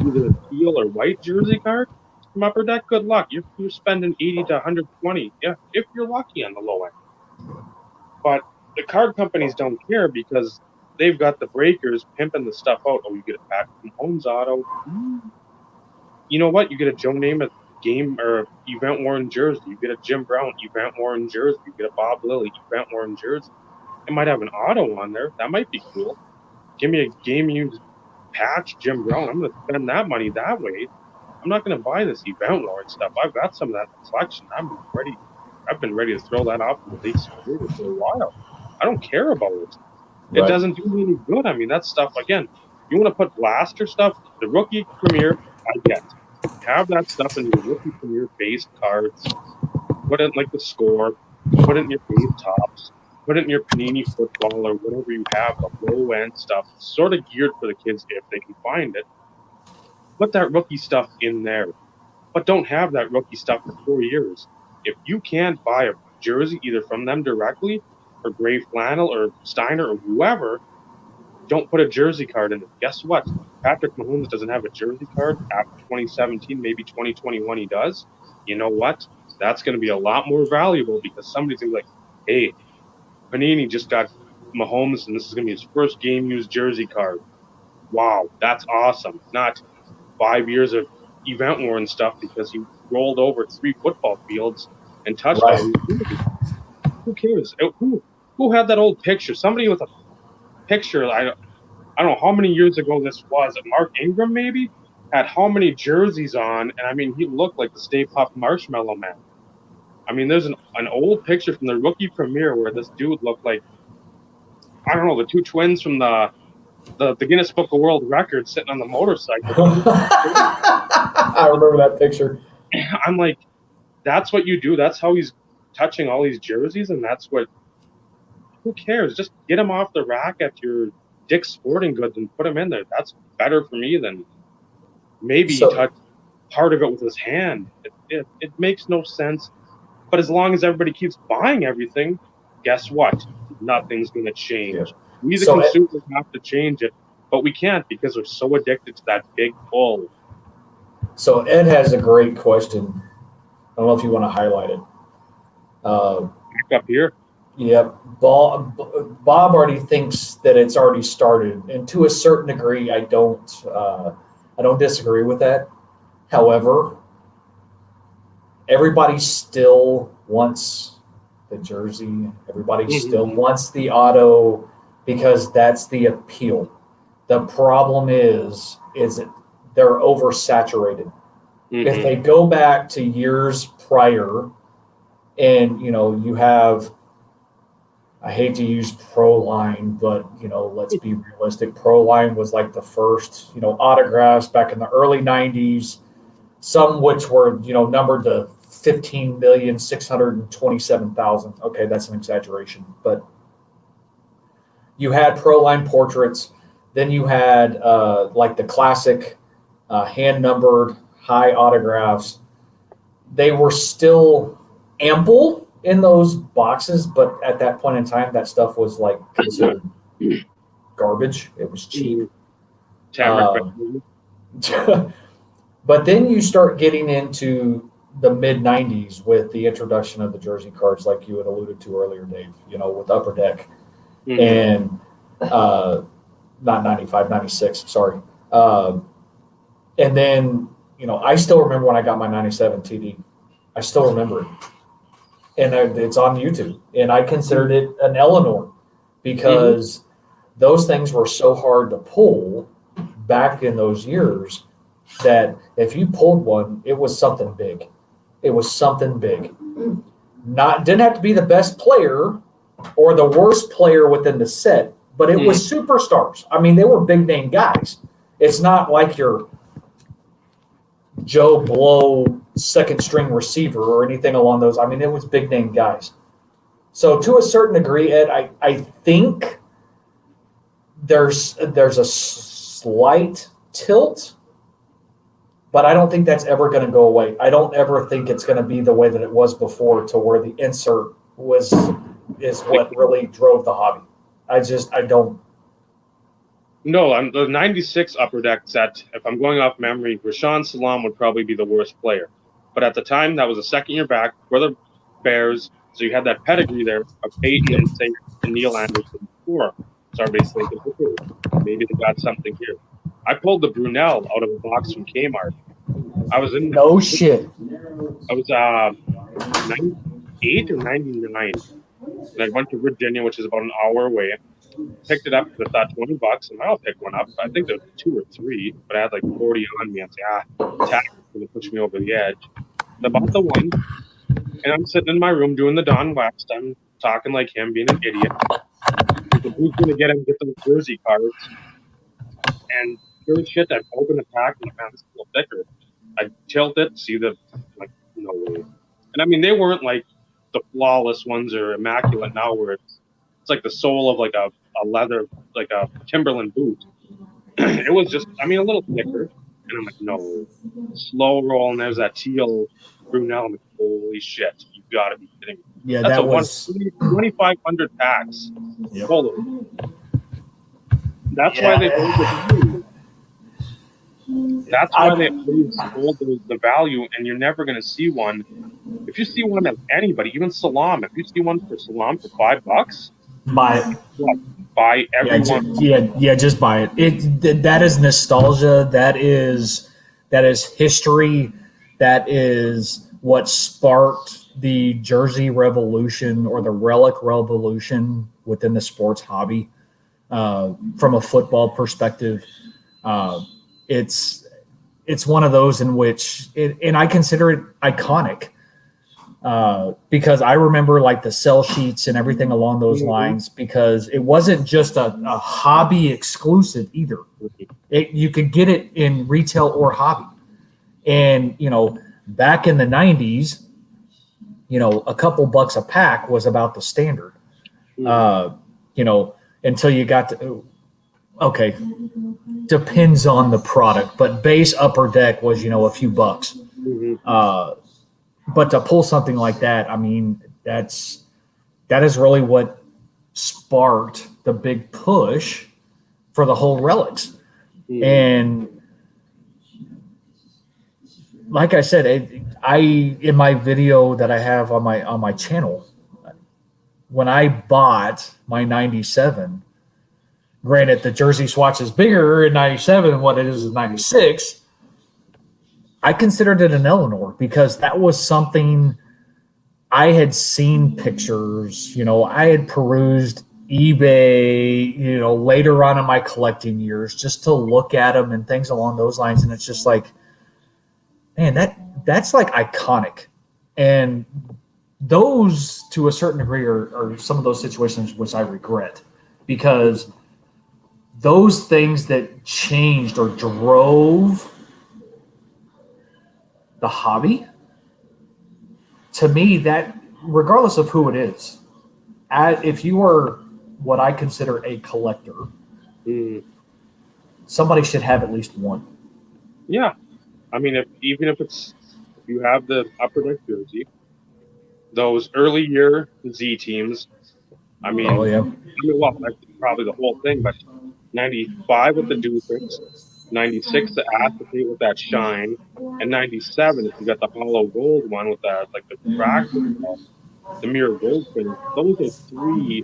either a teal or white jersey card from upper deck. Good luck. You're spending 80 to 120. Yeah, if you're lucky on the low end. But the card companies don't care because they've got the breakers pimping the stuff out. Oh, you get a pack from Holmes Auto. You know what? You get a Joe Namath game or event worn jersey. You get a Jim Brown event worn jersey. You get a Bob Lilly event worn jersey. It might have an auto on there. That might be cool. Give me a game used patch Jim Brown. I'm going to spend that money that way. I'm not going to buy this event worn stuff. I've got some of that collection. I'm ready. I've been ready to throw that off in the league for a while. I don't care about it. It doesn't do me any good. I mean, that stuff, again, you want to put blaster stuff, the rookie premiere, I get. Have that stuff in your rookie premiere base cards. Put it like the score. Put it in your base tops. Put it in your Panini football or whatever you have, the low end stuff, sort of geared for the kids if they can find it. Put that rookie stuff in there. But don't have that rookie stuff for 4 years. If you can't buy a jersey either from them directly or Gray Flannel or Steiner or whoever, don't put a jersey card in it. Guess what? Patrick Mahomes doesn't have a jersey card after 2017, maybe 2021 he does. You know what? That's going to be a lot more valuable because somebody's going to be like, hey, Panini just got Mahomes and this is going to be his first game used jersey card. Wow, that's awesome. Not 5 years of event worn stuff because he rolled over 3 football fields and touched all these movies. Who cares? Who had that old picture? Somebody with a picture, I don't know how many years ago this was. Mark Ingram maybe had how many jerseys on, and I mean he looked like the Stay Puft Marshmallow Man. I mean, there's an old picture from the rookie premiere where this dude looked like, I don't know, the two twins from the Guinness Book of World Records sitting on the motorcycle. I remember that picture. I'm like, that's what you do. That's how he's touching all these jerseys, and that's what. Who cares? Just get him off the rack at your Dick's Sporting Goods and put him in there. That's better for me than maybe he touched part of it with his hand. It makes no sense. But as long as everybody keeps buying everything, guess what? Nothing's going to change. Yeah. We, the consumers, have to change it, but we can't because we're so addicted to that big pull. So Ed has a great question. I don't know if you want to highlight it. Back up here. Yep. Bob already thinks that it's already started, and to a certain degree, I don't disagree with that. However, everybody still wants the jersey. Everybody still wants the auto because that's the appeal. The problem is they're oversaturated. If they go back to years prior, and you have, I hate to use Proline, but let's be realistic. Proline was like the first autographs back in the early 90s. Some which were, numbered to 15,627,000. Okay, that's an exaggeration. But you had Proline portraits. Then you had like the classic hand numbered high autographs. They were still ample in those boxes, but at that point in time, that stuff was like considered garbage. It was cheap. But then you start getting into the mid 90s with the introduction of the jersey cards, like you had alluded to earlier, Dave, with Upper Deck and not 95, 96, sorry. And then, I still remember when I got my 97 TD. I still remember it. And it's on YouTube. And I considered it an Eleanor because those things were so hard to pull back in those years that if you pulled one, it was something big. It was something big. Didn't have to be the best player or the worst player within the set, but it was superstars. I mean, they were big name guys. It's not like your Joe Blow second string receiver or anything along those. I mean, it was big name guys. So to a certain degree, Ed, I think there's a slight tilt, but I don't think that's ever going to go away. I don't ever think it's going to be the way that it was before, to where the insert is what really drove the hobby. I don't. No, the 96 Upper Deck set, if I'm going off memory, Rashawn Salam would probably be the worst player. But at the time, that was a second year back for the Bears, so you had that pedigree there of Peyton and Saint and Neil Anderson before. So everybody's thinking, okay, maybe they got something here. I pulled the Brunel out of a box from Kmart. I was in no shit. I was 98 or 99, and I went to Virginia, which is about an hour away. Picked it up for that $20, and I'll pick one up. I think there was 2 or 3, but I had like 40 on me. And say, tax is going to push me over the edge. And I bought the one, and I'm sitting in my room doing the Don West. I'm talking like him, being an idiot. Who's going to get those jersey cards? And sure shit, I opened the pack, and I found this little thicker. I tilt it, see no way. And I mean, they weren't like the flawless ones or immaculate now, where it's like the sole of like a leather, like a Timberland boot. It was just, a little thicker. And I'm like, no. Slow roll, and there's that teal Brunel. I'm like, holy shit, you gotta be kidding me. Yeah, that's that was 2,500 packs. Yep. That's why they hold the value. That's why they always hold the value, and you're never going to see one. If you see one of anybody, even Salam, if you see one for Salam for $5, buy everyone. Just buy it. That is nostalgia. That is history. That is what sparked the jersey revolution or the relic revolution within the sports hobby. From a football perspective, it's one of those in which and I consider it iconic. Because I remember like the sell sheets and everything along those lines, because it wasn't just a hobby exclusive either. You could get it in retail or hobby. And, back in the 90s, a couple bucks a pack was about the standard, until you got to, okay, depends on the product, but base Upper Deck was, a few bucks. But to pull something like that, that is really what sparked the big push for the whole relics. And like I said, in my video that I have on my channel, when I bought my 97, granted the jersey swatch is bigger in 97 than what it is in 96. I considered it an Eleanor because that was something I had seen pictures, I had perused eBay, later on in my collecting years, just to look at them and things along those lines. And it's just like, man, that's like iconic. And those, to a certain degree, are some of those situations which I regret, because those things that changed or drove the hobby, to me, that regardless of who it is, if you are what I consider a collector, somebody should have at least one. Yeah, I mean, if you have the upper deck jersey, those early year Z teams. Oh yeah. Well, that's probably the whole thing, but 95 with the Duplex, 96 the acetate with that shine, and 97 if you got the hollow gold one with that like the refractor, the mirror gold finish. Those are three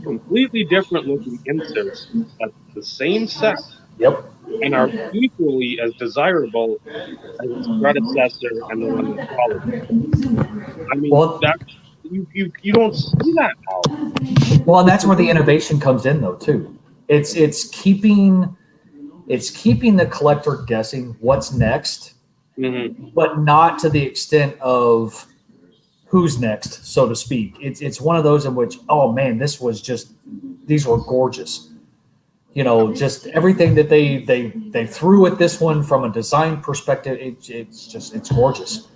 completely different looking inserts at the same set Yep. and are equally as desirable as its predecessor and the one that followed it. I mean Well, that you don't see that now. well, and that's where the innovation comes in, though, too. It's keeping the collector guessing what's next, but not to the extent of who's next, so to speak. It's one of those in which, oh man, these were gorgeous. Just everything that they threw at this one from a design perspective, it's gorgeous.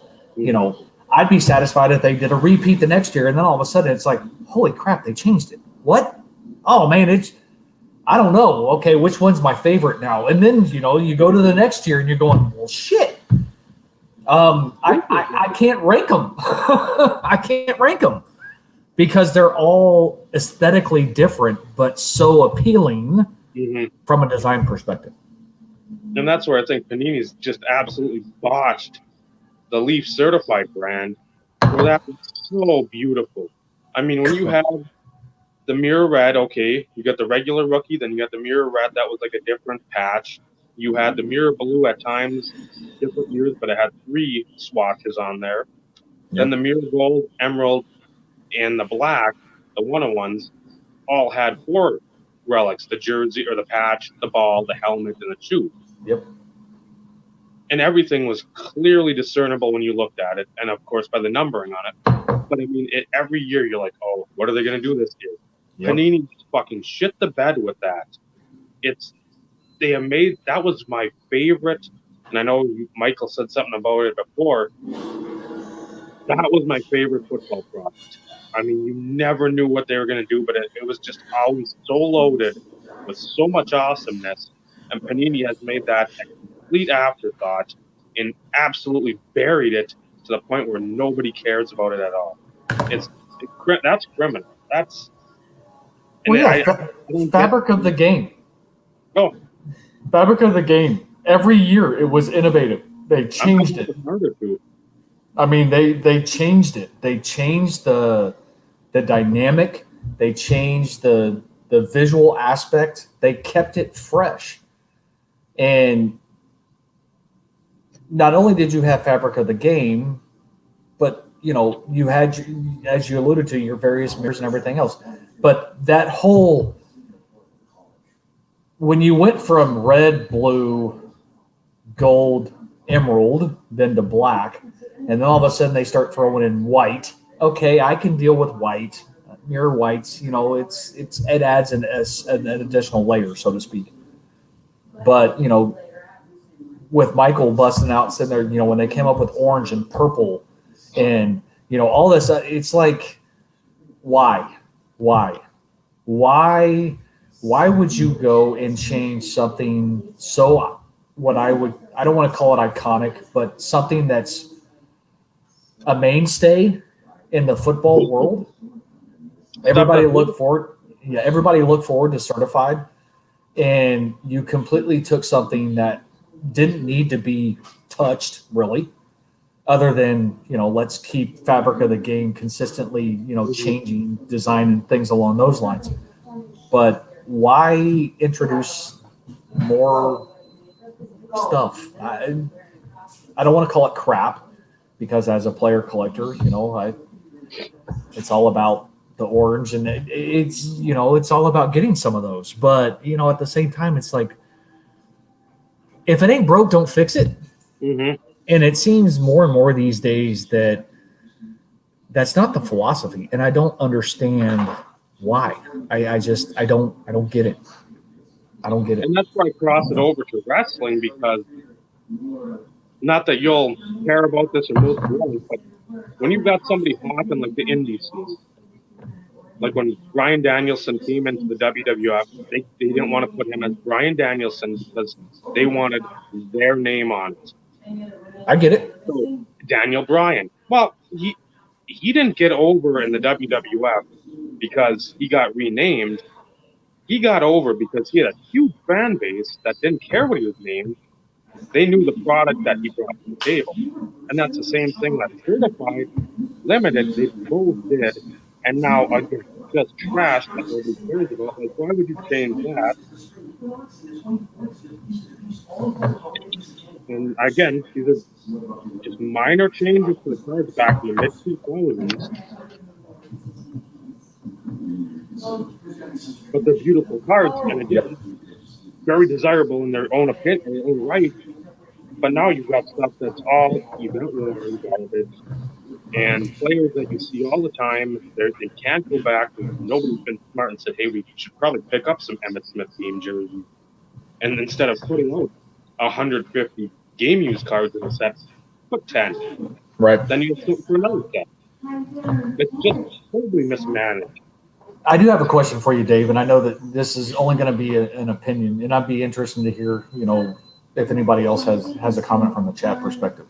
I'd be satisfied if they did a repeat the next year, and then all of a sudden it's like, holy crap, they changed it. What? Oh man, I don't know. Okay, which one's my favorite now? And then you go to the next year and you're going, well, shit. I can't rank them. I can't rank them because they're all aesthetically different, but so appealing from a design perspective. And that's where I think Panini's just absolutely botched the Leaf Certified brand, where that was so beautiful. I mean, when you have the mirror red, okay, you got the regular rookie, then you got the mirror red that was like a different patch. You had the mirror blue at times, different years, but it had 3 swatches on there. Yep. Then the mirror gold, emerald, and the black, the one-on-ones, all had 4 relics: the jersey or the patch, the ball, the helmet, and the shoe. Yep. And everything was clearly discernible when you looked at it, and of course by the numbering on it. But I mean, every year you're like, oh, what are they going to do this year? Yep. Panini fucking shit the bed with that. That was my favorite, and I know Michael said something about it before. That was my favorite football product. I mean, you never knew what they were going to do, but it was just always so loaded with so much awesomeness. And Panini has made that a complete afterthought and absolutely buried it to the point where nobody cares about it at all. That's criminal. That's fabric of the game. Oh, fabric of the game. Every year it was innovative. They changed it. I mean, they changed it. They changed the dynamic. They changed the visual aspect. They kept it fresh. And not only did you have fabric of the game, but you had, as you alluded to, your various mirrors and everything else. But that whole, when you went from red, blue, gold, emerald, then to black, and then all of a sudden they start throwing in white. Okay, I can deal with white, mirror whites. It adds an additional layer, so to speak. But with Michael busting out, sitting there, when they came up with orange and purple, and all this, it's like, why would you go and change something so I don't want to call it iconic, but something that's a mainstay in the football world? Everybody looked forward to Certified, and you completely took something that didn't need to be touched, really, other than let's keep fabric of the game consistently changing design and things along those lines. But why introduce more stuff? I don't want to call it crap, because as a player collector, it's all about the orange, and it's all about getting some of those. But at the same time, it's like, if it ain't broke, don't fix it. Mm-hmm. And it seems more and more these days that that's not the philosophy, and I don't understand why. I don't get it. I don't get it. And that's why I cross it over to wrestling, because not that you'll care about this or most won't, but when you've got somebody hopping like the indie scene, Like when Bryan Danielson came into the WWF, they didn't want to put him as Bryan Danielson because they wanted their name on it. I get it. So Daniel Bryan. Well, he didn't get over in the WWF because he got renamed. He got over because he had a huge fan base that didn't care what he was named. They knew the product that he brought to the table. And that's the same thing that Certified Limited, they both did. And now, again, just trash that nobody cares about. Like, why would you change that? And again, these are just minor changes to the cards back in the mid 2000s, but they're beautiful cards. And again, very desirable in their own opinion, their own right. But now you've got stuff that's all event worn garbage. And players that you see all the time, they can't go back. Nobody's been smart and said, hey, we should probably pick up some Emmitt Smith game jerseys. And instead of putting out 150 game used cards in a set, put 10. Right. Then you have something for another set. It's just totally mismanaged. I do have a question for you, Dave, and I know that this is only going to be an opinion, and I'd be interested to hear, if anybody else has a comment from the chat perspective.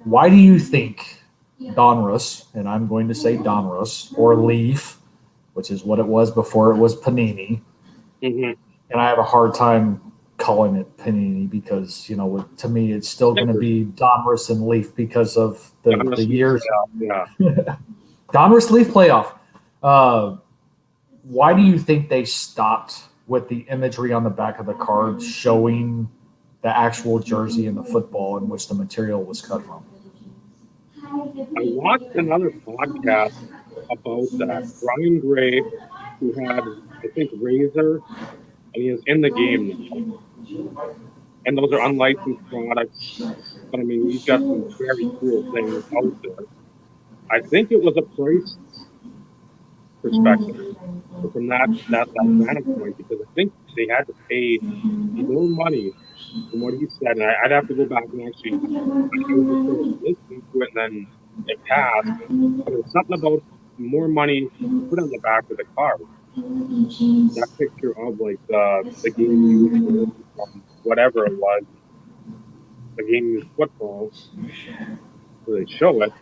Why do you think Donruss, and I'm going to say Donruss, or Leaf, which is what it was before it was Panini, Mm-hmm. and I have a hard time calling it Panini because, to me, it's still going to be Donruss and Leaf because of the years. Yeah. Donruss Leaf playoff. Why do you think they stopped with the imagery on the back of the card showing the actual jersey and the football in which the material was cut from? I watched another podcast about that. Brian Gray, who had, I think, Razor, and he is in the game now. And those are unlicensed products. But I mean, he's got some very cool things out there. I think it was a price perspective from that vantage point, because I think they had to pay more money from what he said. And I'd have to go back and actually listen to it, and then it passed. But it was something about more money put on the back of the card. That picture of like the game used from whatever it was, the game used football, where they show it,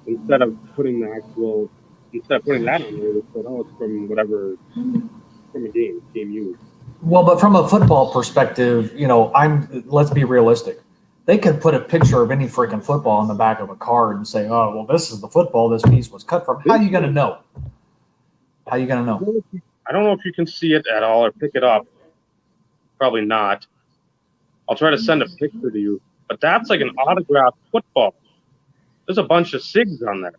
instead of putting that on there, they said, oh, it's from whatever, from a game used. Well, but from a football perspective, let's be realistic. They could put a picture of any freaking football on the back of a card and say, oh, well, this is the football this piece was cut from. How are you going to know? How are you going to know? I don't know if you can see it at all or pick it up. Probably not. I'll try to send a picture to you. But that's like an autographed football. There's a bunch of SIGs on there.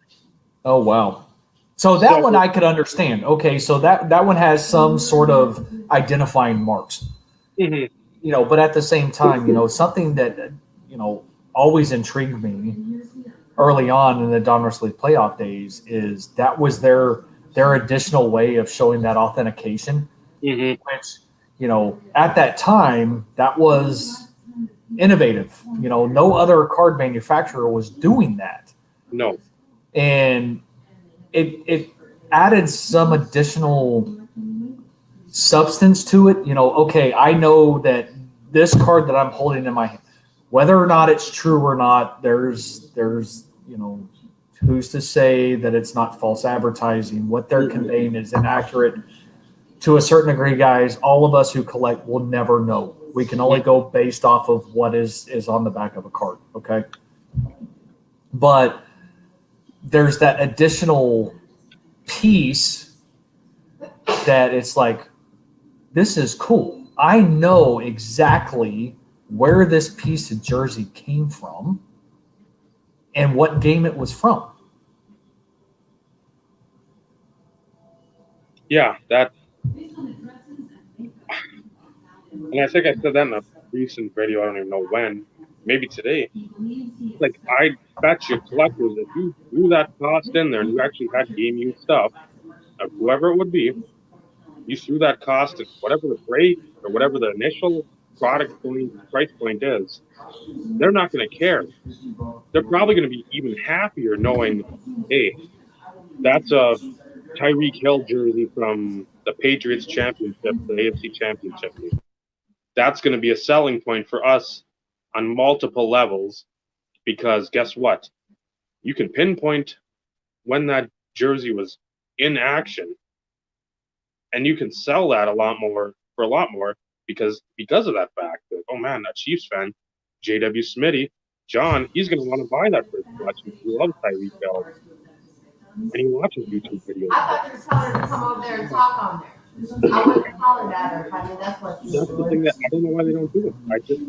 Oh, wow. So that one I could understand. Okay, so that one has some sort of identifying marks. Mm-hmm. But at the same time, something that, always intrigued me early on in the Donruss League playoff days is that was their additional way of showing that authentication, mm-hmm. which, at that time, that was innovative. No other card manufacturer was doing that. No. And it added some additional substance to it. Okay, I know that this card that I'm holding in my hand, whether or not it's true or not, there's who's to say that it's not false advertising? What they're conveying is inaccurate to a certain degree, guys. All of us who collect will never know. We can only go based off of what is on the back of a card, okay? But there's that additional piece that it's like, this is cool. I know exactly where this piece of jersey came from and what game it was from. Yeah, that. And I think I said that in a recent video. I don't even know when. Maybe today. Like, I bet you collectors, if you threw that cost in there and you actually had game used stuff, of whoever it would be, you threw that cost at whatever the break or whatever the initial product price point is, they're not going to care. They're probably going to be even happier knowing, hey, That's a Tyreek Hill jersey from the Patriots championship, the AFC championship. That's going to be a selling point for us on multiple levels because guess what? You can pinpoint when that jersey was in action, and you can sell that a lot more for a lot more because of that fact that, oh man, that Chiefs fan, J.W. Smitty, John, he's going to want to buy that first collection because he loves Tyreek Hill and he watches YouTube videos. I thought you were telling her to come over there and talk on there. I wouldn't have hollered at her if I knew that's what she was That's the thing that I don't know why they don't do it. I just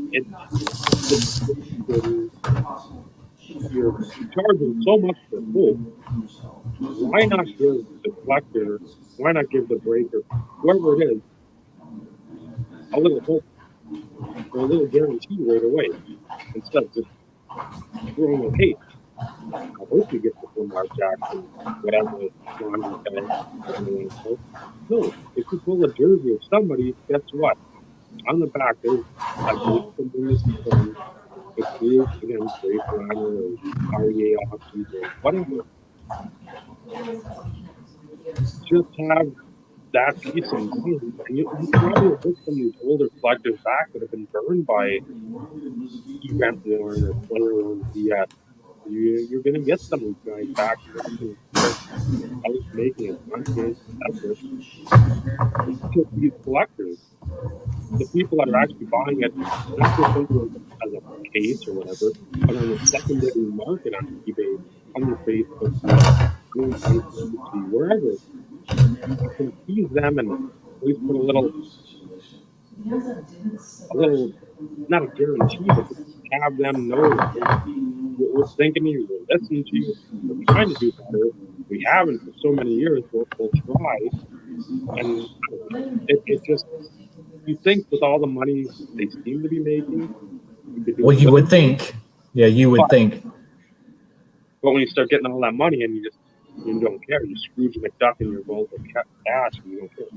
you're charging so much for food. Why not give the collector, why not give the breaker, whoever it is, a little hope or a little guarantee right away instead of just throwing a hey, I hope you get the Lamar Jackson, whatever John said. No, if you pull a jersey of somebody, guess what? On the back, there's a date from this film. It's here again, Ray Brown or REA options or whatever. Just have that piece in mind, and you probably look some of these older collectors back that have been burned by event worn or player worn BS. You're going to get some of these guys back. I was making a conscious effort to these collectors, the people that are actually buying it, not just as a case or whatever, but on the secondary market on eBay, on your Facebook, on YouTube, wherever. You can tease them and at least put a little, not a guarantee, but just have them know that we're thinking of you, we're listening to you, we're trying to do better. We haven't for so many years, we'll try. And it just, you think with all the money they seem to be making, you could do well, you would think. Yeah, you would think. But when you start getting all that money and you don't care, you Scrooge McDuck and you're both cash and you don't care.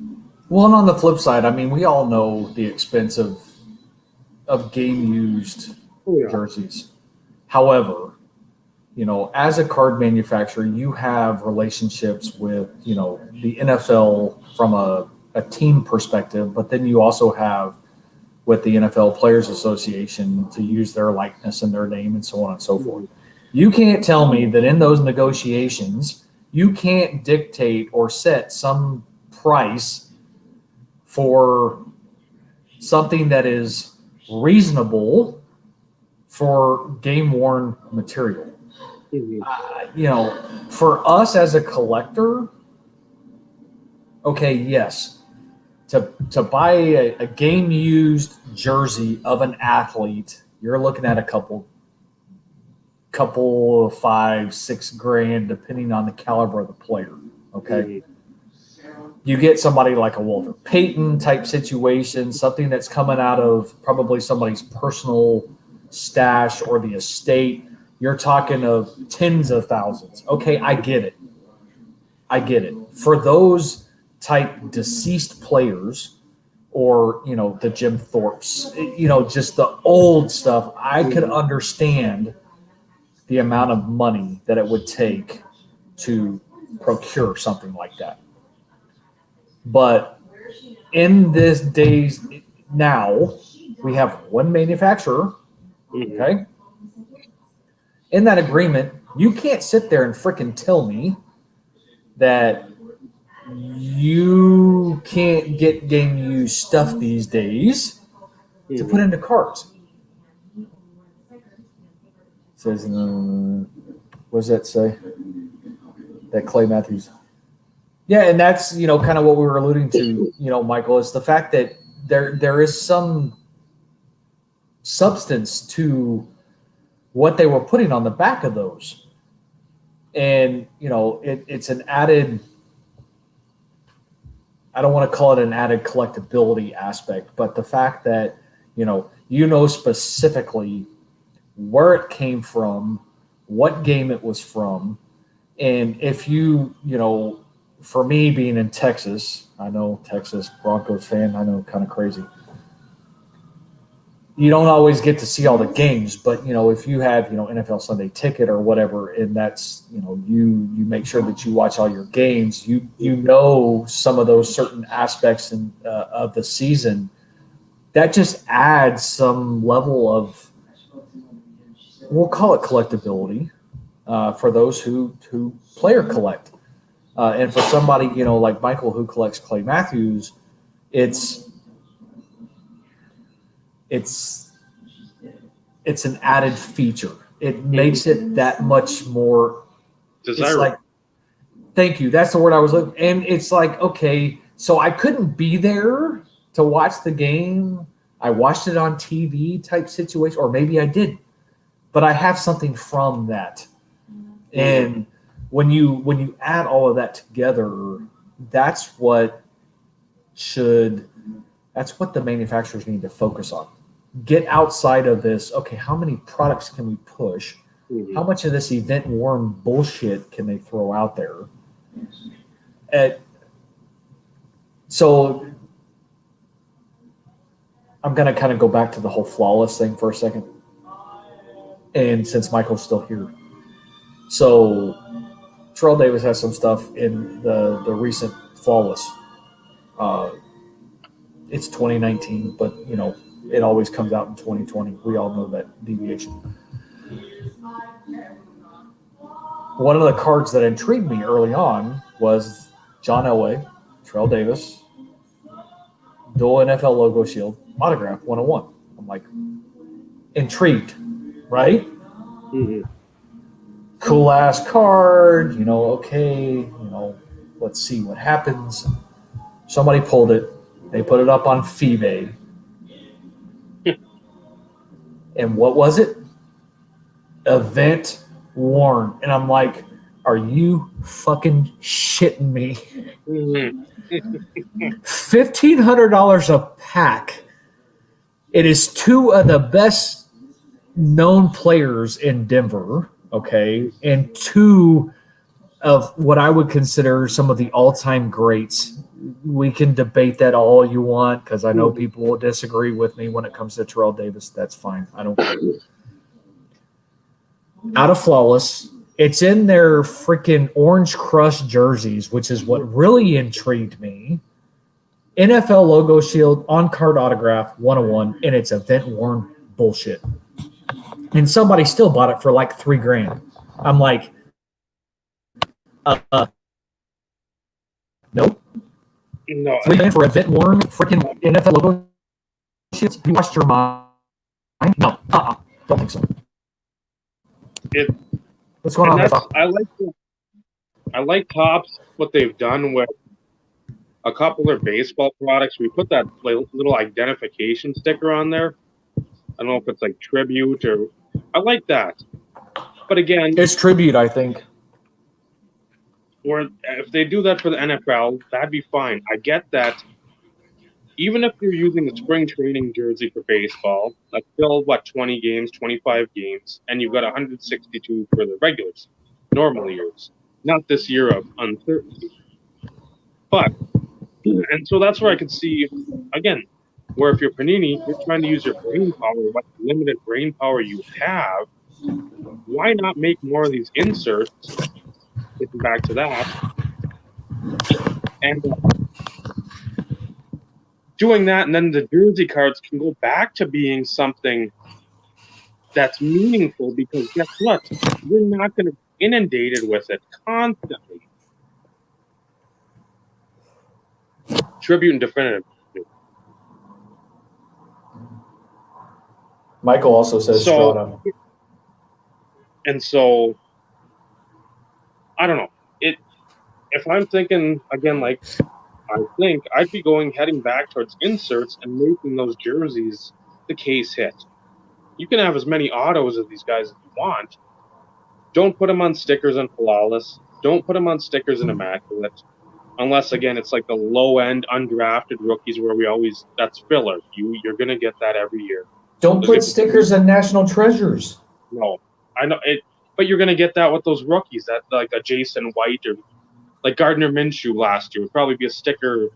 Well, and on the flip side, I mean, we all know the expense of game used jerseys. However, as a card manufacturer, you have relationships with, the NFL from a team perspective, but then you also have with the NFL Players Association to use their likeness and their name and so on and so forth. You can't tell me that in those negotiations, you can't dictate or set some price for something that is reasonable for game-worn material. For us as a collector, okay, yes, to buy a game-used jersey of an athlete, you're looking at a couple of $5,000-$6,000, depending on the caliber of the player. Okay. You get somebody like a Walter Payton type situation, something that's coming out of probably somebody's personal stash or the estate. You're talking of tens of thousands. Okay, I get it. For those type deceased players, or the Jim Thorpes, just the old stuff, I could understand the amount of money that it would take to procure something like that. But in this days now, we have one manufacturer, okay? In that agreement, you can't sit there and freaking tell me that you can't get game used stuff these days to put into carts. It says, what does that say? That Clay Matthews. Yeah, and that's kind of what we were alluding to, Michael, is the fact that there is some substance to what they were putting on the back of those, and it's an added. I don't want to call it an added collectability aspect, but the fact that specifically where it came from, what game it was from, and if for me being in Texas, I know Texas Broncos fan, I know kind of crazy. you don't always get to see all the games, but if you have NFL Sunday Ticket or whatever, and that's you make sure that you watch all your games. You know some of those certain aspects of the season. That just adds some level of, we'll call it collectability, for those who player collect, and for somebody like Michael who collects Clay Matthews, it's an added feature. It makes it that much more desirable. It's like, thank you. That's the word I was looking. And it's like, okay, so I couldn't be there to watch the game. I watched it on TV type situation, or maybe I did, but I have something from that. And when you add all of that together, that's what the manufacturers need to focus on. Get outside of this. Okay, how many products can we push? How much of this event worn bullshit can they throw out there? So I'm going to kind of go back to the whole flawless thing for a second. And since Michael's still here. So Terrell Davis has some stuff in the recent flawless. It's 2019, but it always comes out in 2020. We all know that deviation. One of the cards that intrigued me early on was John Elway, Terrell Davis, dual NFL logo shield, autograph 101. I'm like, intrigued, right? Cool ass card, okay, let's see what happens. Somebody pulled it. They put it up on FeeBay. And what was it? Event worn. And I'm like, are you fucking shitting me? $1,500 a pack. It is two of the best known players in Denver, okay, and two of what I would consider some of the all-time greats. We can debate that all you want, because I know people will disagree with me when it comes to Terrell Davis. That's fine. I don't care. Out of flawless, it's in their freaking Orange Crush jerseys, which is what really intrigued me. NFL logo shield, on-card autograph, 101, and it's event-worn bullshit. And somebody still bought it for like $3,000. I'm like, nope. No. $3,000 for event-worn freaking NFL logo shields? You lost your mind? No. Don't think so. What's going on? I like Topps, what they've done with a couple of their baseball products. We put that little identification sticker on there. I don't know if it's like tribute or. I like that, but again, it's tribute, I think. Or if they do that for the NFL, that'd be fine. I get that. Even if you're using a spring training jersey for baseball, that's still 20 games, 25 games, and you've got 162 for the regulars, normal years, not this year of uncertainty. But, and so that's where I could see, again, where if you're Panini, you're trying to use your brain power, what limited brain power you have, why not make more of these inserts? Getting back to that, and doing that, and then the jersey cards can go back to being something that's meaningful, because guess what? You're not going to be inundated with it constantly. Tribute and definitive. Michael also says Strata. And so, I don't know. If I'm thinking, again, like, I think I'd be heading back towards inserts and making those jerseys the case hit. You can have as many autos of these guys as you want. Don't put them on stickers in Flawless. Don't put them on stickers in Immaculate. Unless, again, it's like the low-end undrafted rookies where that's filler. You're going to get that every year. Don't put stickers on National Treasures. No. I know it, but you're going to get that with those rookies, that like a Jason White or like Gardner Minshew last year would probably be a sticker,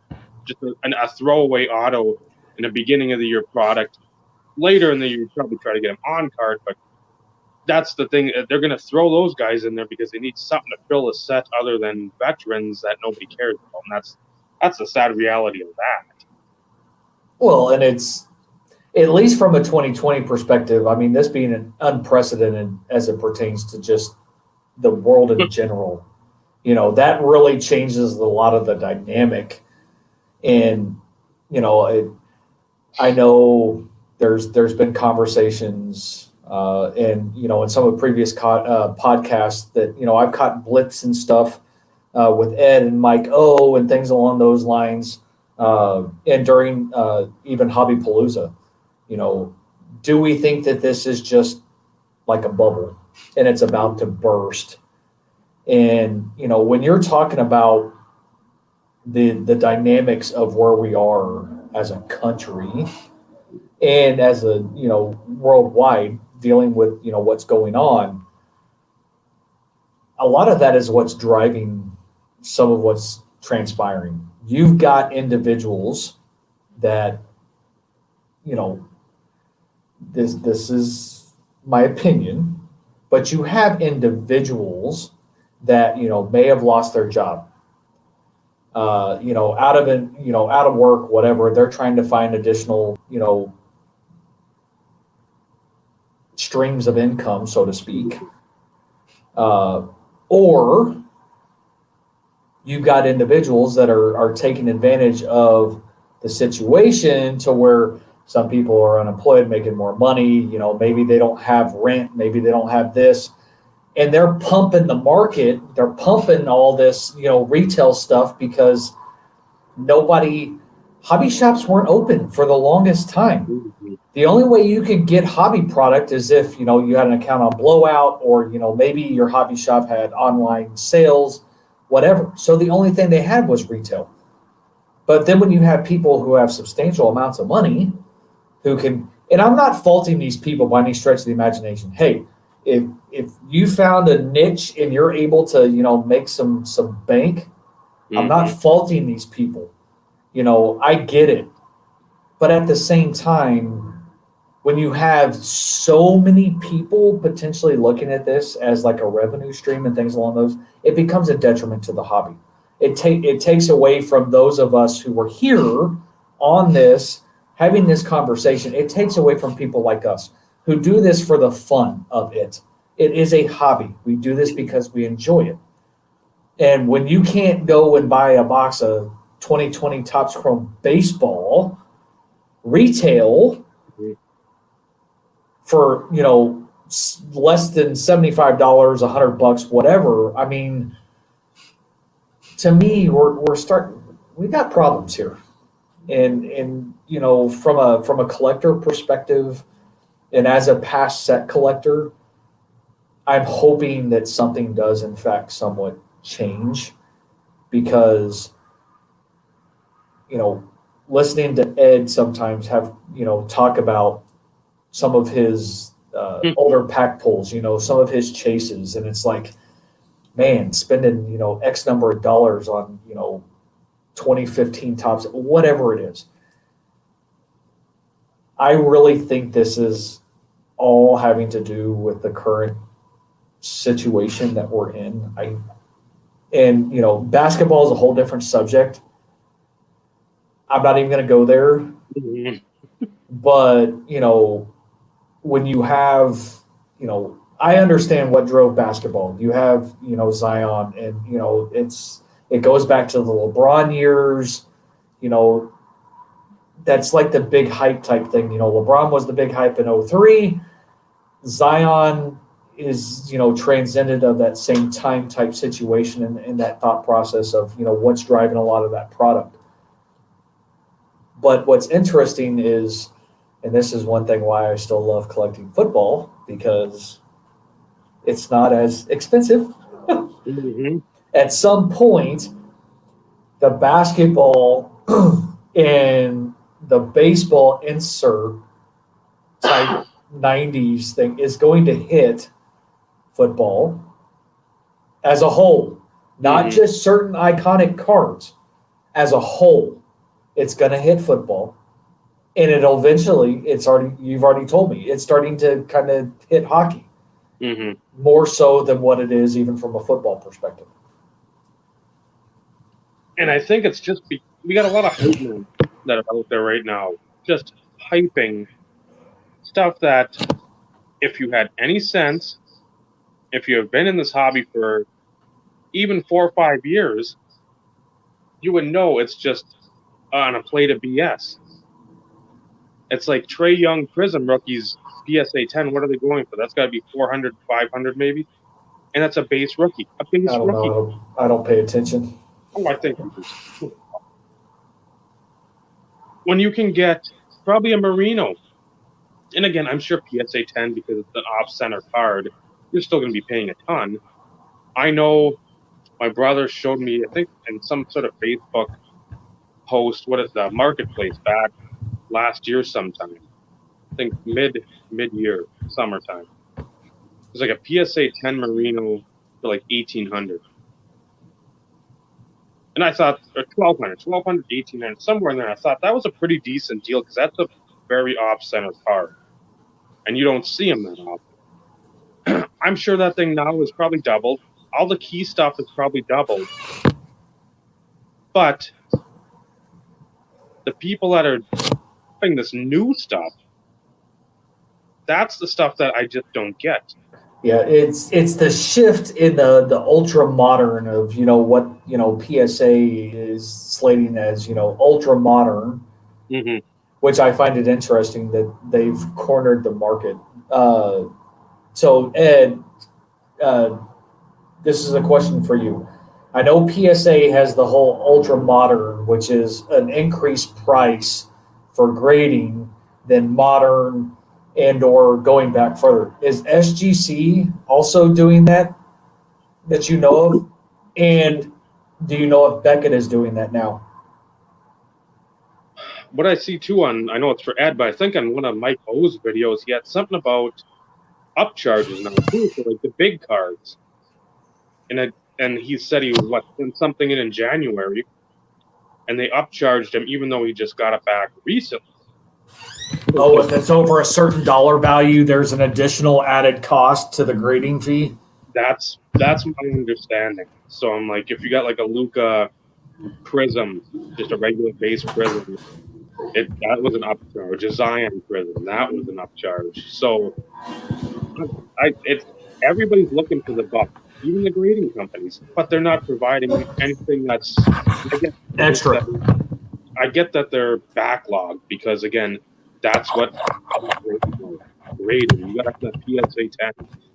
just a throwaway auto in the beginning of the year product. later in the year, you probably try to get him on card, but that's the thing. They're going to throw those guys in there because they need something to fill a set other than veterans that nobody cares about, and that's the sad reality of that. Well, and it's, at least from a 2020 perspective, I mean, this being an unprecedented as it pertains to just the world in general, that really changes a lot of the dynamic. And, I know there's been conversations, and, in some of the previous podcasts that, I've caught blitz and stuff with Ed and Mike O and things along those lines. And during even Hobby Palooza, do we think that this is just like a bubble and it's about to burst? And, when you're talking about the dynamics of where we are as a country and as a, worldwide dealing with, what's going on, a lot of that is what's driving some of what's transpiring. You've got individuals that, this is my opinion, but you have individuals that, may have lost their job, out of work, whatever. They're trying to find additional, streams of income, so to speak. Or you've got individuals that are taking advantage of the situation to where some people are unemployed, making more money. Maybe they don't have rent, maybe they don't have this, and they're pumping the market. They're pumping all this, retail stuff because hobby shops weren't open for the longest time. Mm-hmm. The only way you could get hobby product is if, you had an account on Blowout, or, maybe your hobby shop had online sales, whatever. So the only thing they had was retail. But then when you have people who have substantial amounts of money who can, and I'm not faulting these people by any stretch of the imagination. Hey, if you found a niche and you're able to, make some bank, I'm not faulting these people. I get it. But at the same time, when you have so many people potentially looking at this as like a revenue stream and things along those, it becomes a detriment to the hobby. It takes away from those of us who were here on this, having this conversation. It takes away from people like us who do this for the fun of it. It is a hobby. We do this because we enjoy it. And when you can't go and buy a box of 2020 Topps Chrome baseball retail for, less than $75, $100, whatever, I mean, to me, we got problems here. And from a collector perspective, and as a past set collector, I'm hoping that something does in fact somewhat change, because listening to Ed sometimes have talk about some of his older pack pulls, some of his chases, and it's like, man, spending X number of dollars on 2015 Topps, whatever it is. I really think this is all having to do with the current situation that we're in. Basketball is a whole different subject. I'm not even going to go there. But, when you have, I understand what drove basketball. You have, Zion, and, it goes back to the LeBron years, that's like the big hype type thing. LeBron was the big hype in 2003. Zion is, transcended of that same time type situation and that thought process of, what's driving a lot of that product. But what's interesting is, and this is one thing why I still love collecting football, because it's not as expensive. At some point, the basketball and the baseball insert type 90s thing is going to hit football as a whole, not just certain iconic cards. As a whole, it's going to hit football. And you've already told me, it's starting to kind of hit hockey more so than what it is even from a football perspective. And I think it's just we got a lot of hype men that are out there right now, just hyping stuff that if you had any sense, if you have been in this hobby for even 4 or 5 years, you would know it's just on a plate of BS. It's like Trey Young Prism rookies PSA 10. What are they going for? That's got to be 400, 500 maybe. And that's a base rookie. A base I don't rookie. know. I don't pay attention. Oh, I think when you can get probably a Merino, and again, I'm sure PSA 10 because it's an off-center card, you're still going to be paying a ton. I know my brother showed me, I think, in some sort of Facebook post, what is the marketplace back last year sometime. I think mid-year, summertime. It was like a PSA 10 Merino for like 1,800. And I thought, or 1,200, 1,800, somewhere in there. I thought that was a pretty decent deal because that's a very off-center card. And you don't see them that often. I'm sure that thing now is probably doubled. All the key stuff is probably doubled. But the people that are doing this new stuff, that's the stuff that I just don't get. Yeah, it's the shift in the ultra modern of what PSA is slating as ultra modern, which I find it interesting that they've cornered the market. So Ed, this is a question for you. I know PSA has the whole ultra modern, which is an increased price for grading than modern and or going back further. Is SGC also doing that you know of? And do you know if Beckett is doing that now? What I see too I know it's for Ed, but I think on one of Mike O's videos, he had something about upcharges now too for like the big cards. And he said he was sent something in January, and they upcharged him even though he just got it back recently. Oh, if it's over a certain dollar value, there's an additional added cost to the grading fee? That's my understanding. So I'm like, if you got like a Luca Prism, just a regular base Prism, that was an upcharge. A Zion Prism, that was an upcharge. So everybody's looking for the buck, even the grading companies, but they're not providing anything that's extra. I get that they're backlogged because again, that's what grading. You gotta have that PSA 10.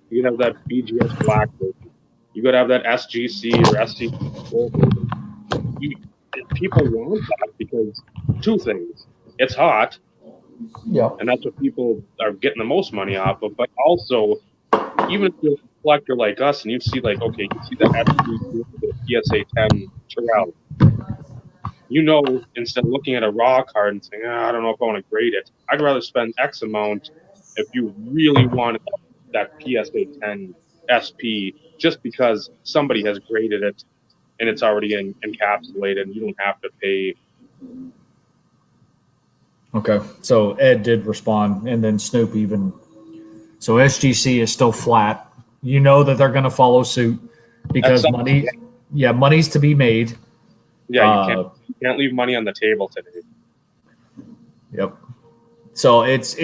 You gotta have that BGS black version. You gotta have that SGC or SC. People want that because two things. It's hot. Yeah. And that's what people are getting the most money off of. But also, even if you're a collector like us and you see like, okay, you see that SGC, the PSA 10 Terrell, instead of looking at a raw card and saying, I don't know if I want to grade it, I'd rather spend X amount if you really want that PSA 10 SP just because somebody has graded it and it's already encapsulated and you don't have to pay. Okay, so Ed did respond, and then Snoop even. So SGC is still flat. You know that they're going to follow suit because money's to be made. Yeah, you can't leave money on the table today. Yep. So it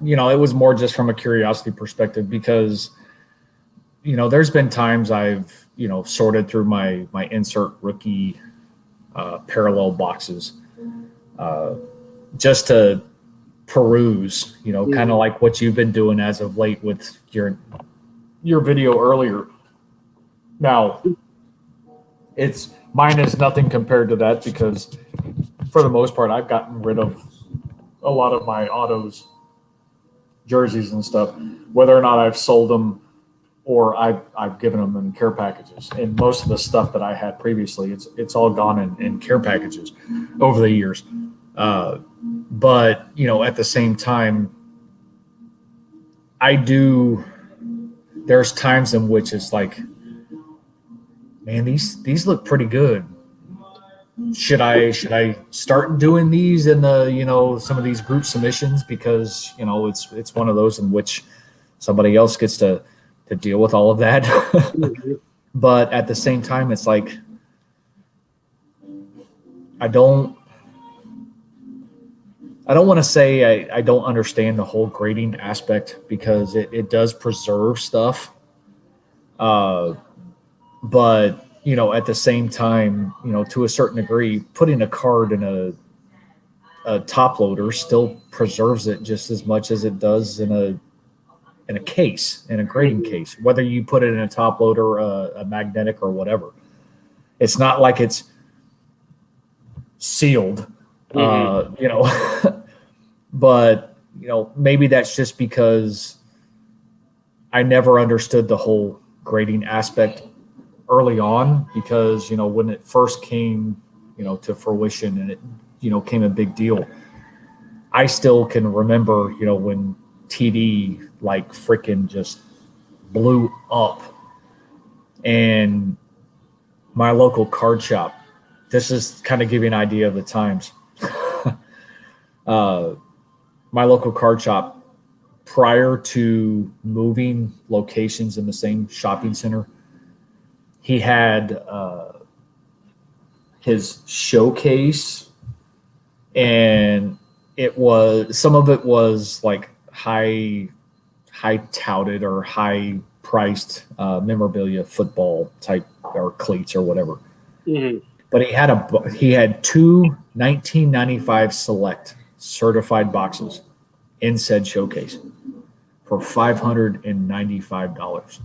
was more just from a curiosity perspective because, there's been times I've, sorted through my insert rookie parallel boxes just to peruse, kind of like what you've been doing as of late with your video earlier. Now, mine is nothing compared to that because for the most part, I've gotten rid of a lot of my autos, jerseys and stuff, whether or not I've sold them or I've given them in care packages. And most of the stuff that I had previously, it's all gone in care packages over the years. But, at the same time, there's times in which it's like, man, these look pretty good should I start doing these in the some of these group submissions, because it's one of those in which somebody else gets to deal with all of that. But at the same time, it's like I don't want to say I don't understand the whole grading aspect, because it does preserve stuff. But at the same time, to a certain degree, putting a card in a top loader still preserves it just as much as it does in a case, in a grading case, whether you put it in a top loader, a magnetic, or whatever. It's not like it's sealed, but maybe that's just because I never understood the whole grading aspect early on, because when it first came to fruition, and it came a big deal. I still can remember when TD like freaking just blew up, and my local card shop, this is kind of giving you an idea of the times. My local card shop, prior to moving locations in the same shopping center, he had his showcase, and some of it was like high touted or high priced memorabilia, football type, or cleats or whatever. But he had two 1995 Select certified boxes in said showcase for $595.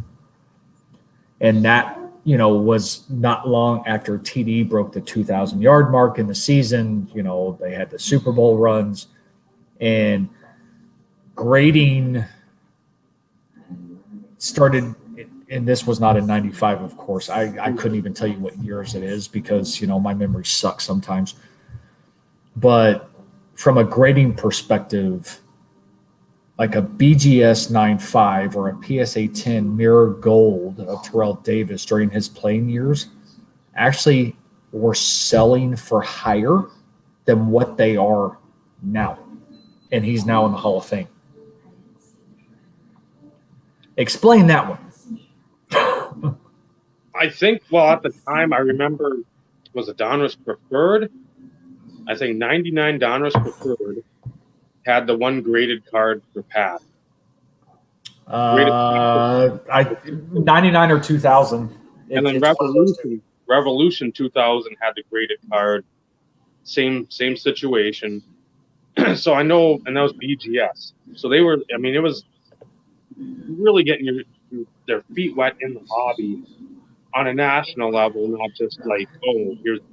And that was not long after TD broke the 2,000 yard mark in the season. They had the Super Bowl runs, and grading started. And this was not in 95, of course. I couldn't even tell you what years it is, because my memory sucks sometimes. But from a grading perspective, like a BGS 9.5 or a PSA 10 mirror gold of Terrell Davis during his playing years actually were selling for higher than what they are now. And he's now in the Hall of Fame. Explain that one. I think, at the time, I remember, was a Donruss Preferred. I think 99 Donruss Preferred had the one graded card for Pat. 99 or 2000. And then Revolution 2000 had the graded card. Same situation. So I know, and that was BGS. So they were, it was really getting their feet wet in the hobby on a national level, not just like,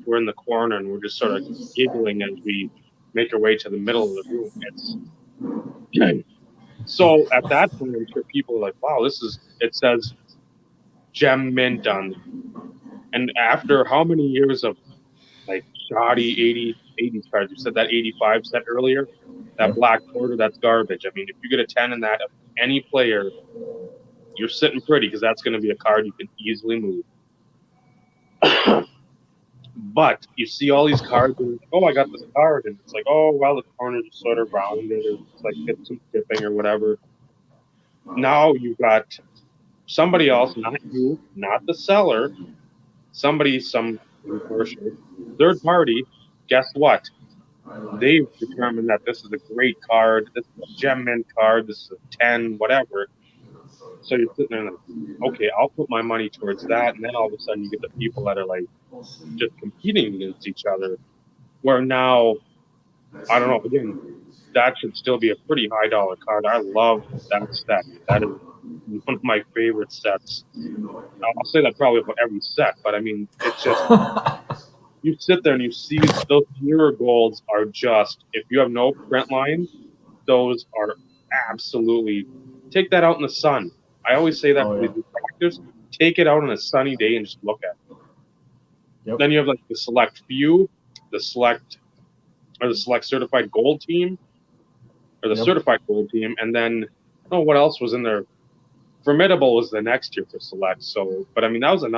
we're in the corner and we're just sort of giggling as we make our way to the middle of the room. So at that point, I'm sure people are like, wow, it says gem mint on it. And after how many years of like shoddy 80s cards, you said that 85 set earlier, that black quarter, that's garbage. If you get a 10 in that of any player, you're sitting pretty, because that's going to be a card you can easily move. But you see all these cards, and I got this card, and it's like, the corners are sort of rounded, or it's like get some tipping or whatever. Now you've got somebody else, not you, not the seller, some commercial, third party. Guess what? They've determined that this is a great card, this is a gem mint card, this is a 10, whatever. So you're sitting there like, okay, I'll put my money towards that, and then all of a sudden you get the people that are like just competing against each other, where now, I don't know, again, that should still be a pretty high dollar card. I love that set. That is one of my favorite sets. I'll say that probably about every set, but it's just, you sit there and you see those mirror golds are just, if you have no print line, those are absolutely, take that out in the sun. I always say that for these practice, take it out on a sunny day and just look at it. Yep. Then you have like the select few, the select certified gold team, or the certified gold team, and then I don't know what else was in there. Formidable was the next year for select. So, but that was a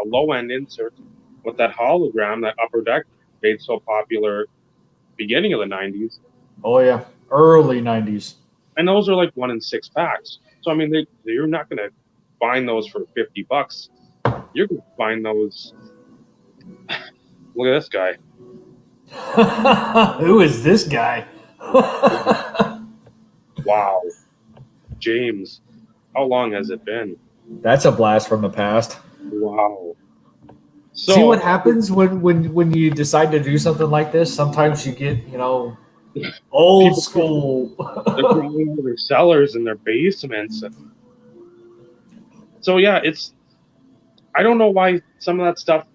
low end insert with that hologram, that upper deck made so popular beginning of the 90s. Oh yeah, early '90s. And those are like 1 in 6 packs. So I mean, you're not going to find those for $50. You're going to find those. Look at this guy. Who is this guy? Wow, James. How long has it been? That's a blast from the past. Wow. So, See what happens when you decide to do something like this? Sometimes you get, old People- school. they're growing their cellars in their basements. So yeah, I don't know why some of that stuff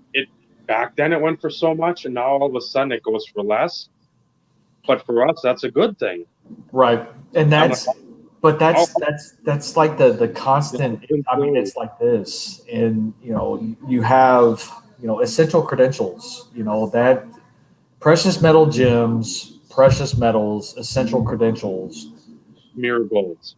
back then it went for so much and now all of a sudden it goes for less. But for us, that's a good thing. Right. And that's like like the constant. I mean, it's like this. And you have, essential credentials, that precious metal gems, precious metals, essential credentials, Mirror golds.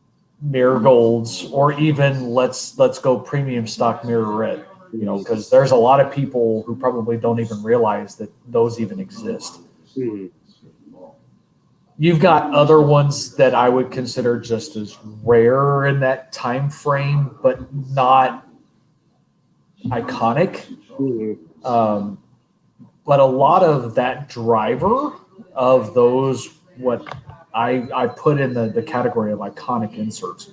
or even let's go premium stock mirror red, because there's a lot of people who probably don't even realize that those even exist. Mm-hmm. You've got other ones that I would consider just as rare in that time frame, but not iconic. Mm-hmm. But a lot of that driver of those, what I put in the category of iconic inserts,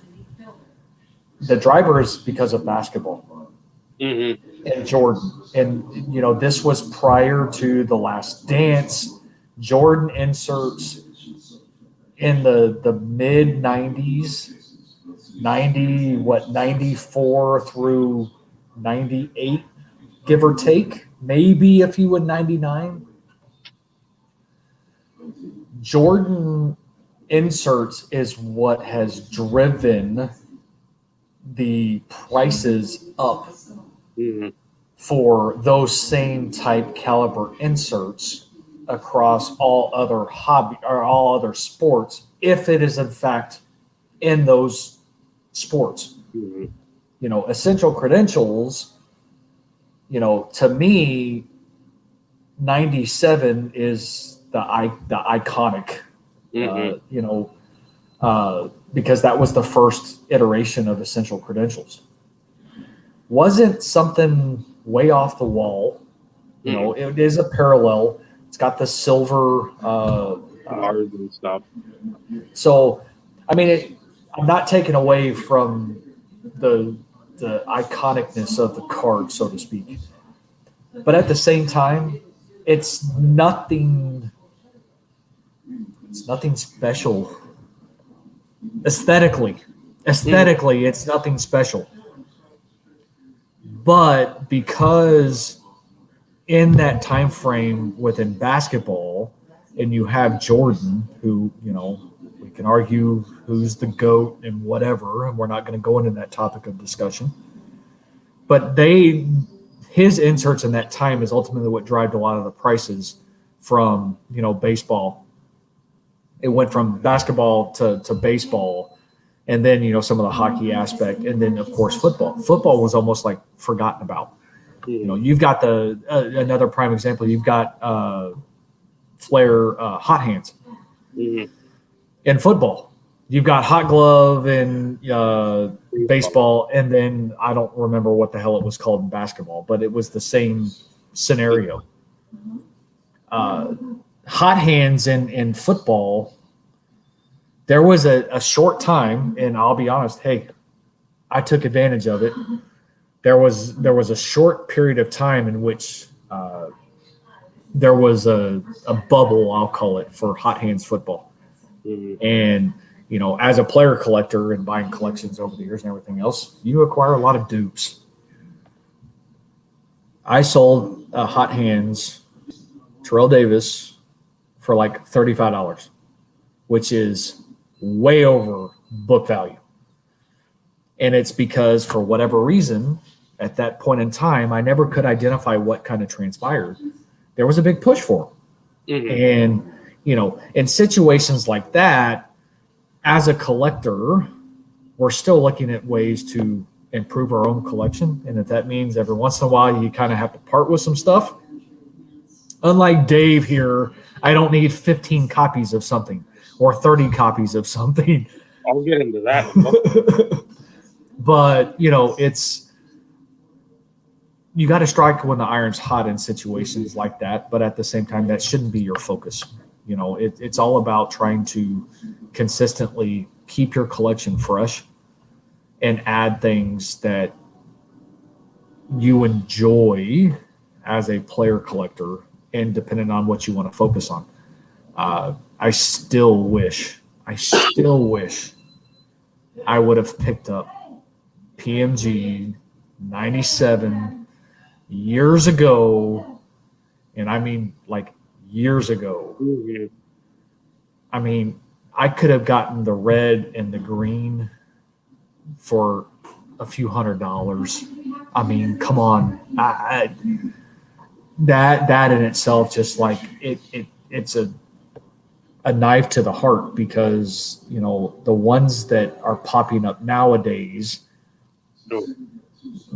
the driver is because of basketball. Mm-hmm. And Jordan. And, this was prior to The Last Dance. Jordan inserts in the mid 90s, 94 through 98, give or take, maybe if you would 99. Jordan inserts is what has driven the prices up for those same type caliber inserts across all other hobby or all other sports, if it is in fact in those sports. Essential credentials, to me, 97 is the iconic, because that was the first iteration of essential credentials. Wasn't something way off the wall. It is a parallel. It's got the silver bars and stuff. So, I mean, I'm not taking away from the iconicness of the card, so to speak. But at the same time, it's nothing special. Aesthetically, it's nothing special. But because in that time frame within basketball, and you have Jordan, who, we can argue who's the GOAT and whatever, and we're not going to go into that topic of discussion. But his inserts in that time is ultimately what drives a lot of the prices from, baseball. It went from basketball to baseball, and then, some of the hockey aspect, and then, of course, football. Football was almost like forgotten about. You've got another prime example. You've got Flair hot hands in football. You've got hot glove in baseball, and then I don't remember what the hell it was called in basketball, but it was the same scenario. Hot hands in football. There was a short time, and I'll be honest, hey, I took advantage of it. There was a short period of time in which there was a bubble, I'll call it, for hot hands football. And, as a player collector and buying collections over the years and everything else, you acquire a lot of dupes. I sold hot hands Terrell Davis for like $35, which is way over book value. And it's because, for whatever reason, at that point in time, I never could identify what kind of transpired. There was a big push for them. And, in situations like that, as a collector, we're still looking at ways to improve our own collection. And if that means every once in a while you kind of have to part with some stuff, Unlike Dave here, I don't need 15 copies of something or 30 copies of something. I'll get into that in a moment. But, you got to strike when the iron's hot in situations like that. But at the same time, that shouldn't be your focus. It's all about trying to consistently keep your collection fresh and add things that you enjoy as a player collector, and depending on what you want to focus on. I still wish I would have picked up PMG 97 years ago, and I mean like years ago. Mhm. I mean, I could have gotten the red and the green for a few $100s. I mean, come on. That in itself, just like it's a knife to the heart, because the ones that are popping up nowadays, No.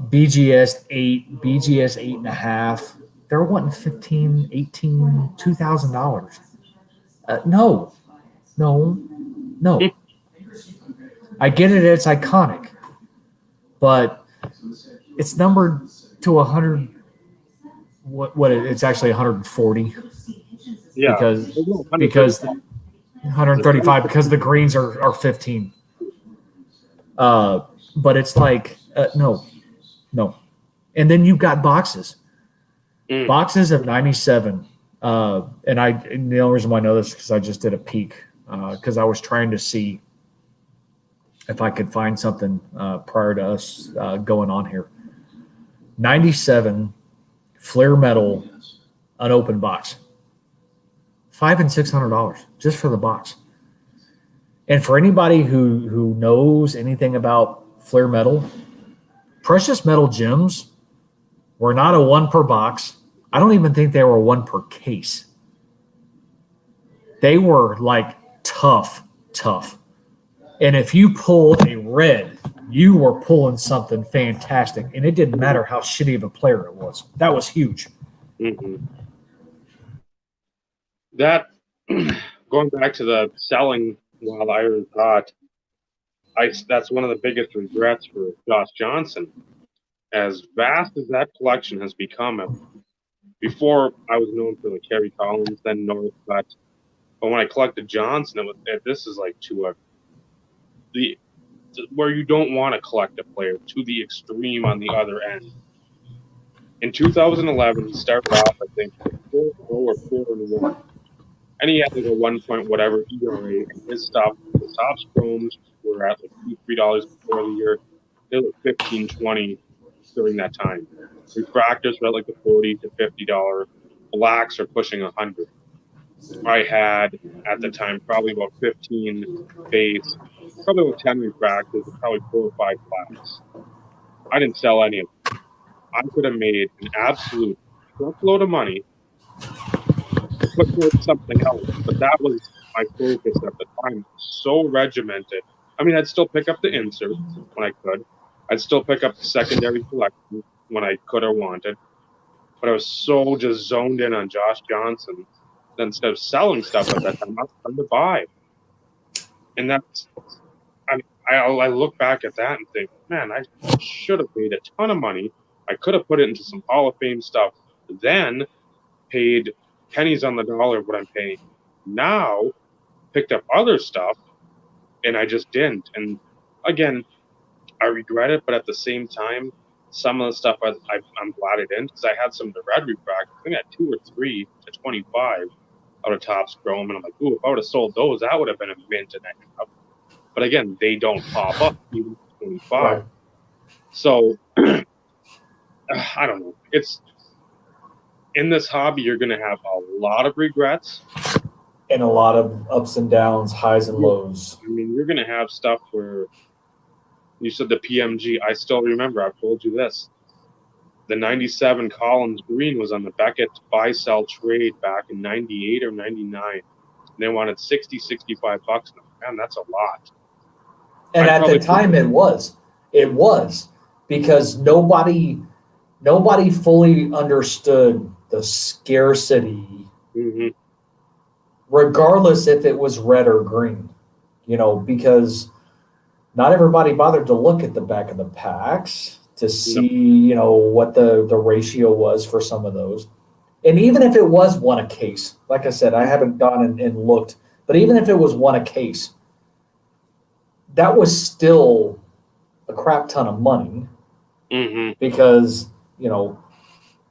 BGS 8, BGS 8.5, they're wanting $15, $18, $2,000. No. I get it, it's iconic, but it's numbered to 100. What it's actually 140. Yeah. because 135, because the greens are 15. But it's like no. And then you've got boxes of 97. And the only reason why I know this is because I just did a peek, because I was trying to see if I could find something prior to us going on here. 97 Flair metal unopened box, $500 and $600 just for the box. And for anybody who knows anything about Flair metal, precious metal gems were not a one per box. I don't even think they were one per case. They were like tough. And if you pulled a red, you were pulling something fantastic. And it didn't matter how shitty of a player it was. That was huge. Mm-hmm. That, going back to the selling while iron is hot, that's one of the biggest regrets for Josh Johnson. As vast as that collection has become, before I was known for the Kerry Collins, then North, but when I collected Johnson, this is like where you don't want to collect a player, to the extreme on the other end. In 2011, he started off, I think, 4-0 or 4-1. And he had like a 1 point whatever ERA, and his stuff, the Topps chromes were at like $2-3 before the year. They were 15, 20 during that time. Refractors were at like the $40 to $50. Blacks are pushing 100. I had at the time probably about 15 base, probably about 10 refractors, and probably 4 or 5 blacks. I didn't sell any of them. I could have made an absolute truckload of money, put towards something else, but that was my focus at the time. So regimented. I mean, I'd still pick up the inserts when I could. I'd still pick up the secondary collection when I could or wanted. But I was so just zoned in on Josh Johnson that instead of selling stuff at that time, I was trying to buy. And that's, I look back at that and think, man, I should have paid a ton of money. I could have put it into some Hall of Fame stuff, then paid pennies on the dollar what I'm paying now, picked up other stuff, and I just didn't. And again, I regret it, but at the same time, some of the stuff I'm glad I didn't, because I had some of the red refractors. I think I had 2 or 3 to 25 out of Topps Chrome, and I'm like, ooh, if I would have sold those, that would have been a mint and a half. But again, they don't pop up even 25. Right. So I don't know. It's in this hobby, you're going to have a lot of regrets and a lot of ups and downs, highs and lows. I mean, you're going to have stuff where you said the PMG. I still remember. I've told you this. The 97 Collins Green was on the Beckett buy-sell trade back in 98 or 99. And they wanted $60, $65. Man, that's a lot. And at the time, it was because nobody nobody fully understood the scarcity, Mm-hmm. regardless if it was red or green, because not everybody bothered to look at the back of the packs to No. see, what the ratio was for some of those. And even if it was one a case, like I said, I haven't gone and looked, but even if it was one a case, that was still a crap ton of money Mm-hmm. because,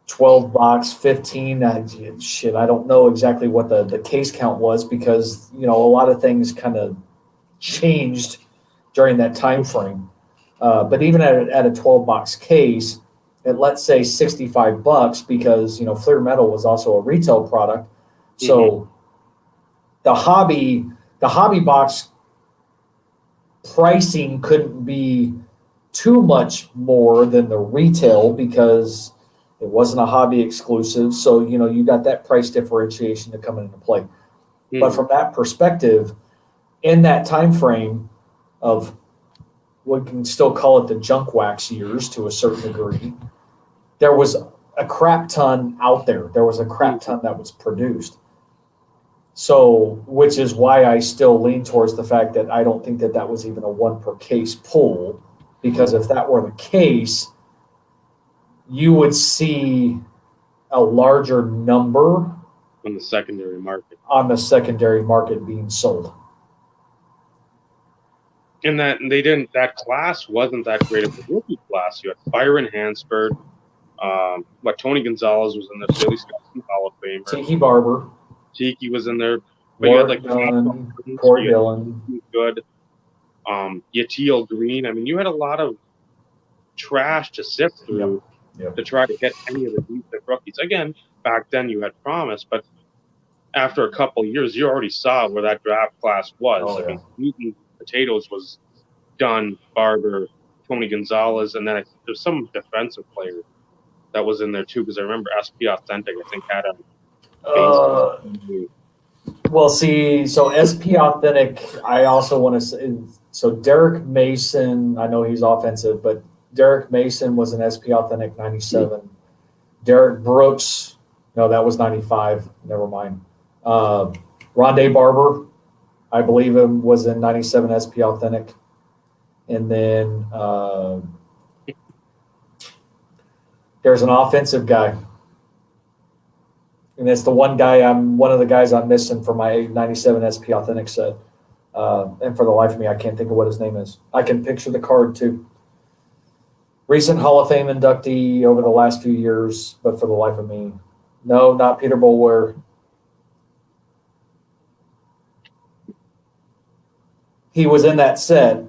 12 box, 15, shit, I don't know exactly what the case count was because, a lot of things kind of changed during that time frame. But even at a 12 box case, at let's say $65, because Fleer Metal was also a retail product, so the hobby box pricing couldn't be too much more than the retail because it wasn't a hobby exclusive. So you got that price differentiation to come into play. Mm-hmm. But from that perspective, in that time frame of, we can still call it the junk wax years to a certain degree, there was a crap ton out there. There was a crap ton that was produced. So, which is why I still lean towards the fact that I don't think that was even a one per case pull, because if that were the case, you would see a larger number On the secondary market. on the secondary market being sold. And that class wasn't that great of a rookie class. You had Byron Hansford, Tony Gonzalez was in there, Billy Scott, Hall of Famer. Tiki Barber. Tiki was in there. But you had like Corey Dillon. Good. Yatiel Green. I mean, you had a lot of trash to sift through to try to get any of the decent rookies. Again, back then you had promise, but after a couple of years, you already saw where that draft class was. Oh, I mean, meat and potatoes was Dunn, Barber, Tony Gonzalez, and then there's some defensive player that was in there too, because I remember SP Authentic, I think, had a well, see, so SP Authentic, I also want to say, so Derek Mason, I know he's offensive, but Derek Mason was an SP Authentic 97. Derek Brooks, no, that was 95. Never mind. Rondé Barber, I believe him, was in 97 SP Authentic. And then there's an offensive guy. And it's the one of the guys I'm missing for my 97 SP Authentic set. And for the life of me, I can't think of what his name is. I can picture the card too. Recent Hall of Fame inductee over the last few years, but for the life of me, no, not Peter Boulware. He was in that set,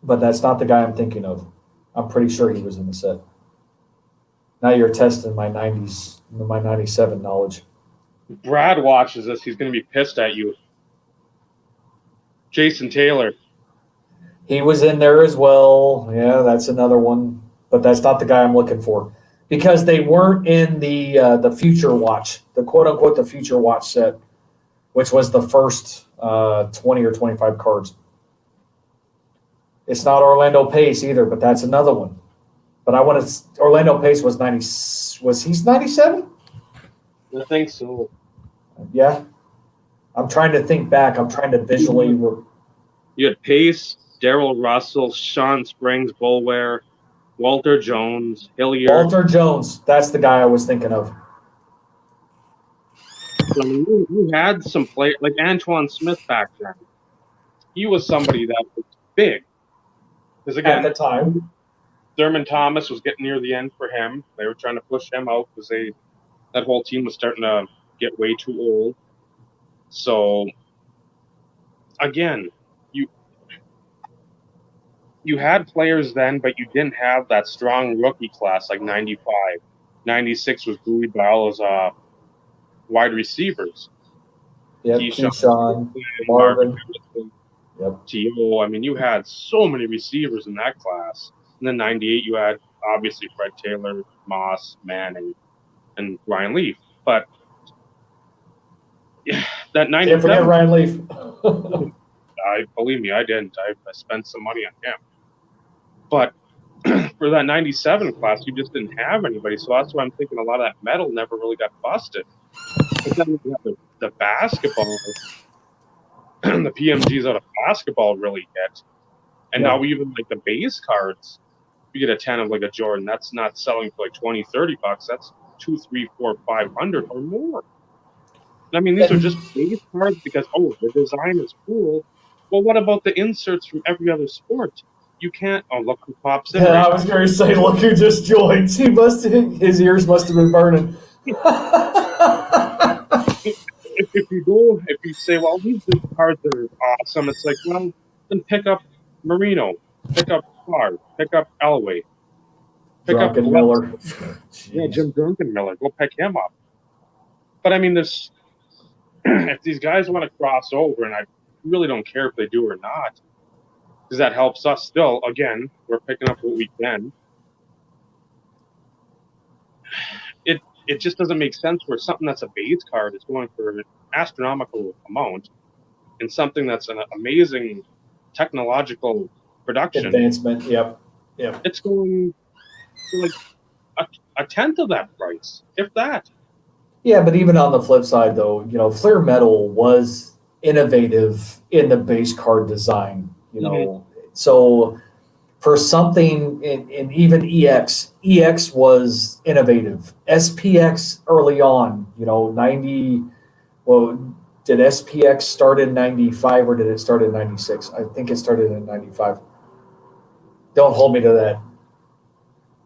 but that's not the guy I'm thinking of. I'm pretty sure he was in the set. Now you're testing my 97 knowledge. Brad watches this. He's going to be pissed at you. Jason Taylor. He was in there as well. Yeah, that's another one. But that's not the guy I'm looking for. Because they weren't in the Future Watch, the quote-unquote the Future Watch set, which was the first 20 or 25 cards. It's not Orlando Pace either, but that's another one. But I want to. Orlando Pace was 90. Was he 97? I think so. Yeah. I'm trying to think back. I'm trying to visually. You had Pace, Daryl Russell, Sean Springs, Boulware, Walter Jones, Hilliard. Walter Jones. That's the guy I was thinking of. I mean, you had some players like Antoine Smith back then. He was somebody that was big. Because again, at the time, Thurman Thomas was getting near the end for him. They were trying to push him out because that whole team was starting to get way too old. So again, you had players then, but you didn't have that strong rookie class like 95. 96 was buoyed by all those wide receivers. Yep, Keyshawn, Marvin. Yep. T.O. I mean, you had so many receivers in that class. And then 98, you had obviously Fred Taylor, Moss, Manning, and Ryan Leaf. But yeah, that 97. Can't forget Ryan Leaf. Believe me, I didn't. I spent some money on him. But for that 97 class, you just didn't have anybody. So that's why I'm thinking a lot of that metal never really got busted. But then you have the basketball, the PMGs out of basketball really hit. And now even like the base cards, you get a 10 of like a Jordan, that's not selling for like 20, 30 bucks. That's 2, 3, 4, 500 or more. I mean, these are just base cards because, oh, the design is cool. Well, what about the inserts from every other sport? You can't. Oh, look who pops in. Yeah, I was going to say, look who just joined. His ears must have been burning. If you say, well, these cards are awesome, it's like, well, then pick up Marino, pick up Clark, pick up Elway, pick up Miller. Yeah, Jim Miller. Go pick him up. But I mean, there's if these guys want to cross over, and I really don't care if they do or not, because that helps us still. Again, we're picking up what we can. It just doesn't make sense where something that's a base card is going for an astronomical amount, and something that's an amazing technological production advancement. Yep. It's going for like a tenth of that price, if that. Yeah, but even on the flip side, though, Flair Metal was innovative in the base card design. So for something in even EX was innovative. SPX early on, 90. Well, did SPX start in 95 or did it start in 96? I think it started in 95. Don't hold me to that.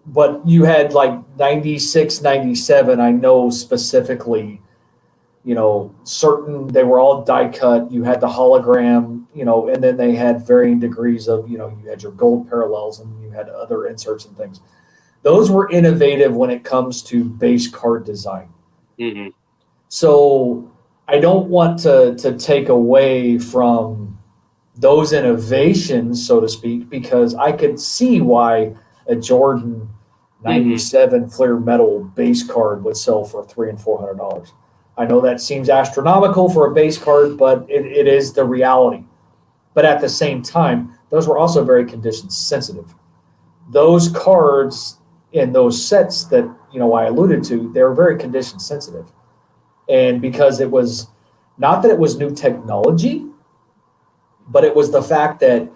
But you had like 96, 97, I know specifically, certain, they were all die cut. You had the hologram, and then they had varying degrees of, you had your gold parallels and you had other inserts and things. Those were innovative when it comes to base card design. Mm-hmm. So I don't want to take away from those innovations, so to speak, because I could see why a Jordan 97 Flair Metal base card would sell for $300 and $400. I know that seems astronomical for a base card, but it is the reality. But at the same time, those were also very condition sensitive. Those cards in those sets that I alluded to, they were very condition sensitive. And because it was not that it was new technology, but it was the fact that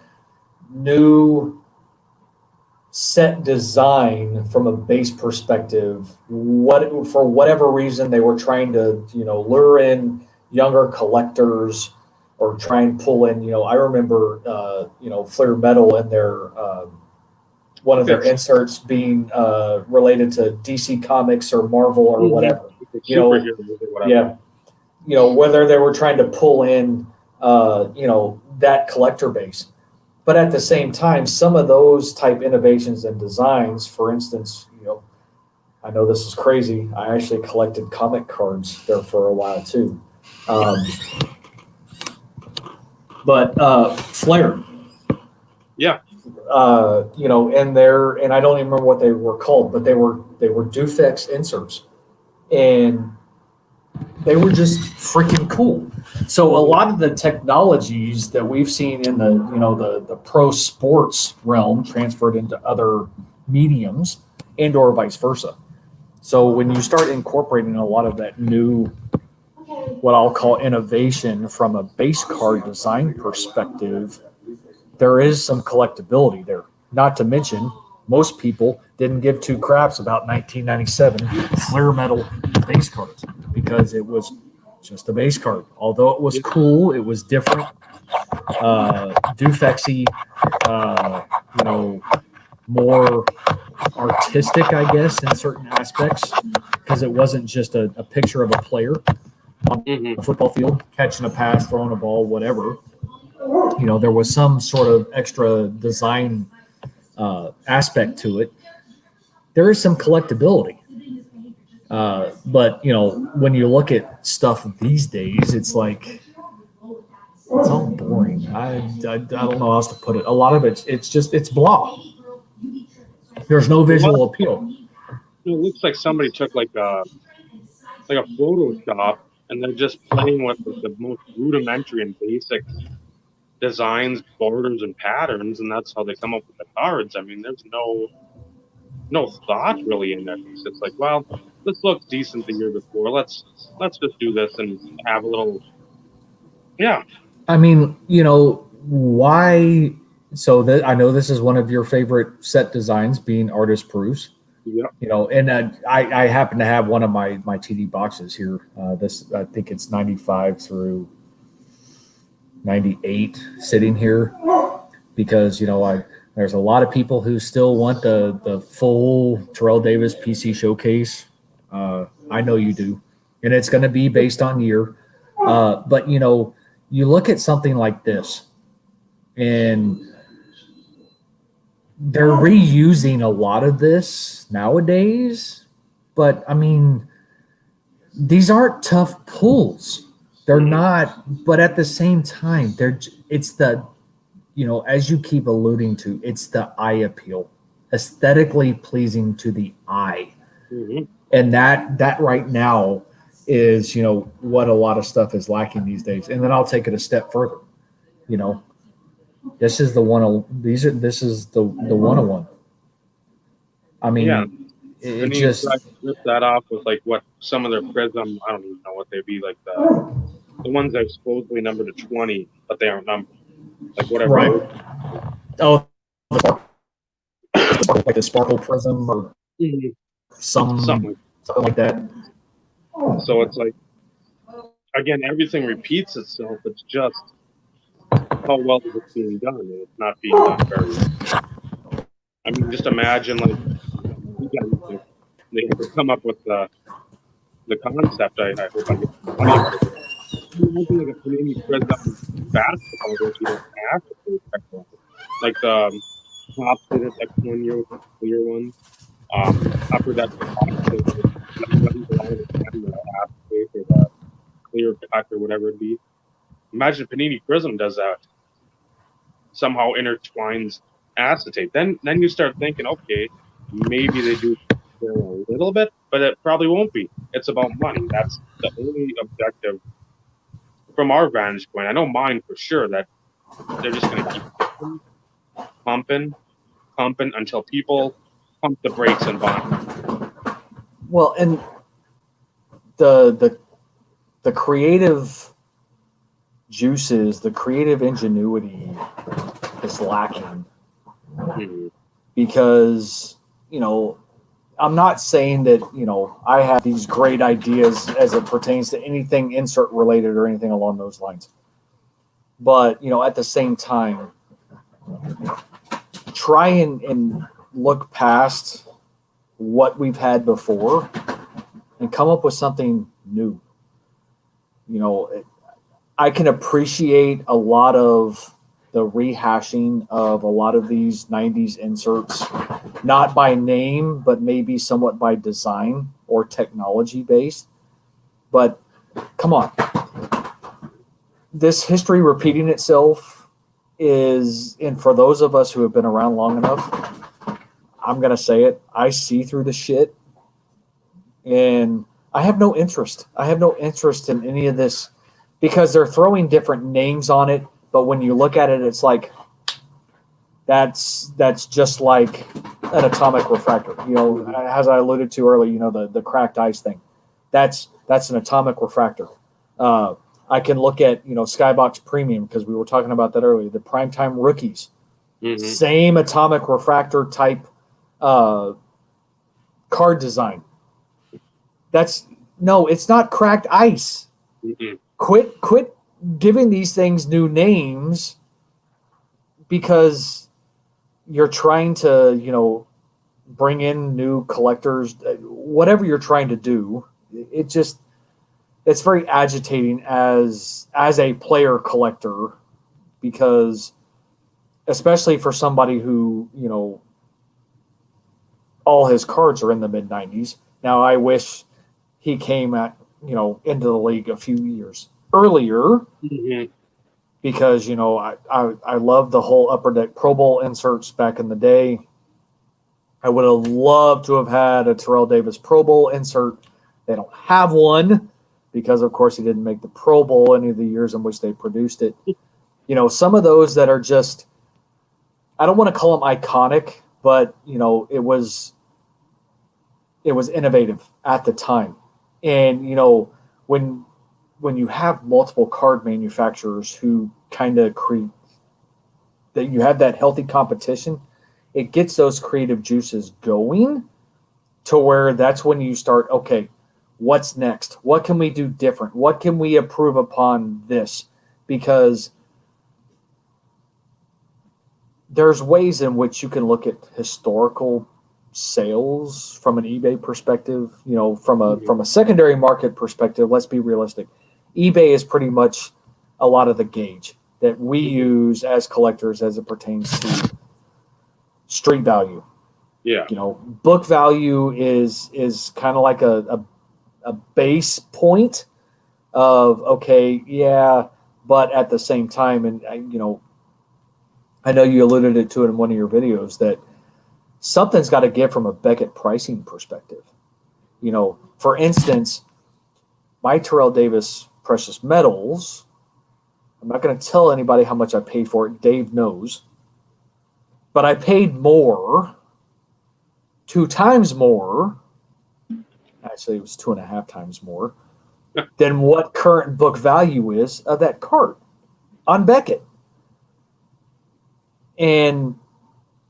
new set design from a base perspective, for whatever reason they were trying to lure in younger collectors or try and pull in I remember Flair Metal and their one of their inserts being related to DC Comics or Marvel or whatever. Yeah, whether they were trying to pull in that collector base. But at the same time, some of those type innovations and designs, for instance, I know this is crazy. I actually collected comic cards there for a while too. But Flair. Yeah. And I don't even remember what they were called, but they were Dufex inserts. And they were just freaking cool. So a lot of the technologies that we've seen in the pro sports realm transferred into other mediums and or vice versa. So when you start incorporating a lot of that new, what I'll call innovation from a base card design perspective, there is some collectability there. Not to mention, most people didn't give two craps about 1997 Flair Metal base cards because it was just a base card. Although it was cool, it was different, Dufexy, more artistic, I guess, in certain aspects, because it wasn't just a picture of a player on the football field catching a pass, throwing a ball, whatever. There was some sort of extra design aspect to it. There is some collectability. But when you look at stuff these days, it's like it's all boring. I don't know how else to put it. A lot of it's blah. There's no visual appeal. It looks like somebody took like a Photoshop and they're just playing with the most rudimentary and basic designs, borders, and patterns, and that's how they come up with the cards. I mean, there's no thought really in it. It's just like, well, this looks decent the year before. Let's just do this and have a little, yeah, I mean, why? So that I know this is one of your favorite set designs, being artist proofs. yeah. And I happen to have one of my TD boxes here. This I think it's 95 through 98 sitting here because there's a lot of people who still want the full Terrell Davis PC showcase. I know you do, and it's going to be based on year. But you look at something like this, and they're reusing a lot of this nowadays. But I mean, these aren't tough pulls. They're not. But at the same time, it's the as you keep alluding to, it's the eye appeal, aesthetically pleasing to the eye. Mm-hmm. And that right now is what a lot of stuff is lacking these days. And then I'll take it a step further. This is the 101. I mean, Yeah. it And just rip that off with like what some of their prism. I don't even know what they'd be like the ones that are supposedly numbered to 20, but they aren't numbered. Like whatever. right. Oh, like the sparkle prism or Mhm. something like that. So it's like, again, everything repeats itself. It's just how well is it being done, and it's not being done very well. I mean, just imagine like they ever come up with the concept. I hope I get the money for it. Imagine like a Panini Prism basketball that you don't have to play technical. Like the top did it like 1 year with the clear one. Upper deck top did it the half space or the clear cut or whatever it be. Imagine Panini Prism does that. Somehow intertwines acetate. Then you start thinking, okay, maybe they do a little bit, but it probably won't be. It's about money. That's the only objective from our vantage point. I know mine for sure that they're just going to keep pumping until people pump the brakes and buy. Well, and the creative juices, the creative ingenuity is lacking because I'm not saying that I have these great ideas as it pertains to anything insert related or anything along those lines, but at the same time, try and look past what we've had before and come up with something new. I can appreciate a lot of the rehashing of a lot of these 90s inserts, not by name, but maybe somewhat by design or technology based. But come on. This history repeating itself is, and for those of us who have been around long enough, I'm going to say it, I see through the shit. And I have no interest. I have no interest in any of this because they're throwing different names on it. But when you look at it, it's like that's just like an atomic refractor. As I alluded to earlier, the cracked ice thing. That's an atomic refractor. I can look at Skybox Premium because we were talking about that earlier. The primetime rookies, same atomic refractor type card design. It's not cracked ice. Quit giving these things new names because you're trying to, bring in new collectors, whatever you're trying to do. It's very agitating as a player collector because especially for somebody who, all his cards are in the mid 90s. Now I wish he came into the league a few years earlier because I love the whole Upper Deck Pro Bowl inserts back in the day. I would have loved to have had a Terrell Davis Pro Bowl insert. They don't have one because of course he didn't make the Pro Bowl any of the years in which they produced it. some of those that are just, I don't want to call them iconic, but it was innovative at the time. And when you have multiple card manufacturers who kind of create that, you have that healthy competition, it gets those creative juices going to where that's when you start, okay, what's next? What can we do different? What can we improve upon this? Because there's ways in which you can look at historical sales from an eBay perspective, from a secondary market perspective. Let's be realistic. eBay is pretty much a lot of the gauge that we use as collectors as it pertains to street value. Yeah. Book value is kind of like a base point of, okay, yeah, but at the same time, and I know you alluded to it in one of your videos, that something's got to give from a Beckett pricing perspective. For instance, my Terrell Davis precious metals, I'm not going to tell anybody how much I paid for it. Dave knows. But I paid more, 2 times more. Actually, it was 2.5 times more than what current book value is of that card on Beckett. And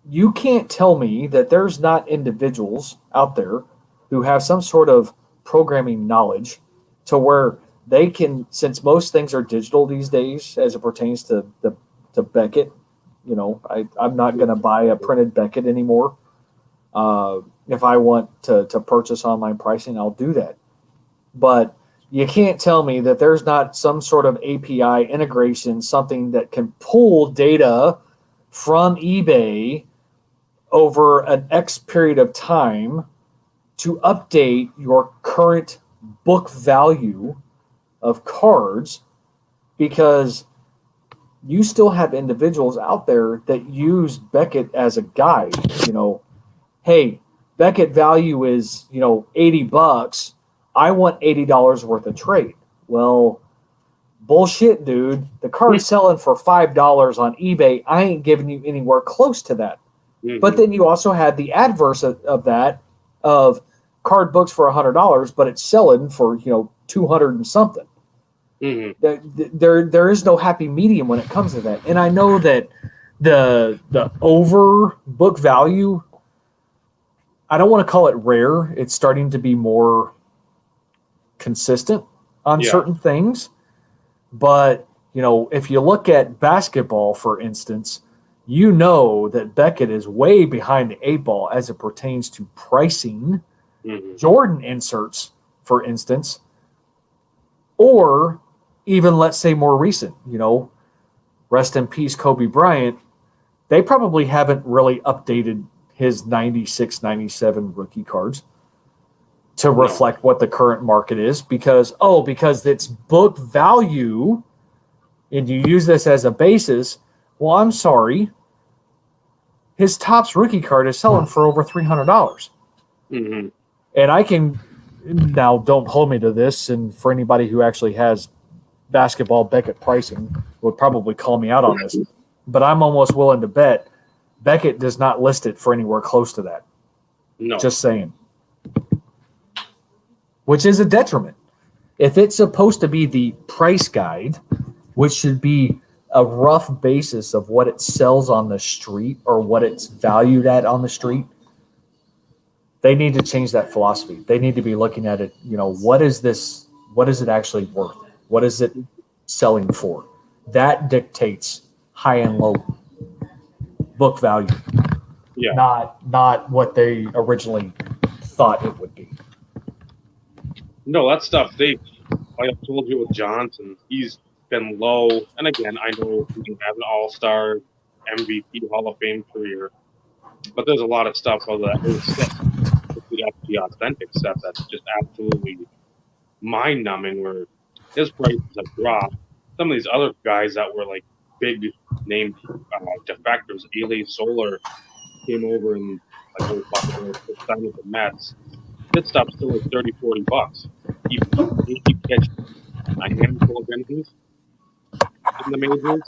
you can't tell me that there's not individuals out there who have some sort of programming knowledge to where they can, since most things are digital these days as it pertains to Beckett, I'm not going to buy a printed Beckett anymore. If I want to purchase online pricing, I'll do that. But you can't tell me that there's not some sort of API integration, something that can pull data from eBay over an X period of time to update your current book value of cards, because you still have individuals out there that use Beckett as a guide. Hey, Beckett value is, $80. I want $80 worth of trade. Well, bullshit, dude. The card's selling for $5 on eBay. I ain't giving you anywhere close to that. Mm-hmm. But then you also had the adverse of that, of card books for $100, but it's selling for, 200 and something. Mm-hmm. There is no happy medium when it comes to that. And I know that the over book value, I don't want to call it rare. It's starting to be more consistent on certain things. But, if you look at basketball, for instance, that Beckett is way behind the 8 ball as it pertains to pricing. Mm-hmm. Jordan inserts, for instance, or even, let's say, more recent, rest in peace, Kobe Bryant. They probably haven't really updated his 96, 97 rookie cards to reflect what the current market is, because it's book value and you use this as a basis. Well, I'm sorry. His Topps rookie card is selling for over $300. Mm-hmm. And I can, now don't hold me to this, and for anybody who actually has basketball Beckett pricing would probably call me out on this, but I'm almost willing to bet Beckett does not list it for anywhere close to that. No. Just saying. Which is a detriment. If it's supposed to be the price guide, which should be a rough basis of what it sells on the street or what it's valued at on the street, they need to change that philosophy. They need to be looking at it, what is this? What is it actually worth? What is it selling for? That dictates high and low book value. Yeah. Not what they originally thought it would be. No, that stuff, like I told you with Johnson, he's been low. And again, I know he can have an all-star MVP Hall of Fame career, but there's a lot of stuff of that. The authentic stuff that's just absolutely mind-numbing, where his prices have dropped. Some of these other guys that were like big name defectors, Eli Solar came over and time with the Mets. This stuff's still like $30-$40. You catch a handful of innings in the majors,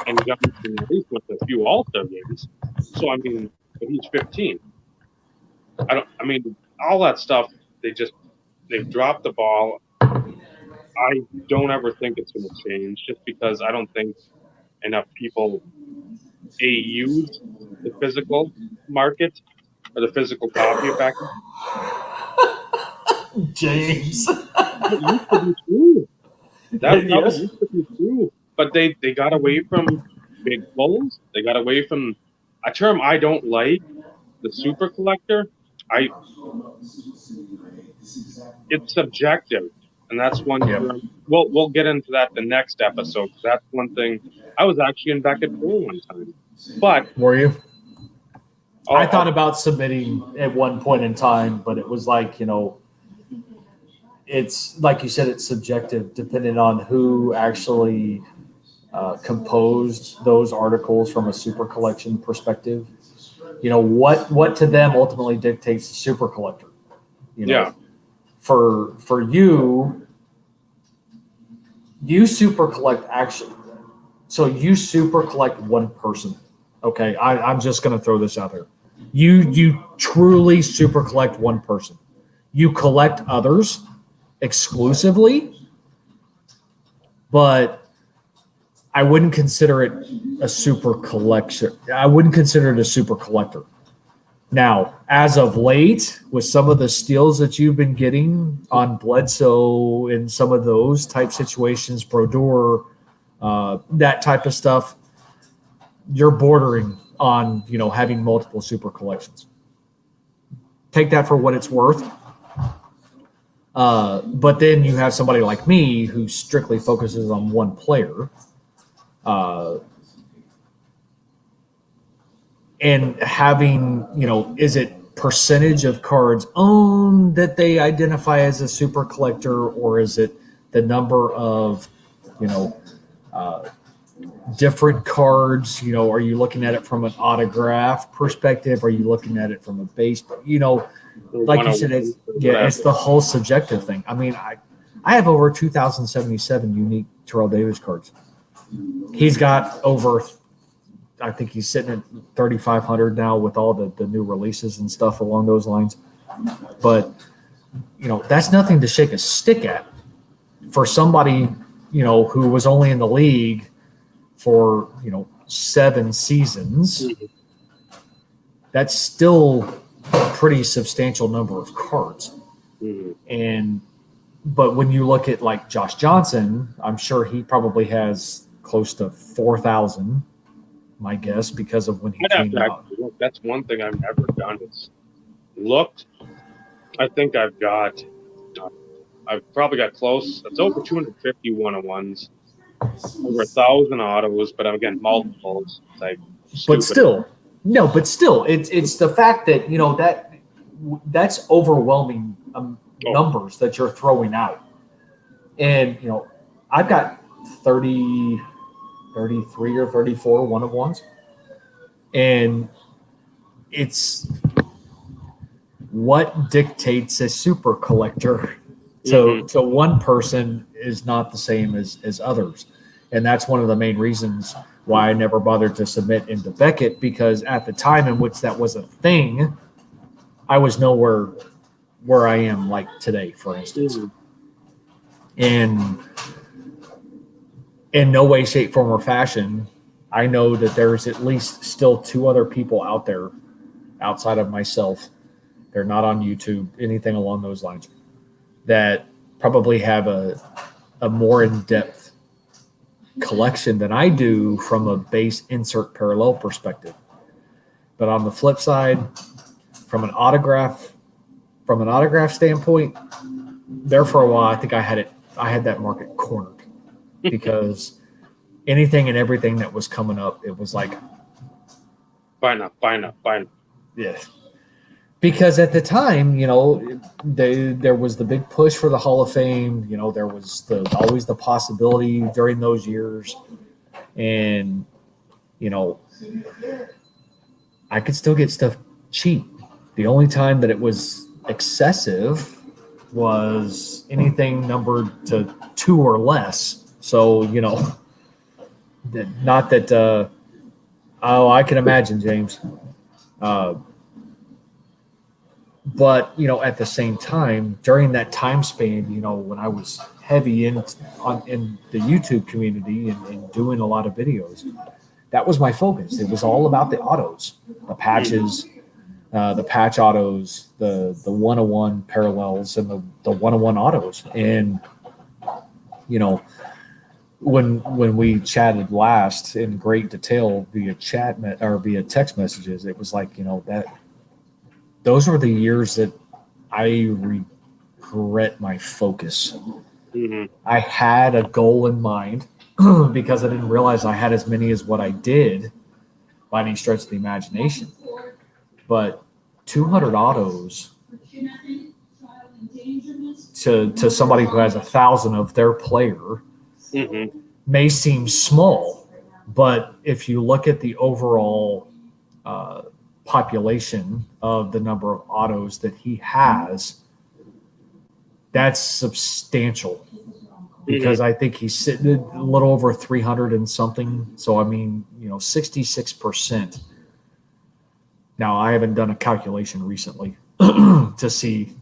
and Johnson at least went to a few All-Star games. So I mean, but he's 15. I mean, all that stuff. They've dropped the ball. I don't ever think it's going to change, just because I don't think enough people use the physical market or the physical copy of back. James. That used to be true. That Yes. used to be true. But they got away from big pulls. They got away from a term I don't like, the super collector. It's subjective, and that's one Yep. term. We'll get into that the next episode. That's one thing. I was actually in Beckett Pool one time, but Were you? I thought I'll- about submitting at one point in time, but it was like, it's like you said, it's subjective depending on who actually composed those articles from a super collection perspective. What to them ultimately dictates the super collector. Yeah. For you super collect actually. So you super collect one person. Okay, I'm just going to throw this out there. You truly super collect one person. You collect others exclusively, but I wouldn't consider it a super collection. I wouldn't consider it a super collector. Now, as of late, with some of the steals that you've been getting on Bledsoe and some of those type situations, Brodeur, that type of stuff, you're bordering on, having multiple super collections. Take that for what it's worth. But then you have somebody like me who strictly focuses on one player. And having, is it percentage of cards owned that they identify as a super collector, or is it the number of, different cards? Are you looking at it from an autograph perspective? Are you looking at it from a base? Like you said, it's the whole subjective thing. I mean, I have over 2,077 unique Terrell Davis cards. He's got over, I think he's sitting at 3,500 now with all the new releases and stuff along those lines. But, that's nothing to shake a stick at for somebody, who was only in the league for, 7 seasons. That's still a pretty substantial number of cards. But when you look at like Josh Johnson, I'm sure he probably has close to 4,000, my guess, because of when he came out. Look, that's one thing I've never done is looked. I think I've probably got close. It's over 250 one-on-ones, over 1,000 autos, but again, multiples. It's like But still, it's the fact that, that's overwhelming numbers that you're throwing out. And, I've got 33 or 34 one-of-ones. And it's what dictates a super collector to one person is not the same as others. And that's one of the main reasons why I never bothered to submit into Beckett, because at the time in which that was a thing, I was nowhere where I am like today, for instance. And in no way, shape, form, or fashion, I know that there's at least still 2 other people out there outside of myself. They're not on YouTube, anything along those lines, that probably have a more in-depth collection than I do from a base insert parallel perspective. But on the flip side, from an autograph standpoint, there for a while, I think I had that market cornered, because anything and everything that was coming up, it was like, buy enough. yeah. Because at the time, there was the big push for the Hall of Fame. There was always the possibility during those years. And, I could still get stuff cheap. The only time that it was excessive was anything numbered to 2 or less. So, Not that. Oh, I can imagine, James. Uh, but at the same time, during that time span, when I was heavy in the YouTube community and doing a lot of videos, that was my focus. It was all about the autos, the patches, the patch autos, the 101 parallels, and the 101 autos. And when we chatted last in great detail via or via text messages, it was like that those were the years that I regret my focus. Mm-hmm. I had a goal in mind because I didn't realize I had as many as what I did by any stretch of the imagination. But 200 autos to somebody who has 1,000 of their player Mm-hmm. may seem small, but if you look at the overall population of the number of autos that he has, that's substantial. Because I think he's sitting at a little over 300 and something. So, 66%. Now, I haven't done a calculation recently to see,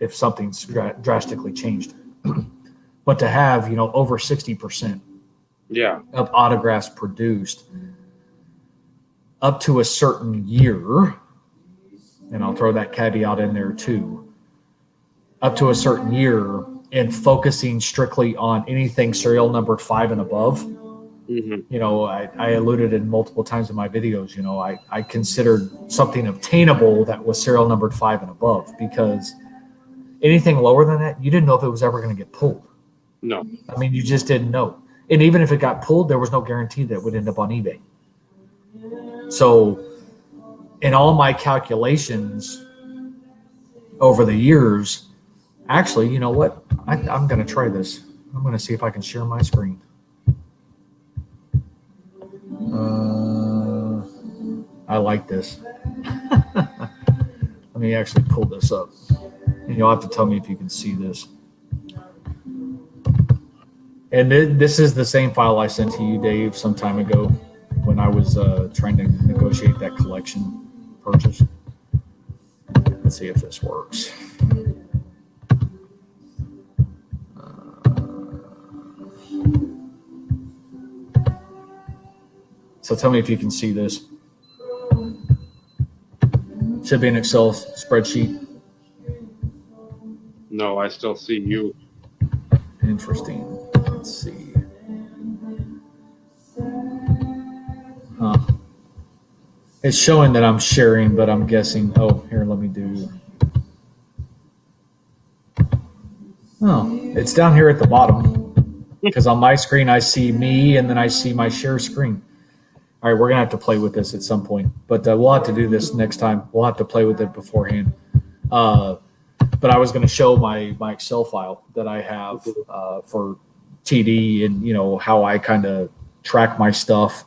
if something's drastically changed. But to have, over 60% of autographs produced up to a certain year, and I'll throw that caveat in there too, up to a certain year, and focusing strictly on anything serial numbered 5 and above. Mm-hmm. I alluded in multiple times in my videos, I considered something obtainable that was serial numbered 5 and above, because anything lower than that, you didn't know if it was ever going to get pulled. No. You just didn't know. And even if it got pulled, there was no guarantee that it would end up on eBay. So in all my calculations over the years, actually, you know what? I'm going to try this. I'm going to see if I can share my screen. I like this. Let me actually pull this up. And you'll have to tell me if you can see this. And this is the same file I sent to you, Dave, some time ago when I was trying to negotiate that collection purchase. Let's see if this works. So tell me if you can see this. Should be an Excel spreadsheet. No, I still see you. Interesting. Let's see. Huh. It's showing that I'm sharing, but I'm guessing. Oh, here, let me do. Oh, it's down here at the bottom. Because on my screen, I see me, and then I see my share screen. All right, we're going to have to play with this at some point. But we'll have to do this next time. We'll have to play with it beforehand. But I was going to show my Excel file that I have for TD, and how I kind of track my stuff,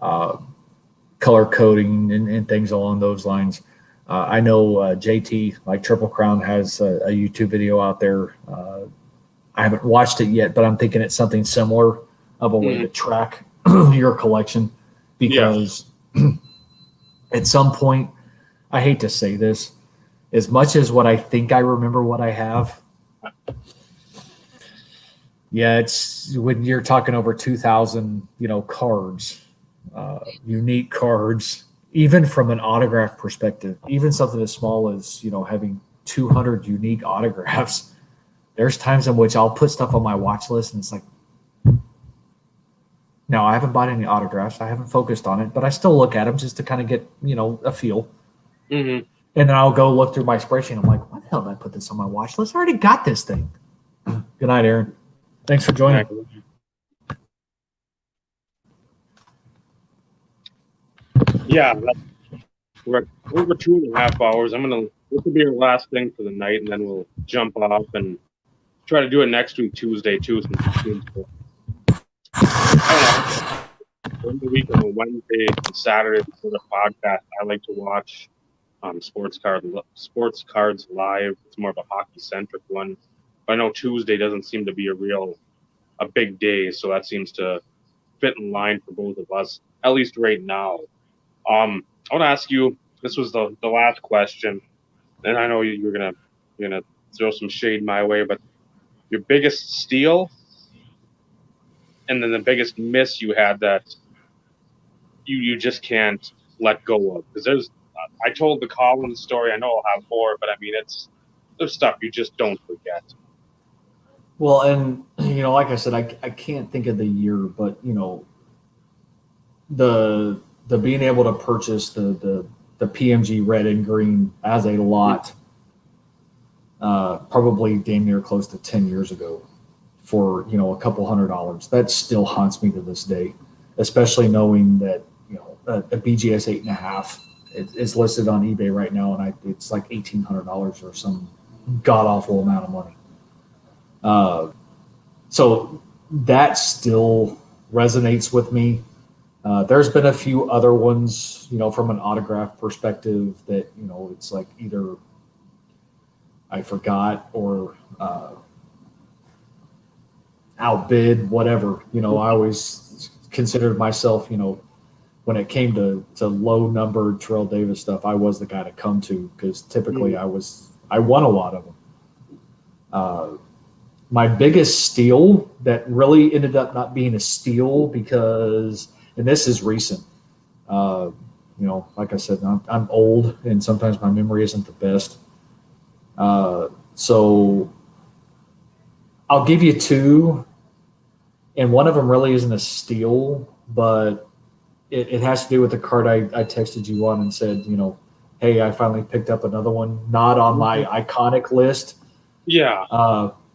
color coding and things along those lines. I know JT, like Triple Crown, has a YouTube video out there. I haven't watched it yet, but I'm thinking it's something similar of a way to track your collection, because at some point, I hate to say this, as much as what I think I remember what I have, it's when you're talking over 2,000, cards, unique cards, even from an autograph perspective, even something as small as, having 200 unique autographs. There's times in which I'll put stuff on my watch list and it's like, no, I haven't bought any autographs. I haven't focused on it, but I still look at them just to kind of get, a feel. Mm-hmm. And then I'll go look through my spreadsheet. I'm like, why the hell did I put this on my watch list? I already got this thing. Good night, Aaron. Thanks for joining. Yeah, we're over 2.5 hours. This will be our last thing for the night, and then we'll jump off and try to do it next week, Tuesday, too. During the week on Wednesday and Saturday before the podcast, I like to watch Sports Cards Live. It's more of a hockey-centric one. But I know Tuesday doesn't seem to be a big day, so that seems to fit in line for both of us, at least right now. I want to ask you. This was the last question, and I know you're gonna throw some shade my way, but your biggest steal, and then the biggest miss you had that you just can't let go of. Because I told the Collins story. I know I'll have more, but I mean there's stuff you just don't forget. Well, and like I said, I can't think of the year, but the being able to purchase the PMG red and green as a lot, probably damn near close to 10 years ago, for a couple $100. That still haunts me to this day, especially knowing that a BGS 8.5 is listed on eBay right now, and it's like $1,800 or some god awful amount of money. So that still resonates with me. There's been a few other ones, from an autograph perspective that, it's like either I forgot or outbid, whatever. I always considered myself, when it came to low numbered Terrell Davis stuff, I was the guy to come to, because typically I won a lot of them. My biggest steal that really ended up not being a steal because, and this is recent, like I said, I'm old and sometimes my memory isn't the best. So I'll give you two, and one of them really isn't a steal, but it has to do with the card I texted you on and said, hey, I finally picked up another one, not on my iconic list. Yeah.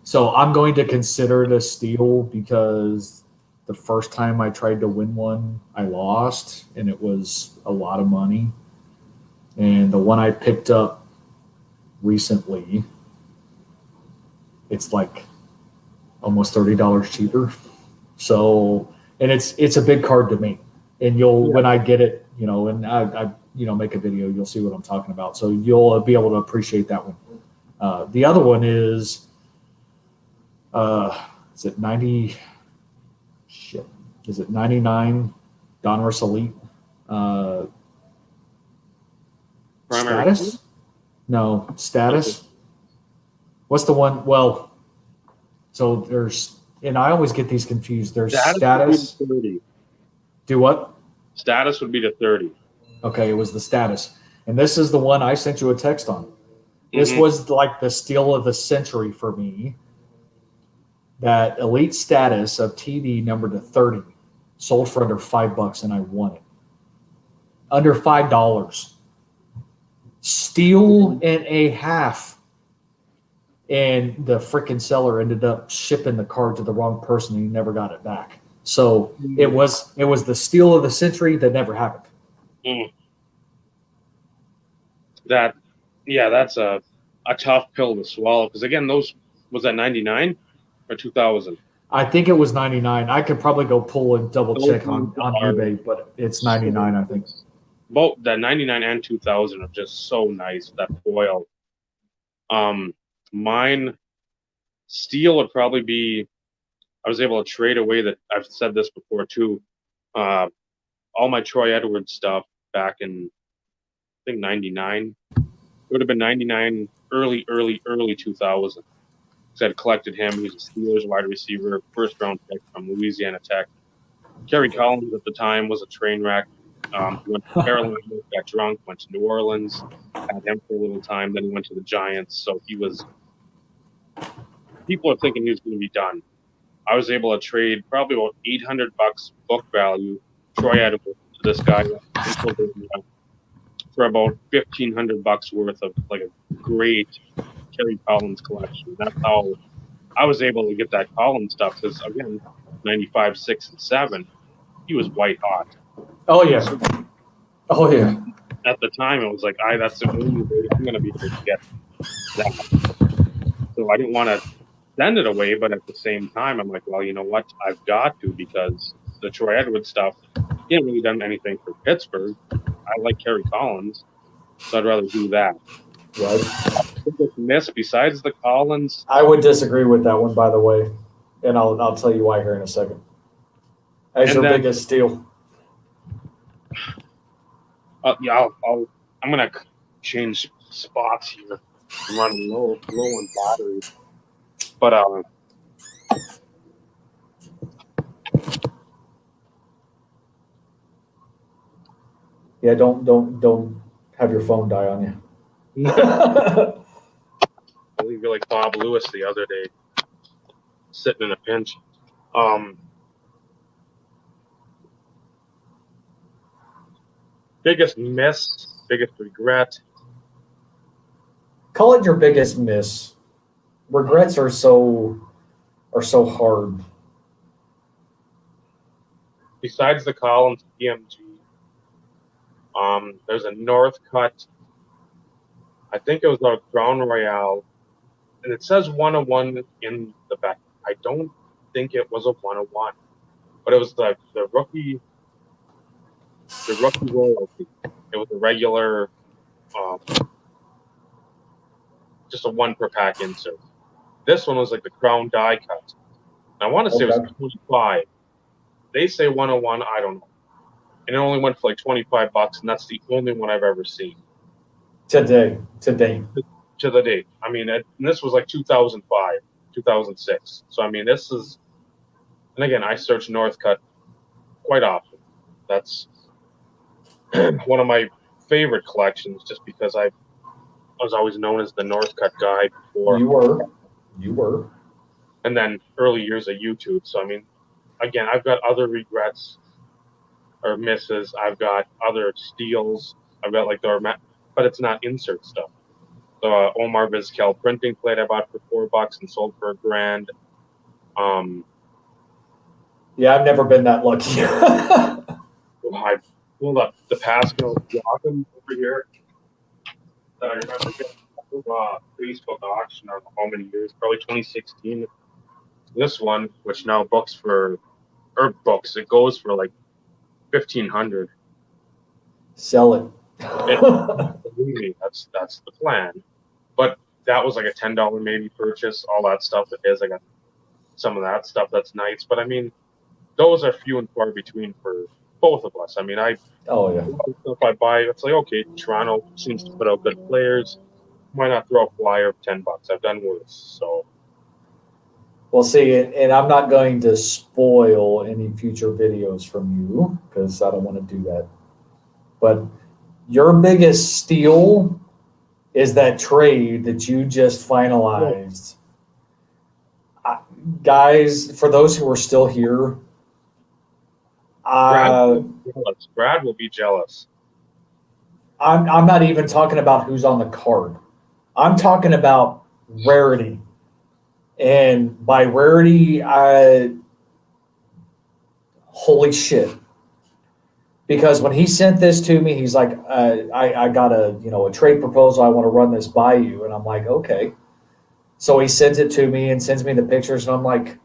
So I'm going to consider it a steal because the first time I tried to win one, I lost, and it was a lot of money. And the one I picked up recently, it's like almost $30 cheaper. So, and it's a big card to me. And when I get it, and I make a video, you'll see what I'm talking about. So you'll be able to appreciate that one. The other one is it 90? Shit. Is it 99 Donruss Elite? Status? No, status. What's the one? Well, so there's, and I always get these confused. There's status. Do what? Status would be the 30. Okay, it was the status. And this is the one I sent you a text on. This was like the steal of the century for me. That elite status of TD numbered to 30 sold for under $5 and I won it. Under $5. Steal and a half. And the freaking seller ended up shipping the card to the wrong person and he never got it back. So it was the steal of the century that never happened. That's a tough pill to swallow, because again, was that 99 or 2000? I think it was 99. I could probably go pull and double check on eBay, but it's 99, I think. Both the 99 and 2000 are just so nice. That foil. Mine steal would probably be, I was able to trade away that, I've said this before too, all my Troy Edwards stuff back in, I think, 99. It would have been 99, early 2000. So I'd collected him. He was a Steelers wide receiver, first round pick from Louisiana Tech. Kerry Collins at the time was a train wreck. He went to Carolina, got drunk, went to New Orleans, had him for a little time. Then he went to the Giants. So people are thinking he was going to be done. I was able to trade probably about $800 book value, Troy Edwards, to this guy for about $1,500 worth of like a great Kerry Collins collection. That's how I was able to get that Collins stuff, because again, 95, 6, and 7, he was white hot. Oh yeah. At the time, it was like, that's the only way I'm going to be able to get that. So I didn't want to send it away, but at the same time, I'm like, well, you know what? I've got to, because the Troy Edwards stuff, he hasn't really done anything for Pittsburgh. I like Kerry Collins, so I'd rather do that. Right. Miss besides the Collins. I would disagree with that one, by the way, and I'll tell you why here in a second. as And your then, biggest steal. yeah, I'm gonna change spots here. I'm running low on battery, but Yeah, don't have your phone die on you. I'll leave you like Bob Lewis the other day, sitting in a pinch. Biggest miss, biggest regret. Call it your biggest miss. Regrets are so hard. Besides the Collins PMG, there's a North Cut. I think it was a Crown Royale, and it says 101 in the back. I don't think it was a 101, but it was the rookie royalty. It was a regular, just a one per pack insert. This one was like the Crown die cut. And I want to say it was Okay. 25. They say 101. I don't know. And it only went for like $25, and that's the only one I've ever seen Today. to the date. I mean, and this was like 2005, 2006. So I mean, this is, and again, I search Northcutt quite often. That's one of my favorite collections, just because I was always known as the Northcutt guy before. You were. And then early years of YouTube. So I mean, again, I've got other regrets or misses. I've got other steals. I've got like but it's not insert stuff. The Omar Vizquel printing plate I bought for $4 and sold for $1,000. Yeah, I've never been that lucky. I pulled up the Pascal Joachim over here that I remember getting Facebook auction. I don't know how many years, probably 2016. This one, which now it goes for like 1,500. Sell it. Believe me, that's the plan. But that was like a $10 maybe purchase. All that stuff it is. I got some of that stuff that's nice. But I mean, those are few and far between for both of us. I mean, Oh yeah. stuff I buy, it's like, okay, Toronto seems to put out good players. Why not throw a flyer of $10? I've done worse. So Well, see, and I'm not going to spoil any future videos from you because I don't want to do that. But your biggest steal is that trade that you just finalized. Guys, for those who are still here, Brad will be jealous. I'm not even talking about who's on the card. I'm talking about rarity. And by rarity, holy shit. Because when he sent this to me, he's like, I got a trade proposal. I want to run this by you. And I'm like, okay. So he sends it to me and sends me the pictures. And I'm like,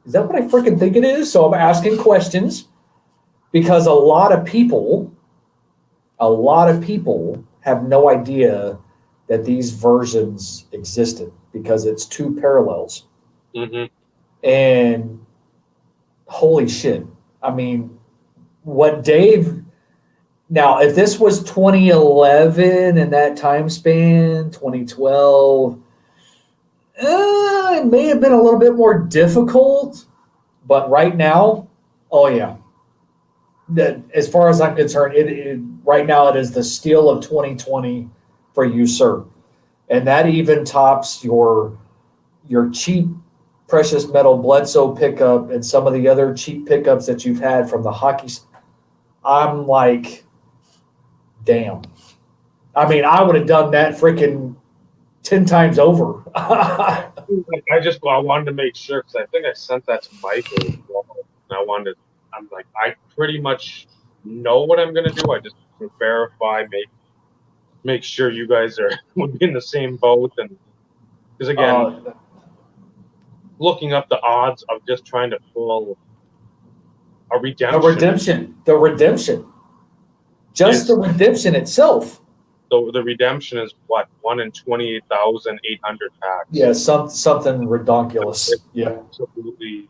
is that what I freaking think it is? So I'm asking questions because a lot of people have no idea that these versions existed because it's two parallels. Mm-hmm. And holy shit. I mean, what Dave, now if this was 2011 and that time span, 2012, it may have been a little bit more difficult, but right now, oh yeah. As far as I'm concerned, right now it is the steal of 2020 for you, sir. And that even tops your cheap precious metal Bledsoe pickup and some of the other cheap pickups that you've had from the hockey. I'm like, damn. I mean, I would have done that freaking 10 times over. I wanted to make sure because I think I sent that to Michael as well. And I'm like, I pretty much know what I'm going to do. I just want to verify, make sure you guys would be in the same boat. And because again, looking up the odds of just trying to pull a redemption. The redemption. Just the redemption itself. So the redemption is what, 1 in 28,800 packs. Yeah, something redonkulous. Yeah, absolutely.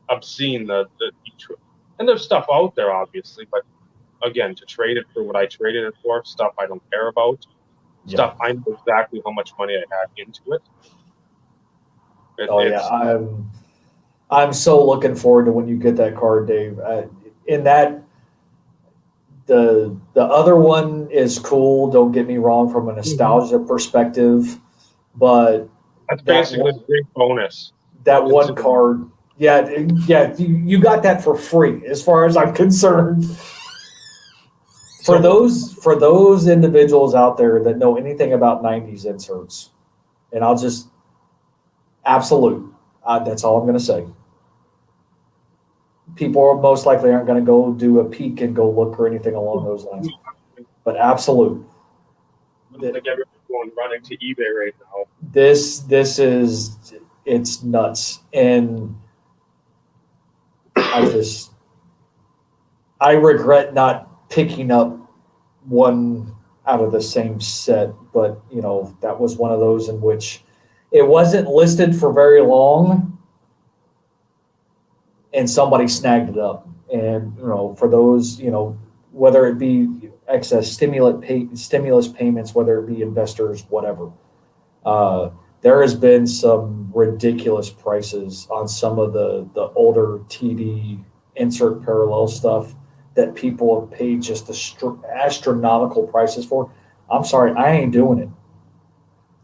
obscene. And there's stuff out there, obviously, but again, to trade it for what I traded it for, stuff I don't care about, stuff I know exactly how much money I had into it. I'm so looking forward to when you get that card, Dave. The other one is cool. Don't get me wrong from a nostalgia perspective, but that's basically a great bonus. That one card, you got that for free, as far as I'm concerned. For those individuals out there that know anything about '90s inserts, and I'll just absolute. That's all I'm going to say. People most likely aren't going to go do a peek and go look or anything along those lines. But absolute. I don't think everyone's running to eBay right now. This is, it's nuts. And I regret not picking up one out of the same set, but that was one of those in which it wasn't listed for very long and somebody snagged it up. And, for those, whether it be excess stimulus payments, whether it be investors, whatever, there has been some ridiculous prices on some of the older TD insert parallel stuff that people have paid just astronomical prices for. I'm sorry, I ain't doing it.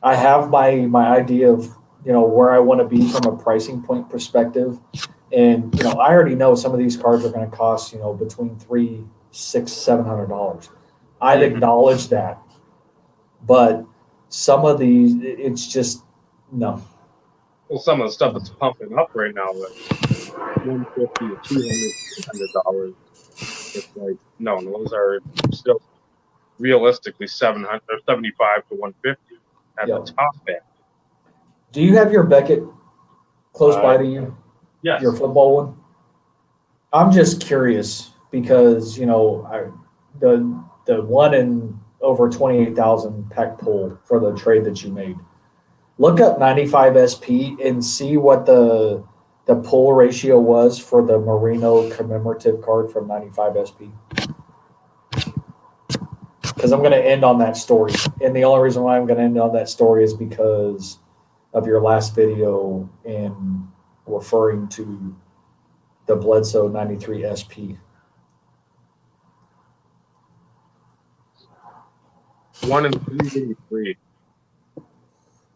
I have my idea of, where I want to be from a pricing point perspective. And, I already know some of these cards are going to cost, between $300, $600, $700. I'd acknowledge that. But some of these, it's just, no. Well, some of the stuff that's pumping up right now, like $150 to $200, it's like, no, those are still realistically $775 to $150 at the top end. Do you have your Beckett close by to you? Yes. Your football one? I'm just curious because, the one in over 28,000 pack pull for the trade that you made. Look up 95 SP and see what the pull ratio was for the Merino commemorative card from 95 SP. Because I'm going to end on that story. And the only reason why I'm going to end on that story is because of your last video and referring to the Bledsoe 93 SP. One in 383.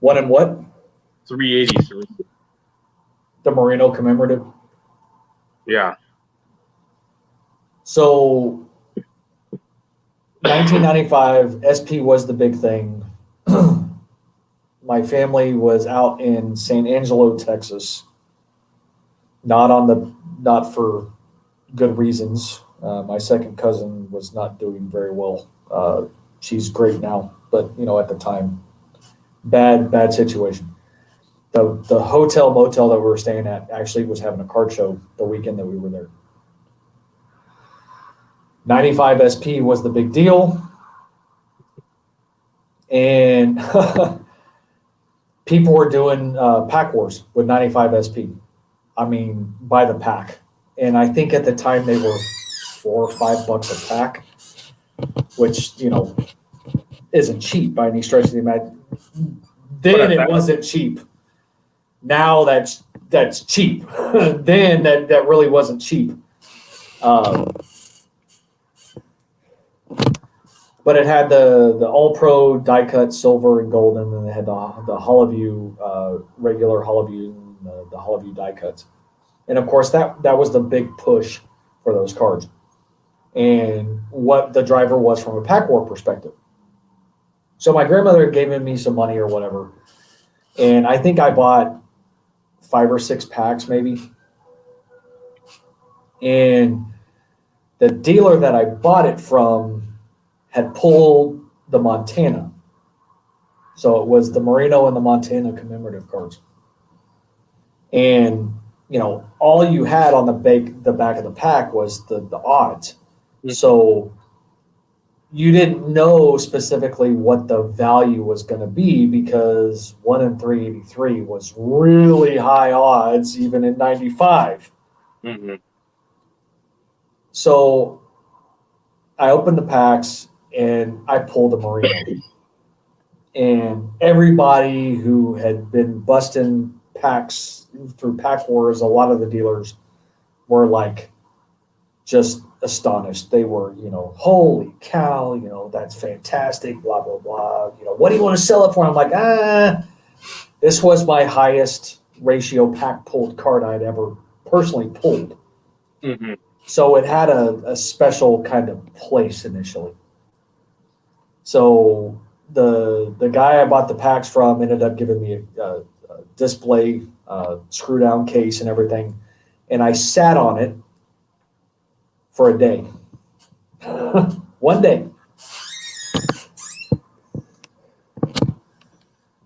One in what? 383. The Merino commemorative? Yeah. So 1995, SP was the big thing. My family was out in San Angelo, Texas. Not for good reasons. My second cousin was not doing very well. She's great now, but at the time, bad situation. The hotel motel that we were staying at actually was having a card show the weekend that we were there. 95 SP was the big deal, and people were doing pack wars with 95 SP. I mean, by the pack. And I think at the time they were $4 or $5 a pack, which, isn't cheap by any stretch of the imagination. Then it wasn't cheap. Now that's cheap. Then that really wasn't cheap. But it had the all-pro die cut silver and gold, and then it had the Hollowview, regular Hollowview, the Hollowview die cuts. And of course, that was the big push for those cards. And what the driver was from a pack war perspective. So my grandmother had given me some money or whatever. And I think I bought 5 or 6 packs maybe. And the dealer that I bought it from had pulled the Montana. So it was the Merino and the Montana commemorative cards. And, all you had on the back of the pack was the odds. Mm-hmm. So you didn't know specifically what the value was going to be because 1 in 383 was really high odds, even in 95. Mm-hmm. So I opened the packs and I pulled a Merino. And everybody who had been busting packs through pack wars, a lot of the dealers were like just astonished. They were, holy cow, that's fantastic, blah, blah, blah. What do you want to sell it for? I'm like, this was my highest ratio pack pulled card I'd ever personally pulled. Mm-hmm. So it had a special kind of place initially. So the guy I bought the packs from ended up giving me a display screw down case and everything, and I sat on it for a day. One day.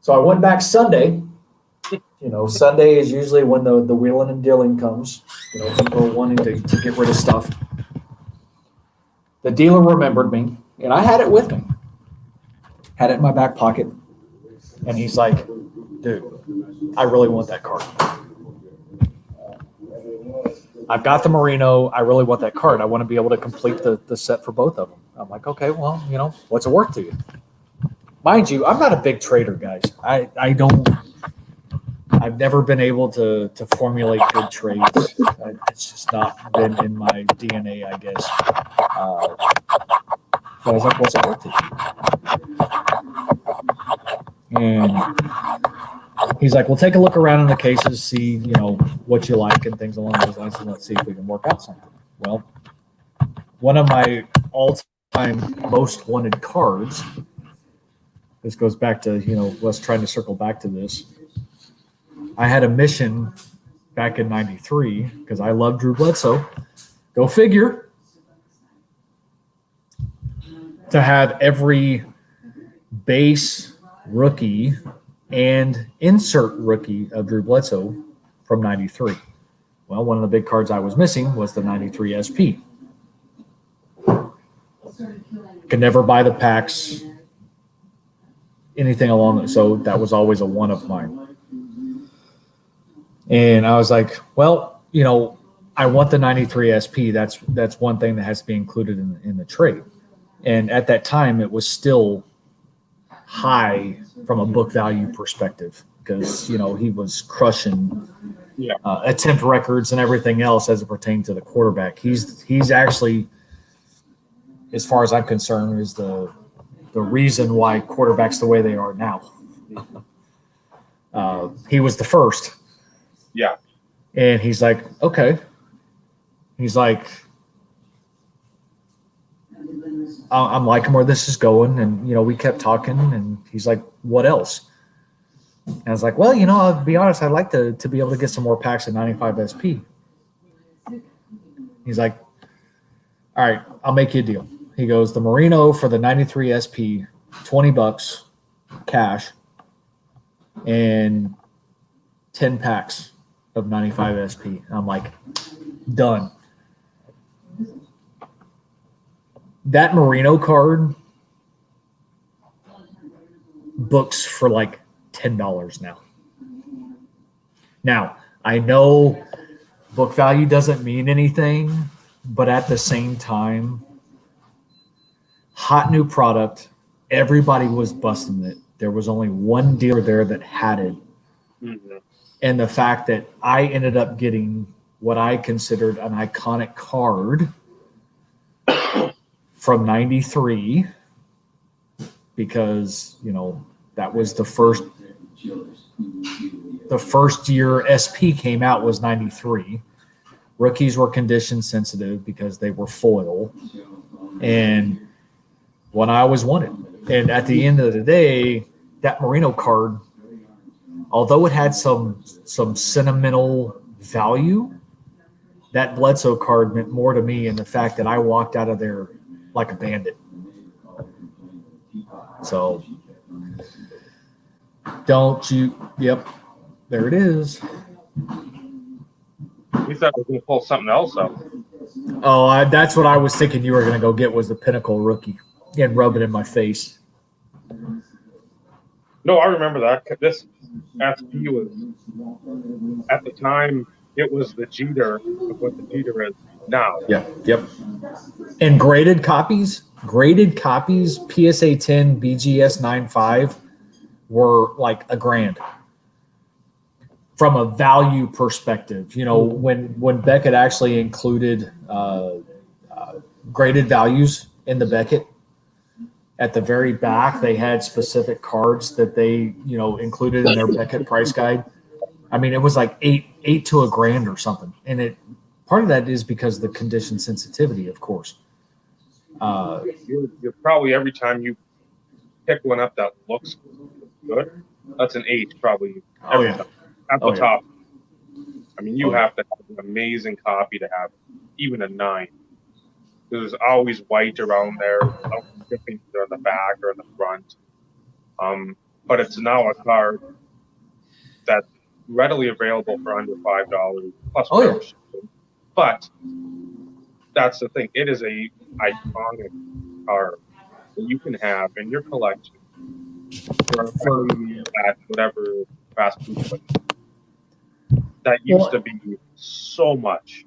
So I went back Sunday. Sunday is usually when the wheeling and dealing comes. People are wanting to get rid of stuff. The dealer remembered me, and I had it with me. Had it in my back pocket. And he's like, dude, I really want that card. I've got the Merino. I really want that card. I want to be able to complete the set for both of them. I'm like, okay, well, what's it worth to you? Mind you, I'm not a big trader, guys. I've never been able to formulate good trades. It's just not been in my DNA, I guess. But I was like, what's it worth to you? And he's like, well, take a look around in the cases, see, what you like and things along those lines, and let's see if we can work out something. Well, one of my all-time most wanted cards, this goes back to, us trying to circle back to this. I had a mission back in 93 because I love Drew Bledsoe. Go figure. To have every base rookie and insert rookie of Drew Bledsoe from 93. Well, one of the big cards I was missing was the 93 SP. Could never buy the packs, anything along that. So that was always a one of mine. And I was like, well, I want the 93 SP. That's one thing that has to be included in the trade. And at that time, it was still high from a book value perspective because, he was crushing attempt records and everything else as it pertained to the quarterback. He's actually, as far as I'm concerned, is the reason why quarterbacks the way they are now. He was the first. Yeah. And he's like, okay. He's like, I'm liking where this is going. And, we kept talking. And he's like, what else? And I was like, well, I'll be honest. I'd like to be able to get some more packs of 95 SP. He's like, all right, I'll make you a deal. He goes, the Merino for the 93 SP, $20 cash, and 10 packs of 95 SP. I'm like, done. That Merino card books for like $10 now. Now, I know book value doesn't mean anything, but at the same time, hot new product, everybody was busting it. There was only one dealer there that had it. Mm-hmm. And the fact that I ended up getting what I considered an iconic card from 93 because, that was the first year SP came out was 93. Rookies were condition sensitive because they were foil. And when I was wanted. And at the end of the day, that Merino card, although it had some sentimental value, that Bledsoe card meant more to me in the fact that I walked out of there like a bandit. So yep, there it is. We thought we were going to pull something else up. Oh, that's what I was thinking you were going to go get was the Pinnacle rookie and rub it in my face. No, I remember that. This SP was, at the time, it was the Jeter of what the Jeter is now. Yep. And graded copies, PSA 10, BGS 9.5 were like $1,000 from a value perspective. You know, when Beckett actually included graded values in the Beckett, at the very back, they had specific cards that they, included in their Beckett price guide. I mean, it was like eight to $1,000 or something. And part of that is because of the condition sensitivity, of course. You're probably, every time you pick one up that looks good, that's an 8 probably every time. At the top. I mean, you have to have an amazing copy to have even a 9. There's always white around there, dripping either on the back or in the front. But it's now a card that's readily available for under $5 plus shipping. But that's the thing; it is a iconic card that you can have in your collection for at whatever fast food place. That used to be so much.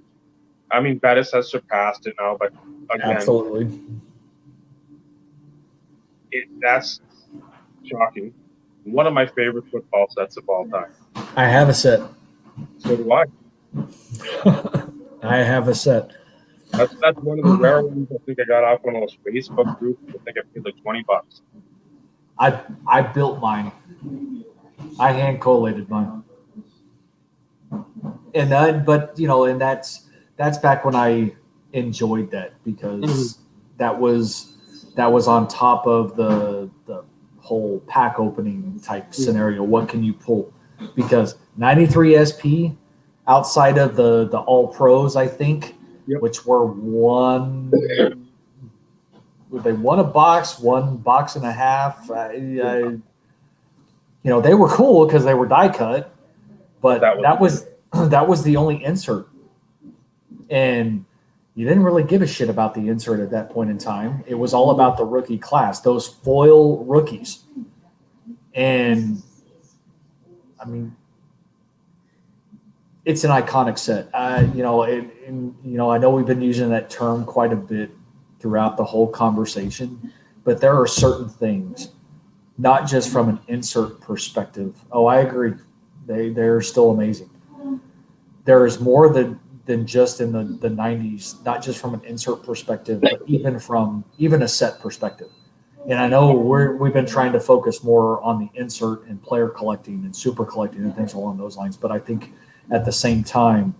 I mean, Bettis has surpassed it now, but again, absolutely, that's shocking. One of my favorite football sets of all time. I have a set. So do I. I have a set. That's one of the rare ones. I think I got off one of those Facebook groups. I think I paid like $20. I built mine. I hand collated mine. And that's back when I enjoyed that, because that was on top of the whole pack opening type scenario. What can you pull? Because 93 SP, outside of the all pros, I think, which were they won a box, 1.5 boxes. They were cool because they were die cut, but that was the only insert. And you didn't really give a shit about the insert at that point in time. It was all about the rookie class, those foil rookies. And I mean, it's an iconic set. I know we've been using that term quite a bit throughout the whole conversation, but there are certain things, not just from an insert perspective. Oh, I agree. They're still amazing. There is more than just in the 90s, not just from an insert perspective, but even a set perspective. And I know we've been trying to focus more on the insert and player collecting and super collecting and things along those lines. But I think at the same time,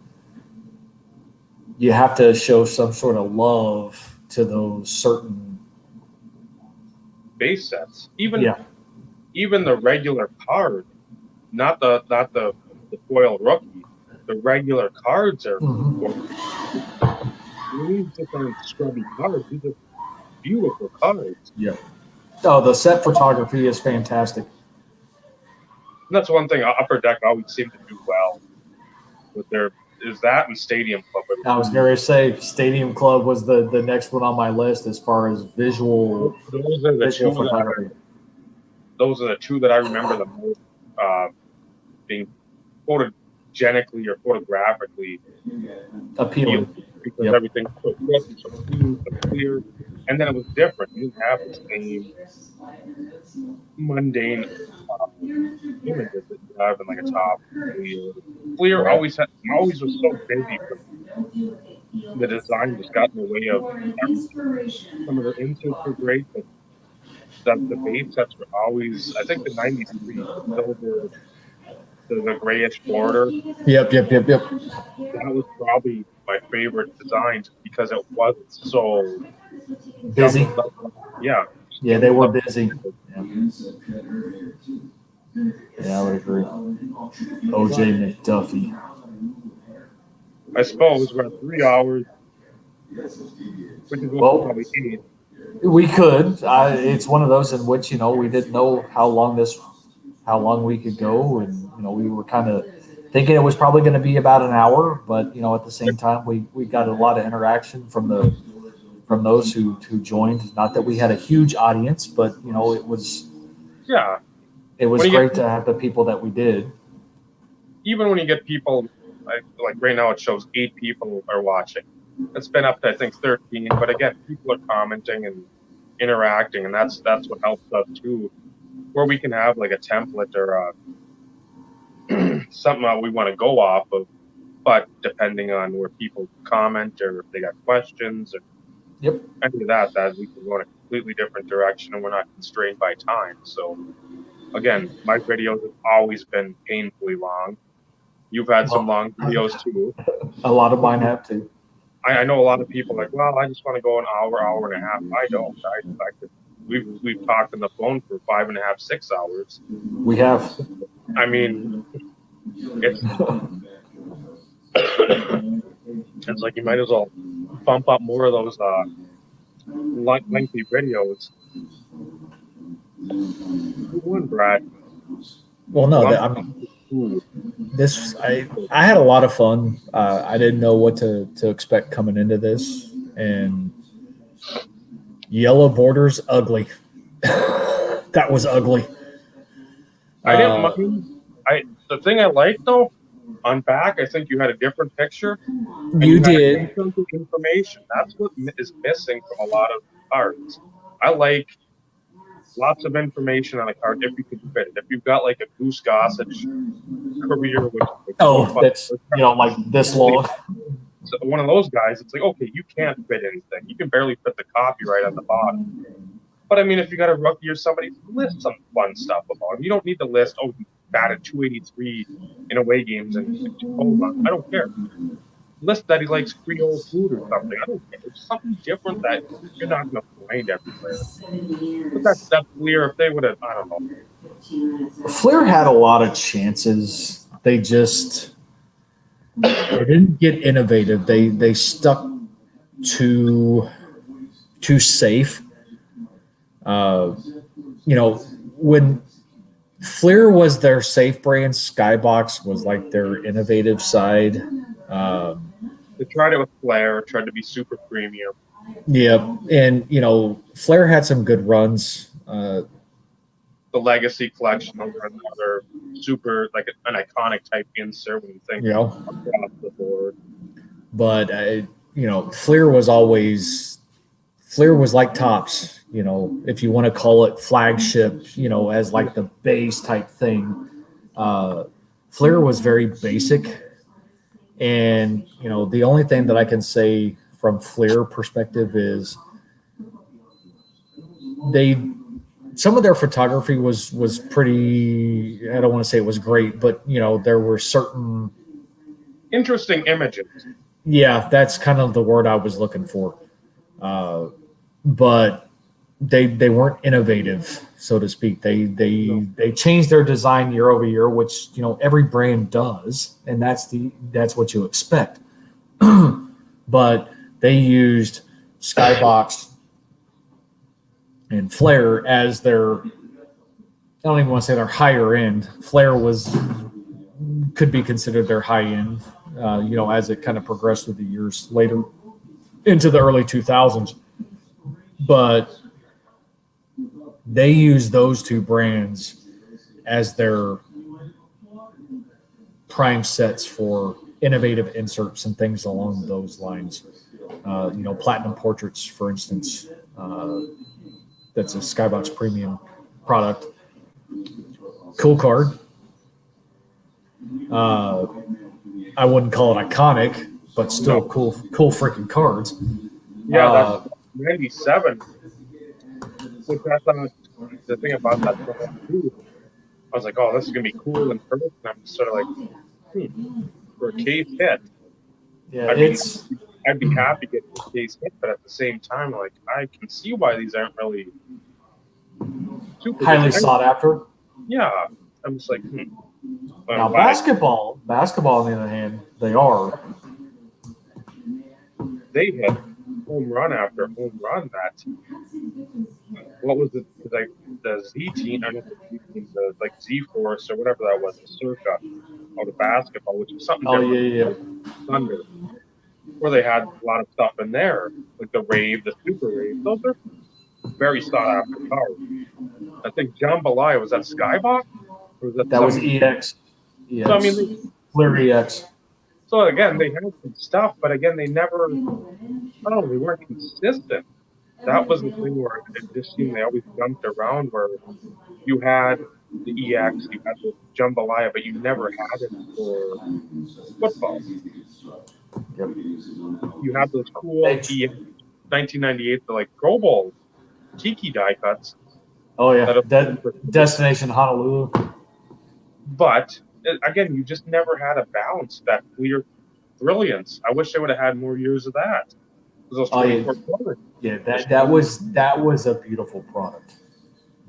you have to show some sort of love to those certain base sets. Even the regular card, not the foil rookie. The regular cards are these different scrubby cards. These are beautiful cards. Yeah. Oh, the set photography is fantastic. And that's one thing Upper Deck always seemed to do well with their that and Stadium Club. I was going to say Stadium Club was the next one on my list as far as visual photography. Those are the two that I remember the most being photogenically or photographically appealing, because everything was so good, so clean, so clear, and then it was different. You didn't have the same mundane images that you have in like a top clear. Always was so busy. The design just got in the way of everything. Some of the inserts were great, but the base sets were always. I think the '93 silver. The grayish border. Yep. That was probably my favorite design because it wasn't so busy. Yeah, they were busy. Yeah, I would agree. OJ McDuffie. I suppose we're at 3 hours, which is what we probably need. We could. It's one of those in which we didn't know how long we could go, and we were kind of thinking it was probably going to be about an hour, but at the same time we got a lot of interaction from those who joined. Not that we had a huge audience, but it was great to have the people that we did. Even when you get people like right now it shows 8 people are watching. It's been up to I think 13, but again, people are commenting and interacting, and that's what helps us too, where we can have like a template or something that we want to go off of. But depending on where people comment or if they got questions or Yep. any of that we can go in a completely different direction, and we're not constrained by time. So again, my videos have always been painfully long. You've had some long videos too. A lot of mine have too. I know a lot of people are like, well, I just want to go an hour and a half. I don't. I could. We've talked on the phone for 5.5, 6 hours. We have. I mean, it's it's like you might as well bump up more of those lengthy videos. Who won, Brad? Well, no, I mean, I had a lot of fun. I didn't know what to expect coming into this, and yellow borders, ugly. That was ugly. I didn't mind. The thing I liked though, on back, I think you had a different picture. You did. Information. That's what is missing from a lot of cards. I like lots of information on a card if you can fit it. If you've got like a Goose Gossage career, which that's like this long. So one of those guys, it's like, okay, you can't fit anything. You can barely fit the copyright on the bottom. But I mean, if you got a rookie or somebody, list some fun stuff about him. You don't need to list, oh, he batted 283 in away games and hold on. I don't care. List that he likes Creole food or something. I don't care. It's something different that you're not going to find everywhere. But that's clear. If they would have, I don't know. Flair had a lot of chances. They didn't get innovative. They stuck too safe. When Flair was their safe brand, Skybox was like their innovative side. They tried it with Flair, tried to be super premium. Yeah, and Flair had some good runs. The Legacy Collection, those are another super, like an iconic type insert when you think across the board. But Flair was like Topps. If you want to call it flagship, as like the base type thing. Flair was very basic. And, the only thing that I can say from Flair perspective is some of their photography was pretty, I don't want to say it was great, but, there were certain interesting images. Yeah, that's kind of the word I was looking for. But they weren't innovative, so to speak. They changed their design year over year, which every brand does, and that's what you expect. But they used Skybox and Flair as their, I don't even want to say their higher end. Flair could be considered their high end, as it kind of progressed through the years later into the early 2000s. But they use those two brands as their prime sets for innovative inserts and things along those lines. Platinum Portraits, for instance, that's a Skybox premium product. Cool card. I wouldn't call it iconic, but still cool freaking cards. Yeah, that's 97. Which I thought the thing about that, I was like, oh, this is gonna be cool in person. I'm just sort of like, for a case hit. Yeah, I'd be happy getting a case hit, but at the same time, like, I can see why these aren't really super highly sought after. Yeah, I'm just like, Now basketball, on the other hand, they are. They hit home run after home run. That what was it? Like the Z team, I don't know, the like Z Force or whatever that was, the circa out of basketball, which was something. Oh yeah. Thunder, where they had a lot of stuff in there, like the Rave, the Super Rave. Those are very sought after cards. I think Jambalaya was that Skybox, or was that was EX. So I mean, Flair EX. So again, they had some stuff, but again, they never, I don't know, they weren't consistent. That was the thing where it just seemed they always jumped around. Where you had the EX, you had the jambalaya, but you never had it for football. Yep. You had those cool They- EX 1998, the like Pro Bowl tiki die cuts oh that yeah, have been that for, Destination Honolulu. but again, you just never had a balance, that clear brilliance. I wish they would have had more years of that. Those Oh yeah, 24 colors. yeah. That was a beautiful product.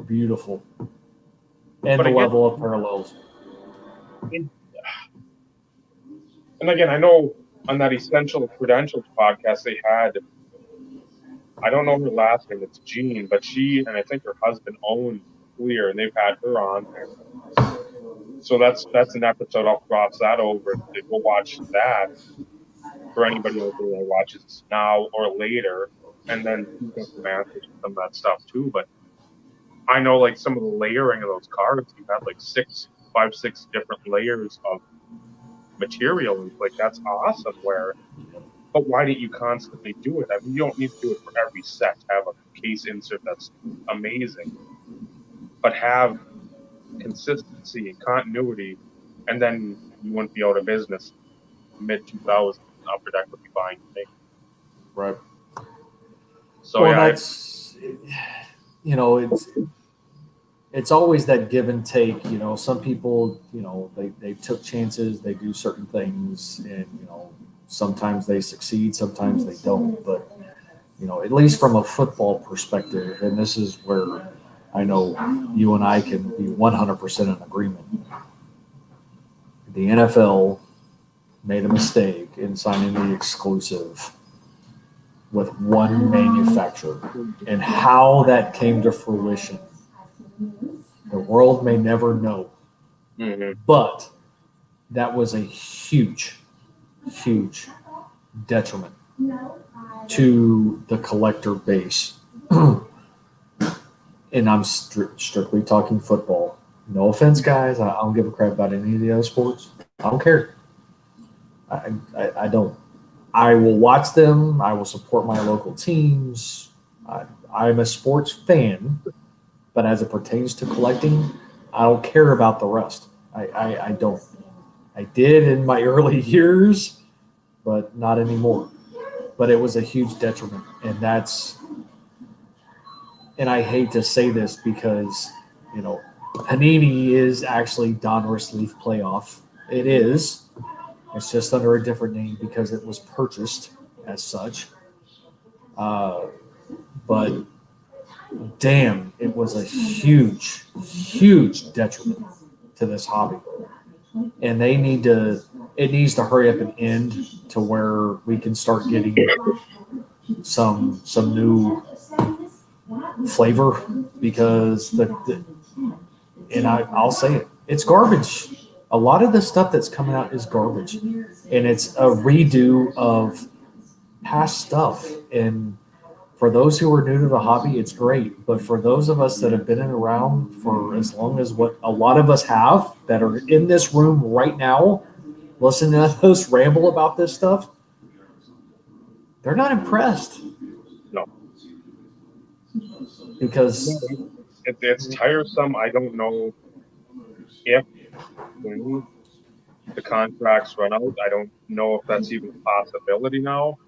Beautiful, and But the again, level of parallels. and again, I know on that Essential Credentials podcast they had, I don't know her last name, it's Jean, but she and I think her husband own Clear, and they've had her on there. So that's an episode. I'll cross that over. Go watch that for anybody out there that watches this now or later, and then she's got some answers to some of that stuff too. But I know like some of the layering of those cards, you had like 6 different layers of material, and like that's awesome. But why didn't you constantly do it? I mean, you don't need to do it for every set. Have a case insert that's amazing, but have consistency and continuity, and then you wouldn't be out of business mid 2000s. Upper Deck would be buying things. Right. So well, yeah, that's it's always that give and take. Some people they took chances, they do certain things, and sometimes they succeed, sometimes they don't. But at least from a football perspective, and this is where I know you and I can be 100% in agreement. The NFL made a mistake in signing the exclusive with one manufacturer, and how that came to fruition, the world may never know. mm-hmm. But that was a huge detriment to the collector base. And I'm strictly talking football. No offense, guys. I don't give a crap about any of the other sports. I don't care. I don't. I will watch them. I will support my local teams. I'm a sports fan, but as it pertains to collecting, I don't care about the rest. I don't. I did in my early years, but not anymore. But it was a huge detriment, and I hate to say this because, Panini is actually Donruss Leaf Playoff. It is. It's just under a different name because it was purchased as such. But damn, it was a huge detriment to this hobby. And it needs to hurry up and end to where we can start getting some new flavor, because I'll say it, it's garbage. A lot of the stuff that's coming out is garbage, and it's a redo of past stuff. And for those who are new to the hobby, it's great. But for those of us that have been around for as long as what a lot of us have, that are in this room right now, listening to us ramble about this stuff, they're not impressed. No. Because it's tiresome. I don't know if when the contracts run out, I don't know if that's even a possibility now.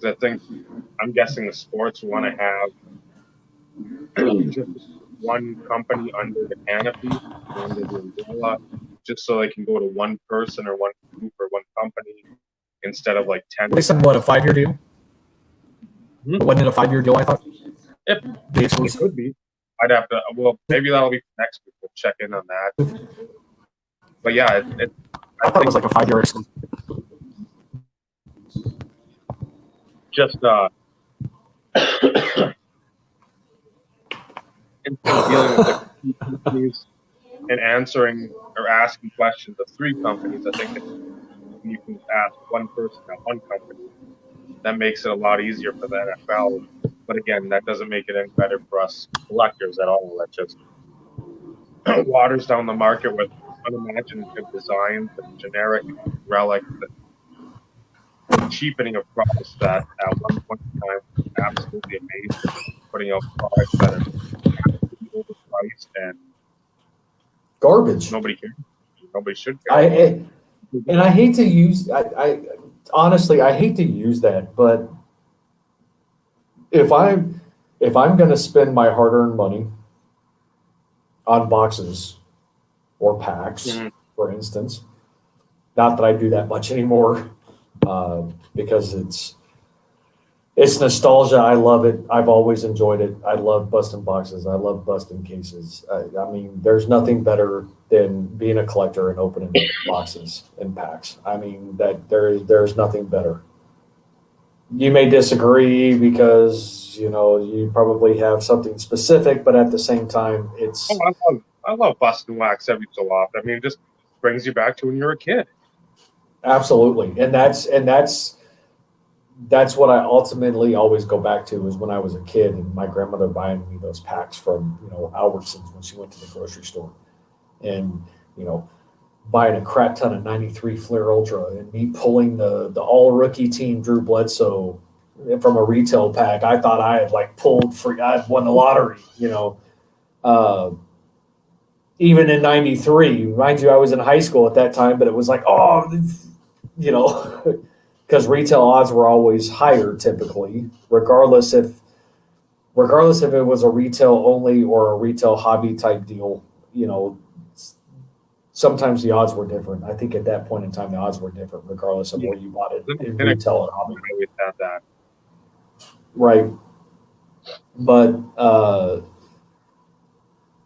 Because I'm guessing the sports want to have just one company under the canopy, under the umbrella, just so they can go to one person or one group or one company instead of like 10. They said, what, a 5-year deal? Wasn't it a 5-year deal, I thought? Yep. It could be. I'd have to, well, maybe that'll be next week. We'll check in on that. But yeah, I thought it was like a 5-year exclusive. Just instead of dealing with the companies and answering or asking questions of 3 companies, I think you can ask one person at one company. That makes it a lot easier for the NFL. But again, that doesn't make it any better for us collectors at all. That just waters down the market with unimaginative designs and generic relics that cheapening of products that at one point in time were absolutely amazing, putting out products that are overpriced and Garbage. nobody cares. Nobody should care. And I hate to use. I honestly I hate to use that, but if I'm going to spend my hard-earned money on boxes or packs, for instance, not that I do that much anymore, because it's nostalgia. I love it. I've always enjoyed it. I love busting boxes. I love busting cases. I mean, there's nothing better than being a collector and opening boxes and packs. I mean, that there's nothing better. You may disagree because you probably have something specific, but at the same time, it's I love busting wax every so often. I mean, it just brings you back to when you were a kid. absolutely, and that's what I ultimately always go back to is when I was a kid and my grandmother buying me those packs from Albertsons when she went to the grocery store, and buying a crap ton of '93 Flair Ultra and me pulling the all rookie team Drew Bledsoe from a retail pack. I thought I had pulled free. I had won the lottery. Uh, Even in '93, mind you, I was in high school at that time, but it was like, because retail odds were always higher typically, regardless if it was a retail only or a retail hobby type deal. Sometimes the odds were different. I think at that point in time, the odds were different, regardless of where you bought it in retail or hobby. I always had that. Right. But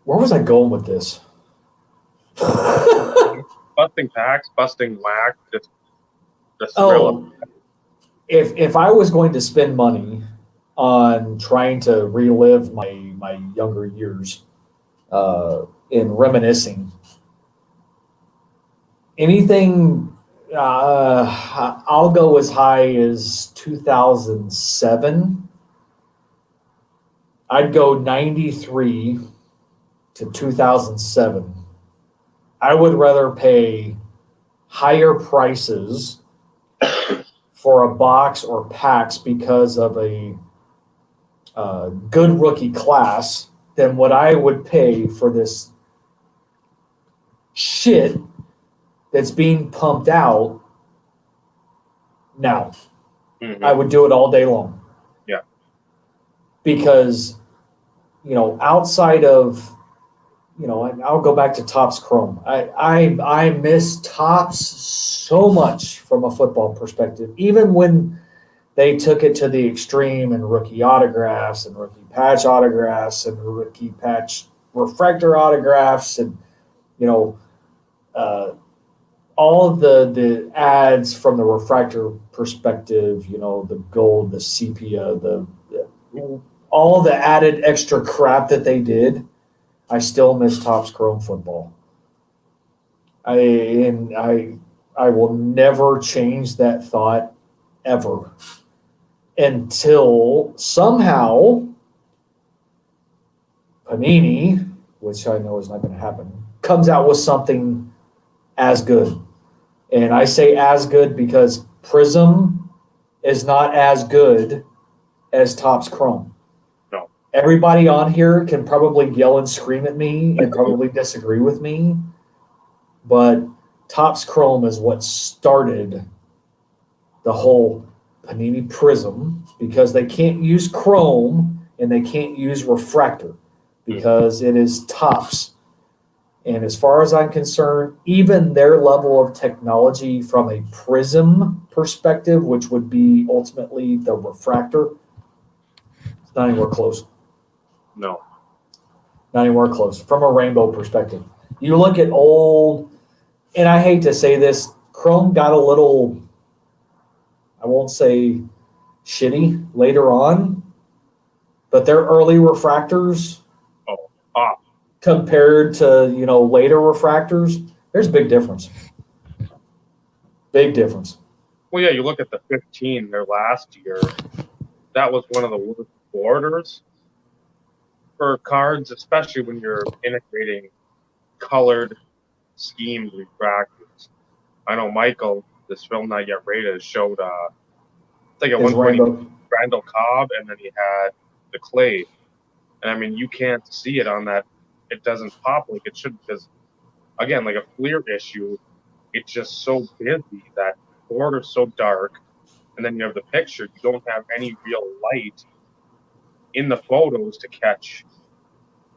where was I going with this? Busting packs, busting wax, just Oh, if I was going to spend money on trying to relive my younger years in reminiscing, anything, I'll go as high as 2007. I'd go 93 to 2007. I would rather pay higher prices for a box or packs because of a good rookie class than what I would pay for this shit that's being pumped out now. I would do it all day long. Yeah. Because, outside of, I'll go back to Topps Chrome. I miss Topps so much from a football perspective, even when they took it to the extreme and rookie autographs and rookie patch autographs and rookie patch refractor autographs and, all of the ads from the refractor perspective, the gold, the sepia, all the added extra crap that they did. I still miss Topps Chrome football. I will never change that thought ever until somehow Panini, which I know is not going to happen, comes out with something as good. And I say as good because Prism is not as good as Topps Chrome. No. Everybody on here can probably yell and scream at me and probably disagree with me, but Topps Chrome is what started the whole Panini Prism because they can't use Chrome and they can't use Refractor because it is Topps. And as far as I'm concerned, even their level of technology from a prism perspective, which would be ultimately the refractor, it's not anywhere close. No. Not anywhere close. From a rainbow perspective. You look at old, and I hate to say this, Chrome got a little, I won't say shitty later on, but their early refractors, compared to later refractors, there's a big difference. Big difference. Well, yeah, you look at the 15 their last year. That was one of the worst borders for cards, especially when you're integrating colored schemed refractors. I know Michael, this film not yet rated, showed like at His one point he rainbow. had Randall Cobb, and then he had the clay. And I mean, you can't see it on that. It doesn't pop like it should because, again, like a Fleer issue, it's just so busy that the border's so dark, and then you have the picture. You don't have any real light in the photos to catch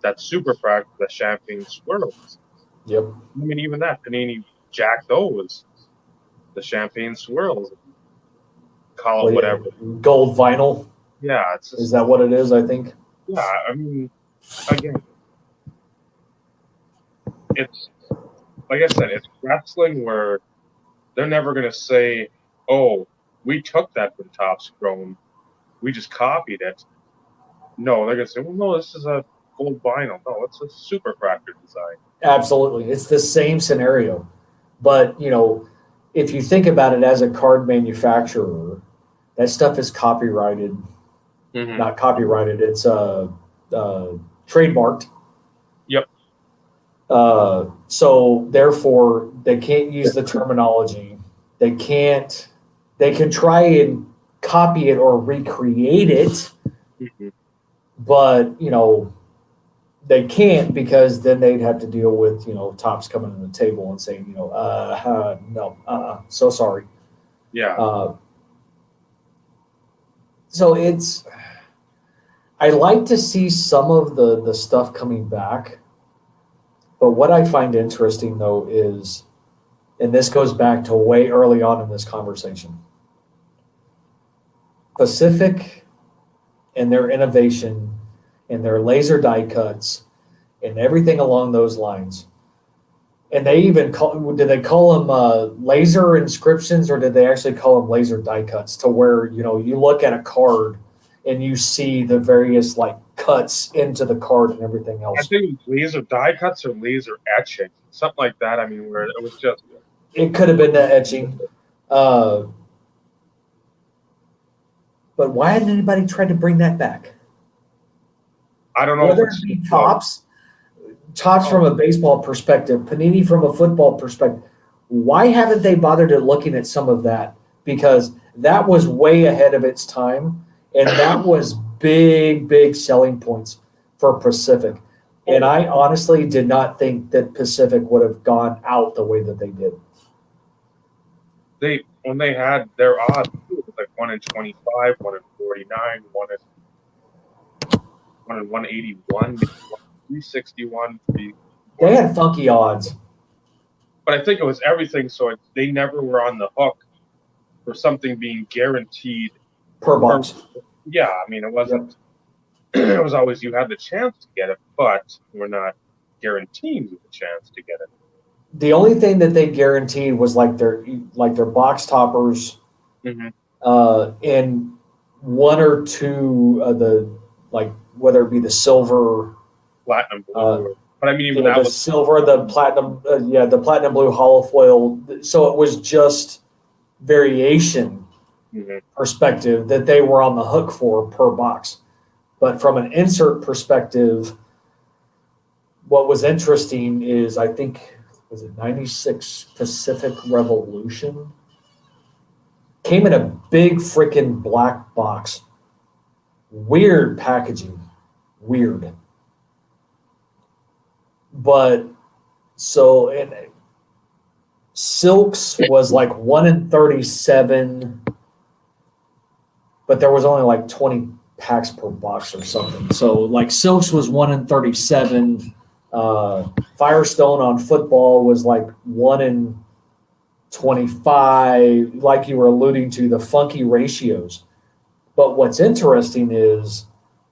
that super fractal, the champagne swirls. Yep. I mean, even that Panini jacked those, the champagne swirls, call it whatever. Gold vinyl. Yeah, it's just, Is that what it is? I think. yeah. I mean, again, it's like I said, it's wrestling where they're never gonna say, "Oh, we took that from Topps Chrome, we just copied it." No, they're gonna say, "Well, no, this is a gold vinyl. No, it's a super fractor design." Absolutely, it's the same scenario, but if you think about it as a card manufacturer, that stuff is copyrighted. Mm-hmm. Not copyrighted. It's trademarked. Yep. So therefore, they can't use the terminology. They can't. They can try and copy it or recreate it, Mm-hmm. but they can't because then they'd have to deal with Topps coming to the table and saying no, so sorry. Yeah. So I like to see some of the stuff coming back, but what I find interesting though is, and this goes back to way early on in this conversation, Pacific and their innovation and their laser die cuts and everything along those lines. And they even did they call them laser inscriptions, or did they actually call them laser die cuts, to where you look at a card and you see the various cuts into the card and everything else. I think it was laser die cuts or laser etching, something like that. I mean, where it was just. It could have been the etching. But why hadn't anybody tried to bring that back? I don't know. Whether it be Topps from a baseball perspective, Panini from a football perspective, why haven't they bothered at looking at some of that? Because that was way ahead of its time, and that was big selling points for Pacific. And I honestly did not think that Pacific would have gone out the way that they did. When they had their odds, it was like 1 in 25, 1 in 49, 1 in 181, 361. They had funky odds. But I think it was everything, so they never were on the hook for something being guaranteed per box. Yeah, I mean, it wasn't. It was always you had the chance to get it, but we're not guaranteeing you the chance to get it. The only thing that they guaranteed was their box toppers, mm-hmm. And one or two of the whether it be the silver, platinum blue, but I mean even that was silver, the platinum, the platinum blue hollow foil. So it was just variation mm-hmm. perspective that they were on the hook for per box. But from an insert perspective, what was interesting is I think was it 96 Pacific Revolution came in a big freaking black box. Weird packaging. Weird. But so and Silks was 1 in 37, but there was only 20 packs per box or something. So Silks was 1 in 37. Firestone on football was 1 in 25, like you were alluding to, the funky ratios. But what's interesting is,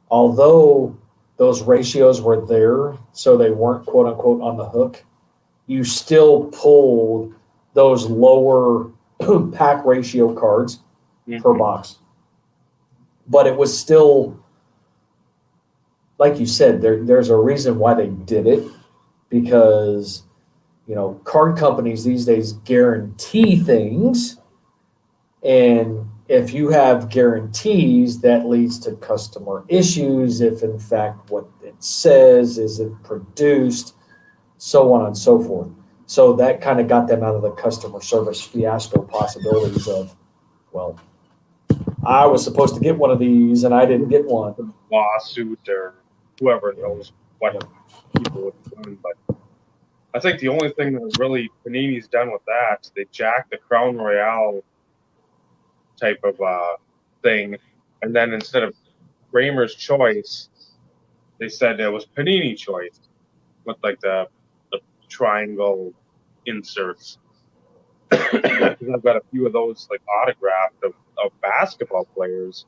although those ratios were there, so they weren't quote unquote on the hook, you still pulled those lower pack ratio cards mm-hmm. per box. But it was still, like you said, there's a reason why they did it, because card companies these days guarantee things, and if you have guarantees, that leads to customer issues if in fact what it says isn't produced, so on and so forth. So that kind of got them out of the customer service fiasco possibilities of, well, I was supposed to get one of these and I didn't get one. Lawsuit or whoever knows what people would have done. But I think the only thing that really Panini's done with that, they jacked the Crown Royale type of thing, and then instead of Kramer's Choice, they said it was Panini Choice with like the triangle inserts. Because I've got a few of those like autographed of basketball players.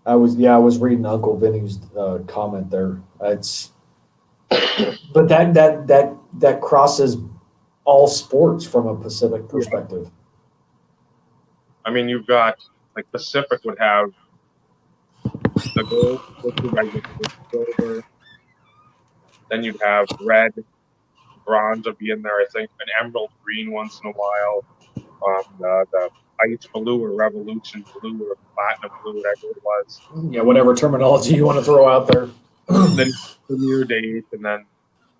I was reading Uncle Vinny's comment there. But that crosses all sports from a Pacific perspective. I mean, you've got like Pacific would have the gold, silver. Then you'd have red, bronze would be in there. I think an emerald green once in a while. The ice blue or revolution blue or platinum blue, whatever it was. Yeah, whatever terminology you want to throw out there. Then premiere date, and then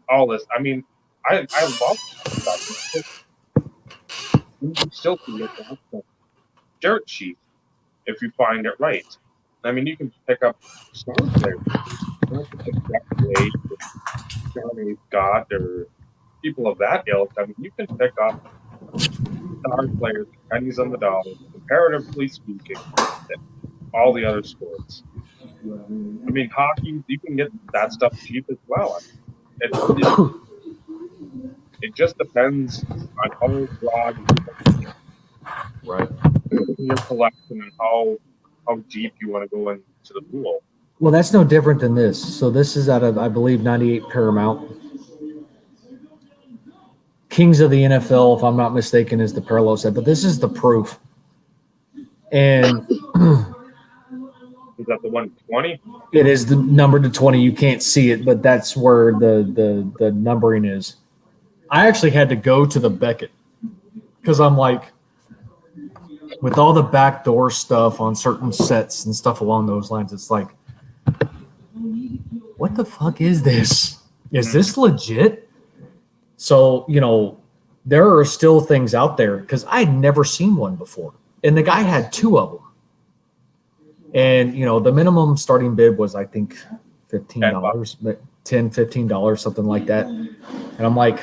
all this. I mean, I love that. You can still can look at the dirt sheet if you find it right. I mean, you can pick up star players. You don't have to pick up Blake or Johnny Scott or people of that ilk. I mean, you can pick up star players, pennies on the dollar, comparatively speaking, than all the other sports. I mean, hockey, you can get that stuff cheap as well. It just depends on how broad Right. your collection and how deep you want to go into the pool. Well, that's no different than this. So this is out of, I believe, 98 Paramount. Kings of the NFL, if I'm not mistaken, is the parallel set, but this is the proof. And Is that the 120? it is the number to 20. You can't see it, but that's where the numbering is. I actually had to go to the Beckett because I'm like, with all the backdoor stuff on certain sets and stuff along those lines, it's like, what the fuck is this? Is this legit? So, there are still things out there because I'd never seen one before. And the guy had two of them. And, the minimum starting bid was, I think, $15, $10, $15, something like that. And I'm like,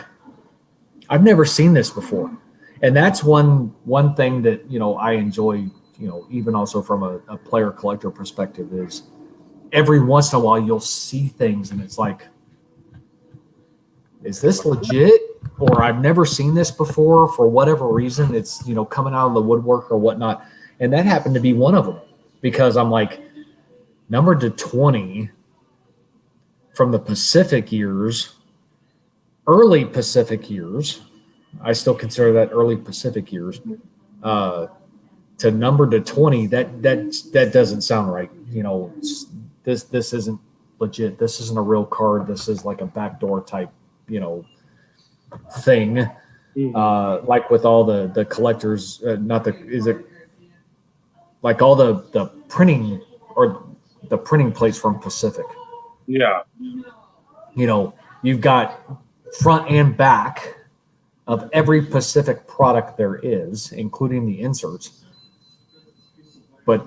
I've never seen this before. And that's one thing that, I enjoy, even also from a player collector perspective is every once in a while you'll see things and it's like, is this legit? Or I've never seen this before for whatever reason. It's, coming out of the woodwork or whatnot. And that happened to be one of them because I'm like, numbered to 20 from the Pacific years, early Pacific years. I still consider that early Pacific years. To number to 20, that doesn't sound right. This isn't legit. This isn't a real card. This is like a backdoor type, thing. Like with all the collectors, like all the printing or the printing plates from Pacific. Yeah. You've got front and back of every Pacific product there is, including the inserts. But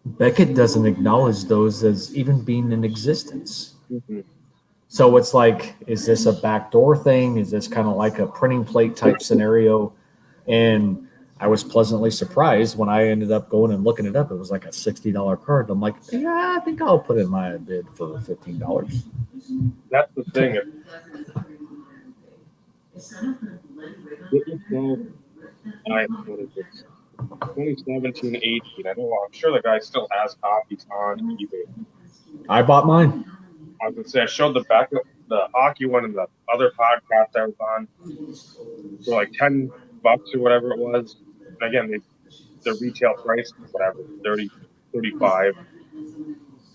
Beckett doesn't acknowledge those as even being in existence. Mm-hmm. So it's like, is this a backdoor thing? Is this kind of like a printing plate type scenario? And I was pleasantly surprised when I ended up going and looking it up. It was like a $60 card. I'm like, yeah, I think I'll put in my bid for $15. That's the thing. What is it? 2017, 18. I'm sure the guy still has copies on eBay. I bought mine. I was gonna say I showed the back of the hockey one and the other podcast I was on for like $10 or whatever it was. And again, the retail price is whatever, 30, 35.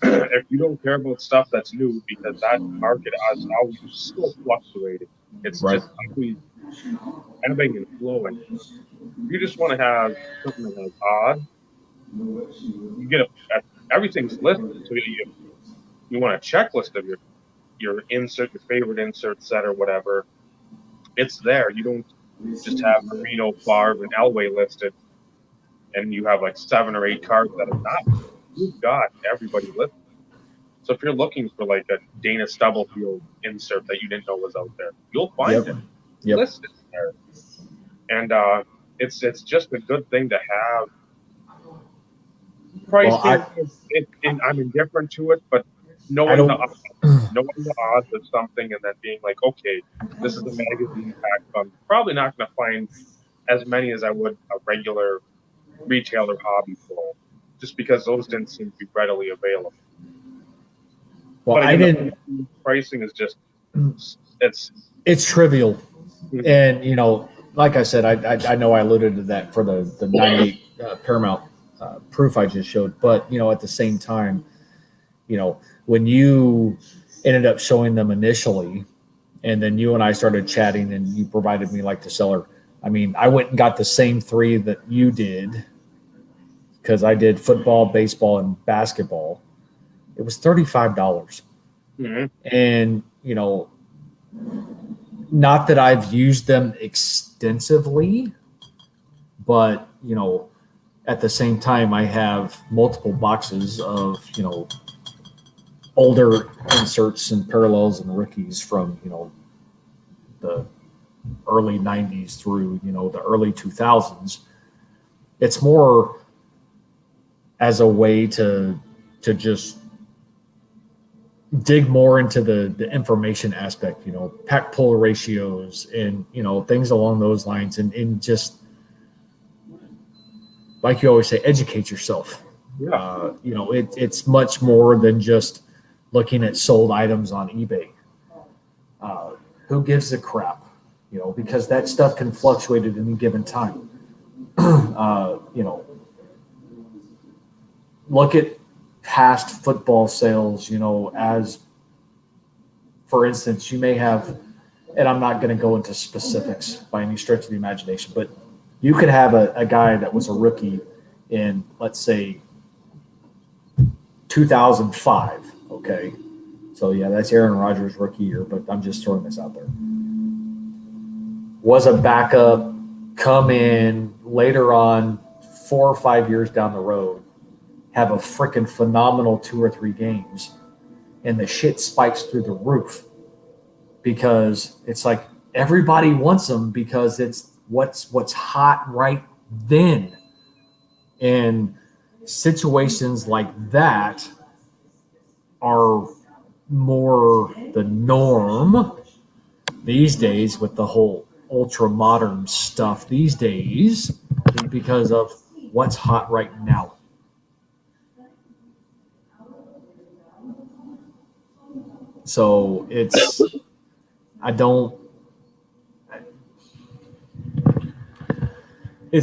If you don't care about stuff that's new, because that market is always still fluctuating. It's right. Just always ebbing and flowing. If you just want to have something that's odd, you get everything's listed. So you want a checklist of your insert, your favorite insert set or whatever. it's there. You don't just have Marino, Favre, and Elway listed, and you have like 7 or 8 cards that are not. You've got everybody listed. So if you're looking for like a Dana Stubblefield insert that you didn't know was out there, you'll find it listed there. And it's just a good thing to have. Pricing, I'm indifferent to it, but knowing the odds of something and then being like, okay, this is a magazine pack. I'm probably not going to find as many as I would a regular retail or hobby store, just because those didn't seem to be readily available. Well, but again, I didn't. Pricing is just it's trivial, and you know, like I said, I know I alluded to that for the 98 Paramount proof I just showed, but you know, at the same time, you know, when you ended up showing them initially, and then you and I started chatting, and you provided me like the seller. I mean, I went and got the same 3 that you did because I did football, baseball, and basketball. It was $35. Mm-hmm. And, you know, not that I've used them extensively, but, you know, at the same time, I have multiple boxes of, you know, older inserts and parallels and rookies from, you know, the early 90s through, you know, the early 2000s. It's more as a way to just dig more into the information aspect, you know, pack pull ratios and, you know, things along those lines, and just like you always say, educate yourself. Yeah. You know, it's much more than just looking at sold items on eBay. Who gives a crap? You know, because that stuff can fluctuate at any given time. You know, look at past football sales, you know, as for instance, you may have, and I'm not going to go into specifics by any stretch of the imagination, but you could have a guy that was a rookie in, let's say, 2005. Okay. So, yeah, that's Aaron Rodgers' rookie year, but I'm just throwing this out there. Was a backup, come in later on, 4 or 5 years down the road, have a freaking phenomenal 2 or 3 games, and the shit spikes through the roof because it's like everybody wants them because it's what's hot right then. And situations like that are more the norm these days with the whole ultra modern stuff these days because of what's hot right now. So it's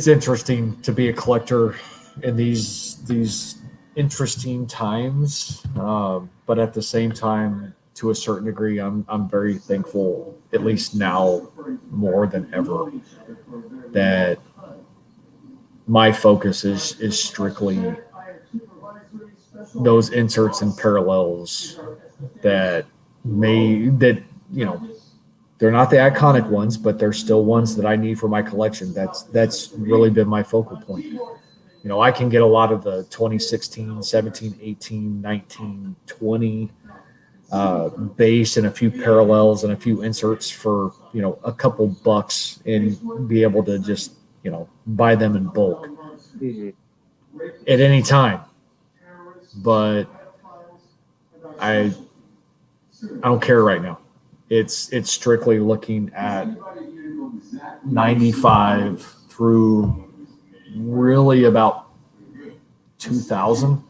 interesting to be a collector in these interesting times, but at the same time, to a certain degree, I'm very thankful, at least now more than ever, that my focus is strictly those inserts and parallels that you know, they're not the iconic ones, but they're still ones that I need for my collection. That's really been my focal point. You know, I can get a lot of the 2016, 17, 18, 19, 20 base and a few parallels and a few inserts for, you know, a couple bucks and be able to just, you know, buy them in bulk at any time. But I don't care right now. It's strictly looking at 95 through really about 2000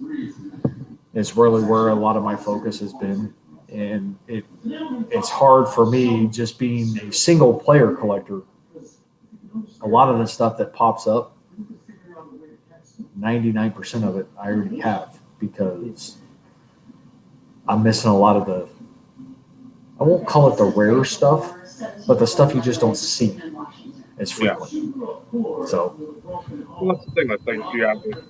is really where a lot of my focus has been. And it's hard for me just being a single player collector. A lot of the stuff that pops up, 99% of it I already have because I'm missing a lot of the, I won't call it the rare stuff, but the stuff you just don't see as frequently. Yeah. So well, that's the thing. Like if you have the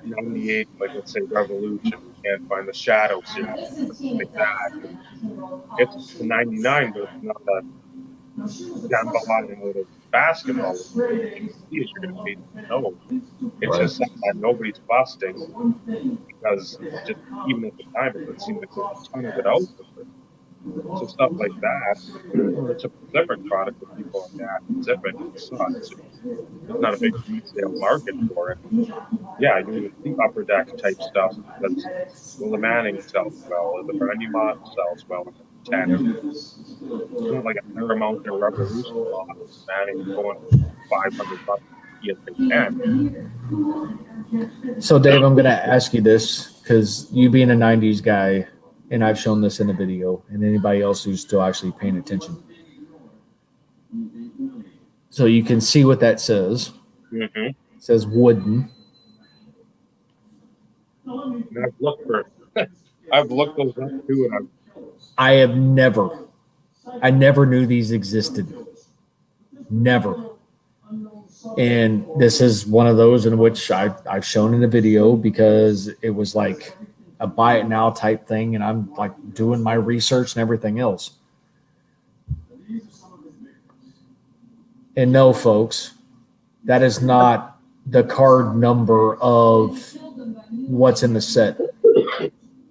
98, like let's say Revolution, you can't find the Shadow series, like that. It's the 99, but it's not that gamble on a little basketball. You're going to be no. It's just something that nobody's busting because just even at the time it would seem like there's a ton of it out there. So stuff like that, it's a Pacific product that people are yeah, Pacific sucks. There's not a big resale market for it. Yeah, you would see upper deck type stuff because well, the Manning sells well, or the Brandy Moss sells well in the 10. It's not like a Paramount or Revolution lot. Manning going $500 if they can. So, Dave, I'm going to ask you this because you being a 90s guy, and I've shown this in a video, and anybody else who's still actually paying attention. So you can see what that says. Mm-hmm. It says wooden. And I've looked for, I've looked those up too, and I never knew these existed. Never. And this is one of those in which I've shown in a video because it was like a buy it now type thing, and I'm like doing my research and everything else. And no, folks, that is not the card number of what's in the set.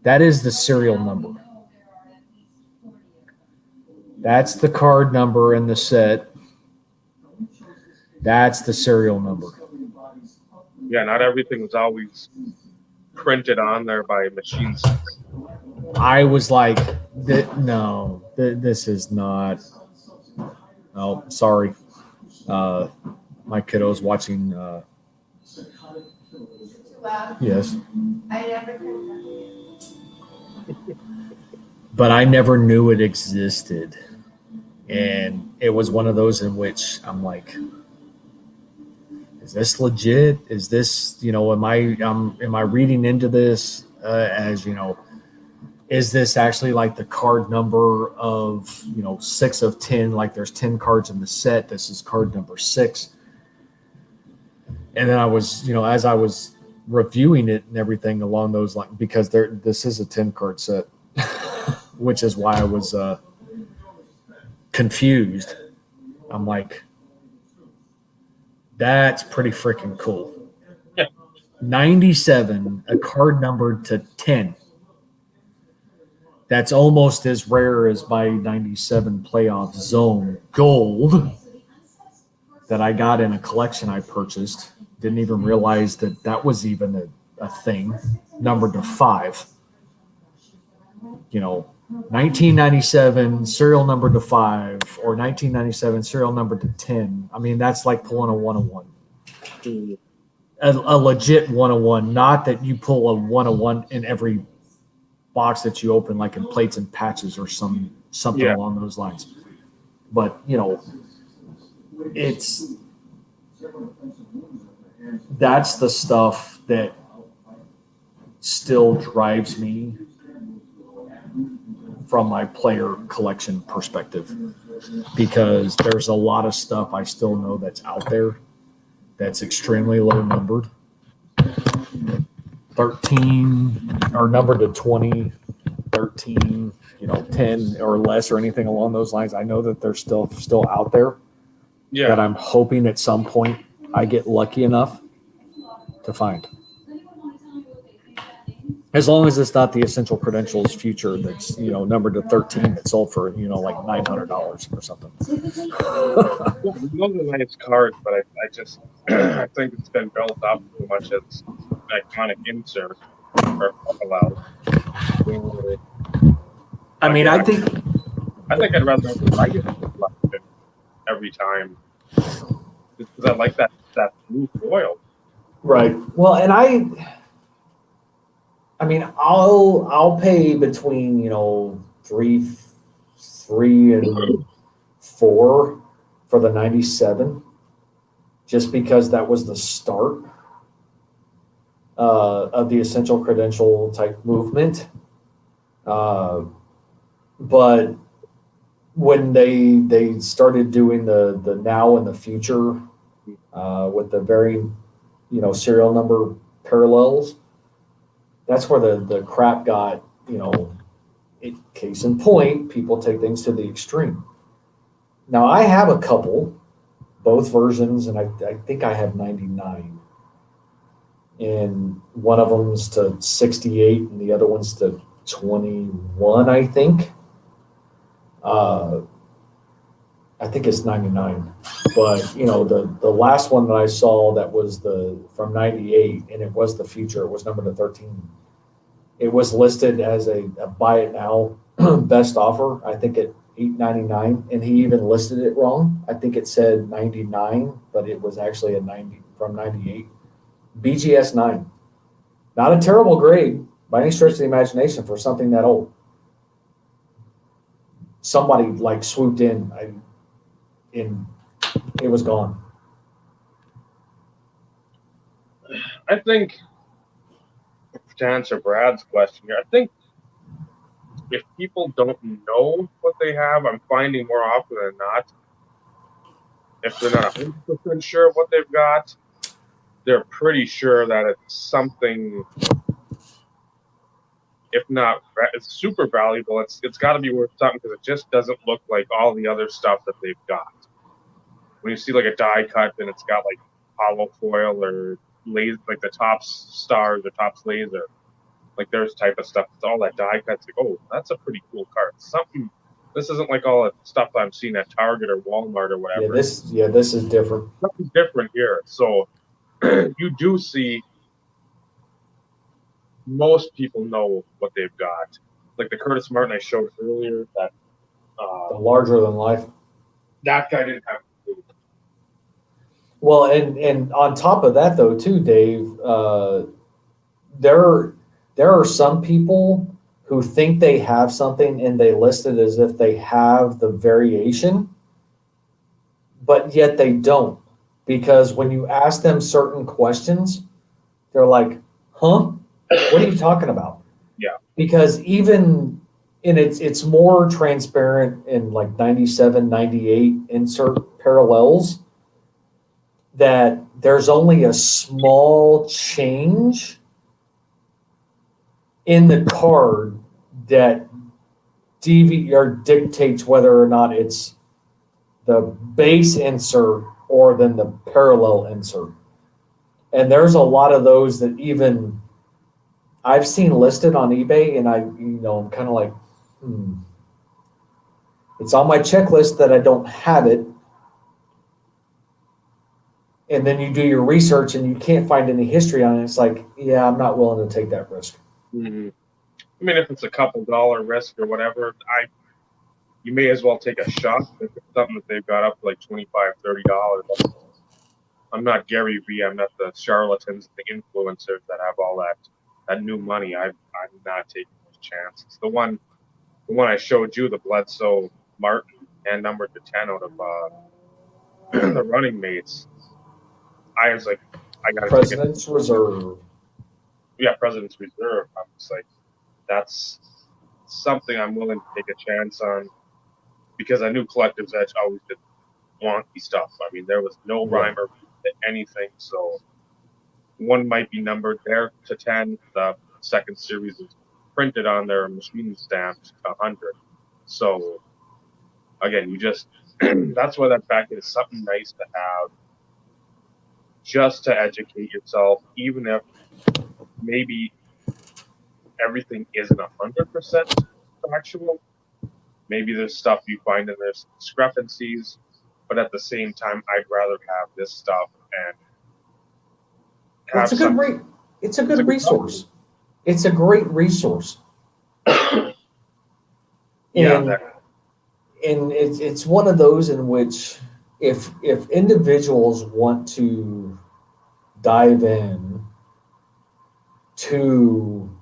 That is the serial number. That's the card number in the set. That's the serial number. yeah, not everything was always printed on there by machines. I was like, no, this is not. Oh, sorry. My kiddo's watching. Yes. I never could. But I never knew it existed. And it was one of those in which I'm like, is this legit? Is this, am I reading into this as, is this actually like the card number of, 6 of 10, like there's 10 cards in the set. This is card number 6. And then I was, as I was reviewing it and everything along those lines, because this is a 10 card set, which is why I was confused. I'm like, that's pretty freaking cool. Yeah. 97, a card numbered to 10. That's almost as rare as my 97 playoff zone gold that I got in a collection I purchased. Didn't even realize that was even a thing. Numbered to 5. 1997 serial number to 5 or 1997 serial number to 10. I mean, that's like pulling a 101. A legit 101, not that you pull a 101 in every box that you open, like in plates and patches or something along those lines. But, that's the stuff that still drives me from my player collection perspective, because there's a lot of stuff I still know that's out there that's extremely low numbered. 13 or numbered to 20, 13, 10 or less or anything along those lines. I know that they're still out there. Yeah. That I'm hoping at some point I get lucky enough to find. As long as it's not the Essential Credentials Future that's, numbered to 13 that sold for, like $900 or something. Those are nice cards, but I just I think it's been built up too much as iconic insert or allowed. I mean, I think I'd rather have the Wright collection every time, just because I like that blue foil. right. Well, and I mean, I'll pay between three and 4 for the 97, just because that was the start of the Essential Credential type movement. But when they started doing the now and the future with the varying serial number parallels, that's where the crap got, case in point, people take things to the extreme. Now I have a couple, both versions, and I think I have 99. And one of them's to 68, and the other one's to 21, I think. Uh, I think it's 99. But the last one that I saw that was from 98, and it was the future. It was number to 13. It was listed as a buy it now best offer. I think at $8.99, and he even listed it wrong. I think it said 99, but it was actually a 90 from 98. BGS 9, not a terrible grade by any stretch of the imagination for something that old. Somebody like swooped in, and it was gone. I think, to answer Brad's question here, I think if people don't know what they have, I'm finding more often than not, if they're not 100% sure of what they've got, they're pretty sure that it's something, if not, it's super valuable. It's got to be worth something because it just doesn't look like all the other stuff that they've got. When you see like a die cut and it's got like hollow foil or laser, like the Topps stars or Topps laser, like there's type of stuff. It's all that die cuts. Like, oh, that's a pretty cool card. Something. This isn't like all the stuff I'm seeing at Target or Walmart or whatever. This is different. Something different here. So you do see most people know what they've got. Like the Curtis Martin I showed earlier, that The larger than life. that guy didn't have a clue. Well, and on top of that though too, Dave, there are some people who think they have something and they list it as if they have the variation, but yet they don't. Because when you ask them certain questions, they're like, huh? What are you talking about? Yeah. Because even and it's more transparent in like 97, 98 insert parallels that there's only a small change in the card that dictates whether or not it's the base insert or then the parallel insert. And there's a lot of those that even I've seen listed on eBay, and I'm kind of like, it's on my checklist that I don't have it. And then you do your research and you can't find any history on it. It's like, yeah, I'm not willing to take that risk. Mm-hmm. I mean, if it's a couple dollar risk or whatever, you may as well take a shot. If it's something that they've got up to like $25, $30. I'm not Gary Vee. I'm not the charlatans, the influencers that have all that new money. I'm not taking those chances. The one I showed you, the Bledsoe Martin, and numbered to 10 out of the running mates. I was like, I got to President's Reserve. Yeah, President's Reserve. I'm just like, that's something I'm willing to take a chance on because I knew Collective's Edge always did wonky stuff. I mean, there was no rhyme or to anything. So one might be numbered there to 10. The second series is printed on their machine stamped 100. So again, you just that's why that packet is something nice to have, just to educate yourself, even if maybe everything isn't 100% factual. Maybe there's stuff you find and there's discrepancies, but at the same time, I'd rather have this stuff and have It's a good resource. It's a great resource. Yeah, and it's one of those in which if individuals want to dive in to,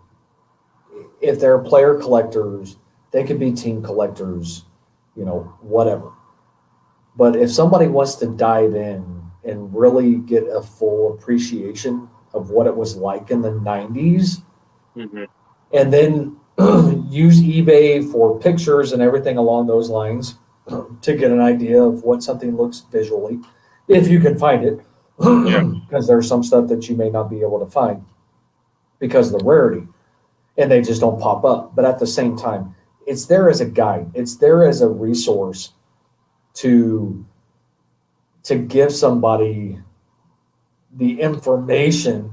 if they're player collectors, they could be team collectors, whatever. But if somebody wants to dive in and really get a full appreciation of what it was like in the 90s, and then use eBay for pictures and everything along those lines to get an idea of what something looks visually, if you can find it, because there's some stuff that you may not be able to find because of the rarity, and they just don't pop up. But at the same time, it's there as a guide. It's there as a resource to give somebody the information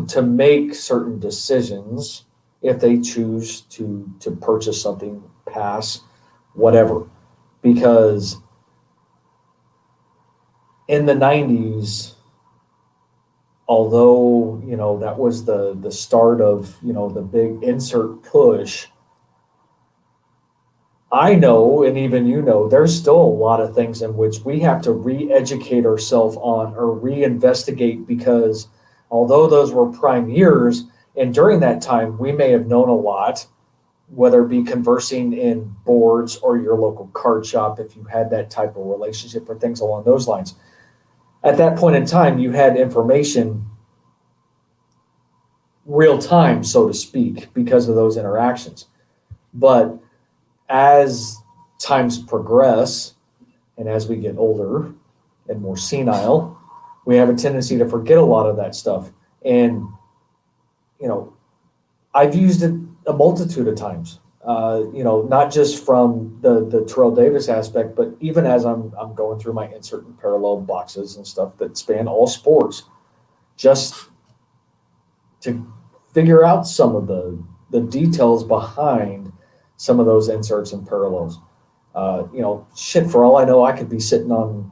to make certain decisions if they choose to purchase something, pass, whatever. Because in the 90s, although, that was the start of, the big insert push, I know, and even there's still a lot of things in which we have to re-educate ourselves on or re-investigate, because although those were prime years, and during that time we may have known a lot, whether it be conversing in boards or your local card shop, if you had that type of relationship or things along those lines. At that point in time, you had information real time, so to speak, because of those interactions. But as times progress and as we get older and more senile, we have a tendency to forget a lot of that stuff. And, I've used it a multitude of times, not just from the Terrell Davis aspect, but even as I'm going through my insert and parallel boxes and stuff that span all sports, just to figure out some of the details behind some of those inserts and parallels. For all I know, I could be sitting on,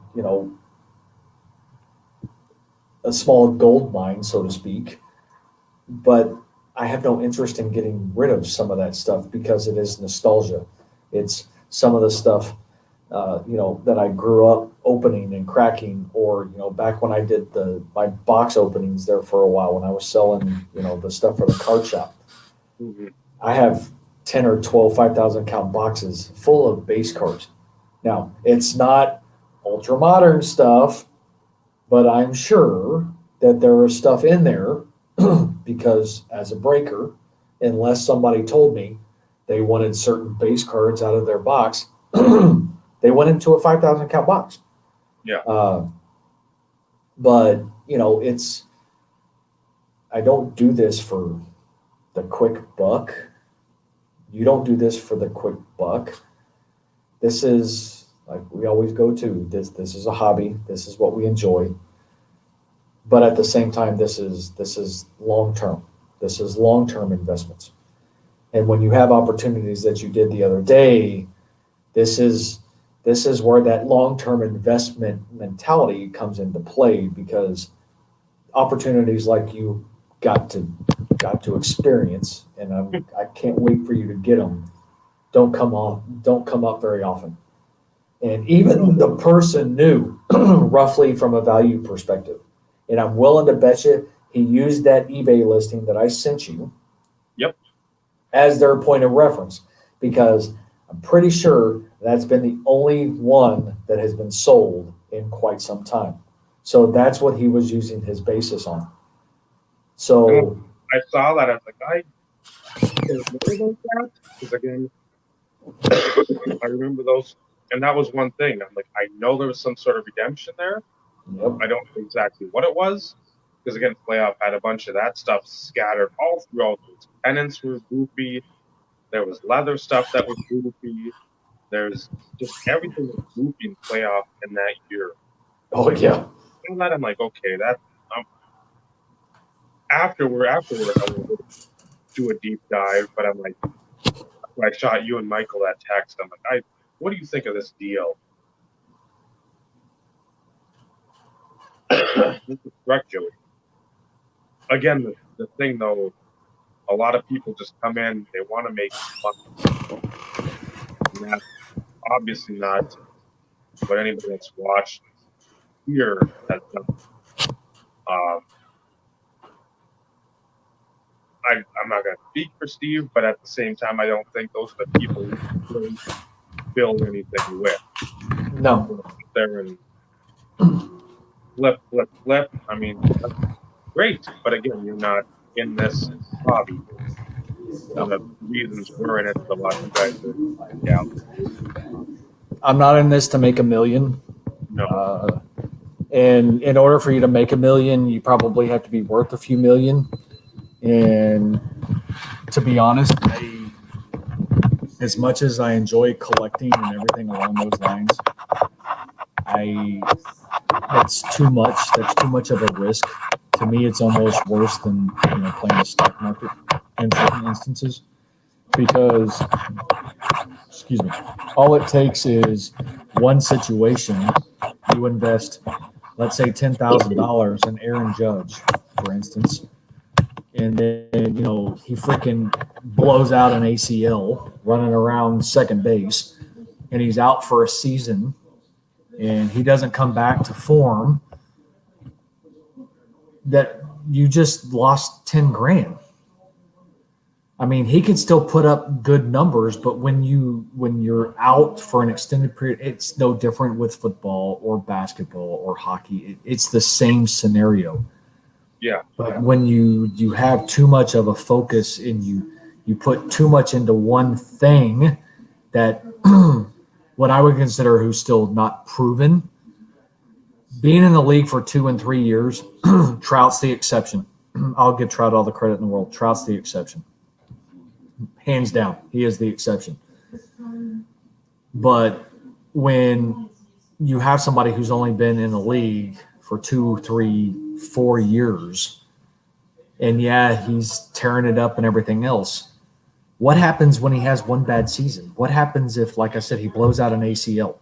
a small gold mine, so to speak, but I have no interest in getting rid of some of that stuff because it is nostalgia. It's some of the stuff, that I grew up opening and cracking, or, back when I did my box openings there for a while when I was selling, the stuff for the card shop. Mm-hmm. I have 10 or 12 5,000 count boxes full of base cards. Now, it's not ultra modern stuff, but I'm sure that there is stuff in there because as a breaker, unless somebody told me they wanted certain base cards out of their box, they went into a 5,000 count box. Yeah. But, I don't do this for the quick buck. You don't do this for the quick buck. This is, like we always go to, this is a hobby. This is what we enjoy. But at the same time, this is long-term. This is long-term investments. And when you have opportunities that you did the other day, this is where that long-term investment mentality comes into play, because opportunities like you got to experience, and I can't wait for you to get them. Don't come up very often. And even the person knew roughly from a value perspective. And I'm willing to bet you he used that eBay listing that I sent you. Yep. As their point of reference, because I'm pretty sure that's been the only one that has been sold in quite some time. So that's what he was using his basis on. So I saw that. I was like, I don't know about that. Because again, I remember those. And that was one thing. I'm like, I know there was some sort of redemption there. yep. I don't know exactly what it was. Because again, Playoff had a bunch of that stuff scattered all throughout. Those pennants were goofy. There was leather stuff that was goofy. There's just everything was goofy in Playoff in that year. Oh yeah. And that I'm like, okay, that afterward, I will do a deep dive. But I'm like, when I shot you and Michael that text, I'm like, what do you think of this deal? This is correct, Joey. Again, the thing though, a lot of people just come in, they want to make money. And that's obviously not what anybody that's watched here has done. I'm not going to speak for Steve, but at the same time, I don't think those are the people who really build anything with. No. There and flip. I mean, that's great, but again, you're not in this hobby. So the reasons we're in it, a lot of you guys are, yeah. I'm not in this to make $1 million. No. And in order for you to make $1 million, you probably have to be worth a few million. And to be honest, as much as I enjoy collecting and everything along those lines, That's too much. That's too much of a risk. To me, it's almost worse than playing the stock market in certain instances because, excuse me, all it takes is one situation. You invest, let's say, $10,000 in Aaron Judge, for instance, and then he freaking blows out an ACL running around second base, and he's out for a season, and he doesn't come back to form. That you just lost 10 grand. I mean, he could still put up good numbers, but when you're out for an extended period, it's no different with football or basketball or hockey. It's the same scenario. Yeah. But when you have too much of a focus and you put too much into one thing that what I would consider who's still not proven, being in the league for 2 and 3 years, Trout's the exception. I'll give Trout all the credit in the world. Trout's the exception. Hands down, he is the exception. But when you have somebody who's only been in the league for 2, 3, 4 years, and he's tearing it up and everything else, what happens when he has one bad season? What happens if, like I said, he blows out an ACL?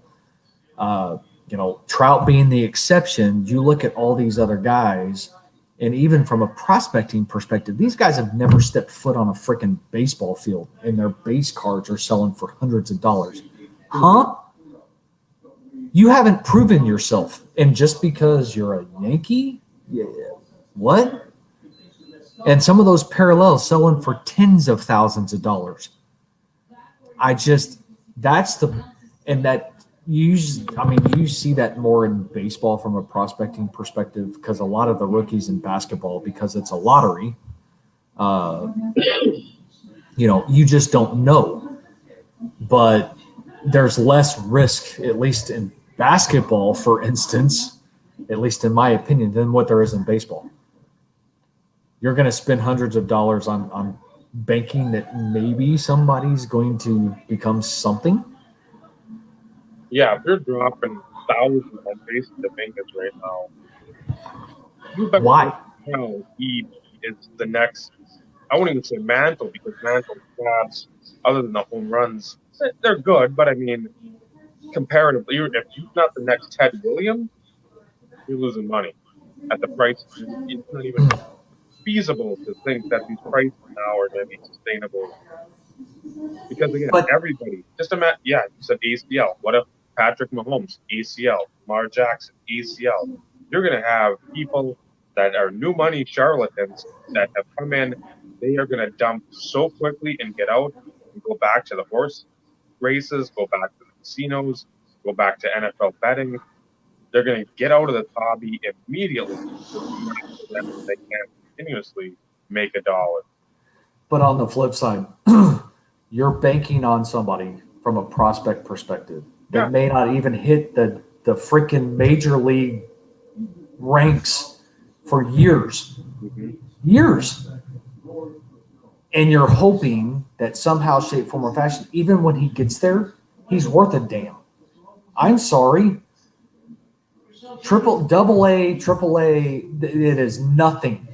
Trout being the exception, you look at all these other guys, and even from a prospecting perspective, these guys have never stepped foot on a freaking baseball field, and their base cards are selling for hundreds of dollars. Huh? You haven't proven yourself. And just because you're a Yankee? Yeah. What? And some of those parallels selling for tens of thousands of dollars. You see that more in baseball from a prospecting perspective because a lot of the rookies in basketball, because it's a lottery, you just don't know. But there's less risk, at least in basketball, for instance, at least in my opinion, than what there is in baseball. You're going to spend hundreds of dollars on banking that maybe somebody's going to become something. Yeah, if you're dropping thousands on basic maintenance right now, you better Why? know he is the next. I won't even say Mantle because Mantle stats, other than the home runs, they're good. But I mean, comparatively, if he's not the next Ted Williams, you're losing money at the price. It's not even feasible to think that these prices now are going to be sustainable. Because again, everybody just imagine. Yeah, you said ACL. What if Patrick Mahomes ACL, Lamar Jackson ACL? You're going to have people that are new money charlatans that have come in. They are going to dump so quickly and get out and go back to the horse races, go back to the casinos, go back to NFL betting. They're going to get out of the hobby immediately because they can't continuously make a dollar. But on the flip side, you're banking on somebody from a prospect perspective that may not even hit the freaking major league ranks for years. Mm-hmm. Years. And you're hoping that somehow, shape, form, or fashion, even when he gets there, he's worth a damn. I'm sorry. Double A, triple A, it is nothing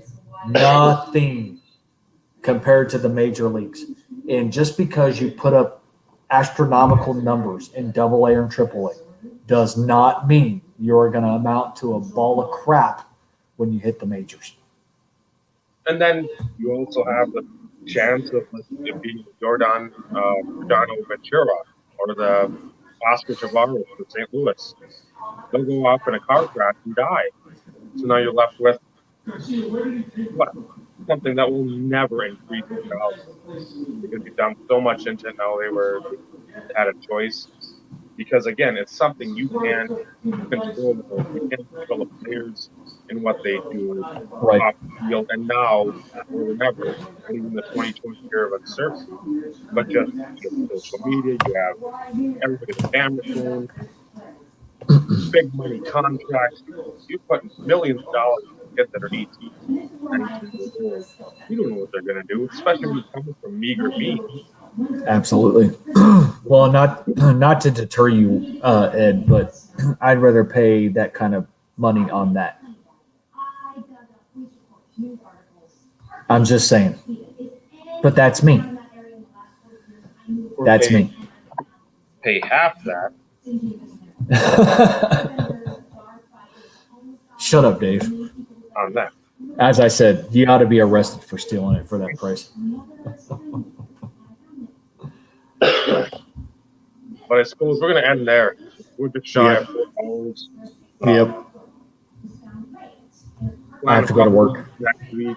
compared to the major leagues. And just because you put up astronomical numbers in Double A or Triple A does not mean you're going to amount to a ball of crap when you hit the majors. And then you also have the chance of it being Jordano Ventura or the Oscar Tavares for St. Louis. They'll go off in a car crash and die. So now you're left with what? Something that will never increase in value because you dumped so much into it. Now they had a choice. Because again, it's something you can't control. You can't control the players and what they do off the field. And now, more than ever, not even the 2020 year of uncertainty, but just social media. You have everybody with a camera phone, big money contracts. You put millions of dollars in kids that are 18, 19 years old. You don't know what they're going to do, especially when you're coming from meager means. Absolutely. Well, not to deter you, Ed, but I'd rather pay that kind of money on that. I'm just saying. But that's me. Or That's me. pay half that. Shut up, Dave. On that. As I said, you ought to be arrested for stealing it for that price. But I suppose we're going to end there. We're just shy of 4 hours. Yep. I have to go to Probably work. next week.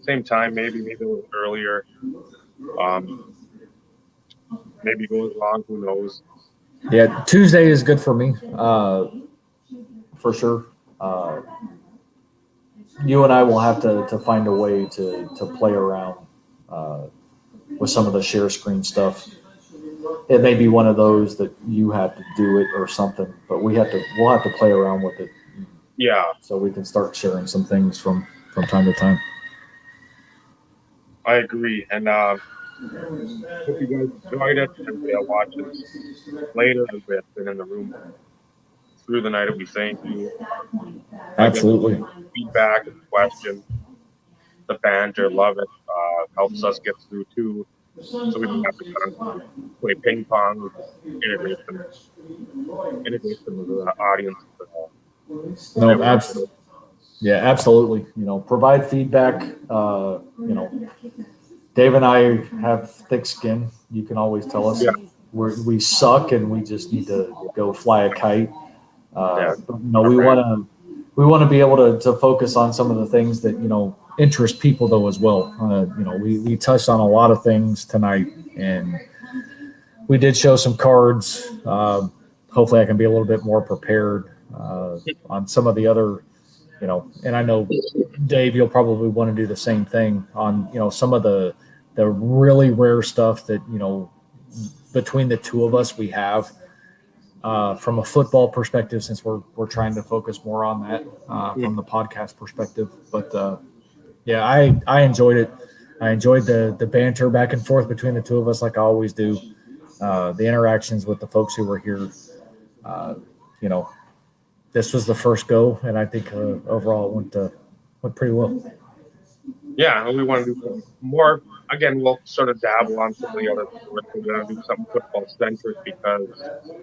Same time, maybe a little earlier. Maybe goes long. Who knows? Yeah, Tuesday is good for me, for sure. You and I will have to find a way to play around with some of the share screen stuff. It may be one of those that you have to do it or something, but we'll have to play around with it. Yeah, So we can start sharing some things from time to time. I agree. And hope you guys enjoyed it. Everybody that watches later, everybody that's been in the room through the night, we thank you. Absolutely. Feedback and questions, the banter, love it. Helps us get through too, so we don't have to constantly play ping pong. We just integrate them with the audience. No, absolutely. Provide feedback. Dave and I have thick skin. You can always tell us we suck and we just need to go fly a kite. We want to be able to focus on some of the things that interest people though as well. We touched on a lot of things tonight, and we did show some cards. Hopefully, I can be a little bit more prepared on some of the other. And I know Dave, you'll probably want to do the same thing on some of the really rare stuff that between the two of us we have. From a football perspective, since we're trying to focus more on that from the podcast perspective. But I enjoyed it. I enjoyed the banter back and forth between the two of us, like I always do. The interactions with the folks who were here. This was the first go, and I think overall it went pretty well. Yeah, and we want to do more. Again, we'll sort of dabble on some of the other sports. We're going to do something football centric because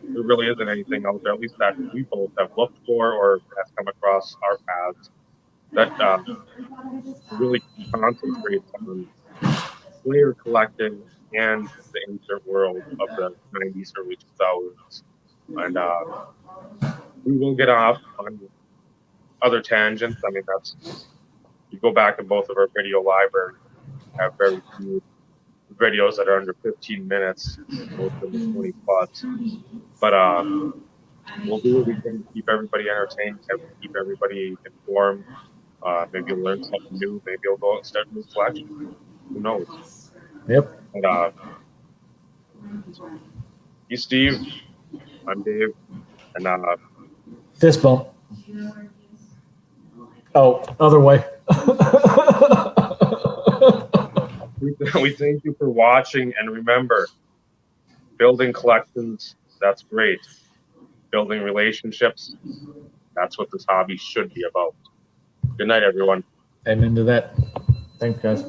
there really isn't anything out there, at least that we both have looked for or has come across our paths, that really concentrates on player collecting and the insert world of the 90s, early 2000s. And we will get off on other tangents. I mean, you go back to both of our video libraries, have very few videos that are under 15 minutes, most of them 20 plus. But we'll do what we can to keep everybody entertained, keep everybody informed. Maybe you'll learn something new. Maybe you'll go out and start a new collection. Who knows? Yep. And you, Steve. I'm Dave. And fist bump. Oh, other way. we thank you for watching, and remember, building collections, that's great. Building relationships, that's what this hobby should be about. Good night, everyone. Amen to that. Thanks, guys.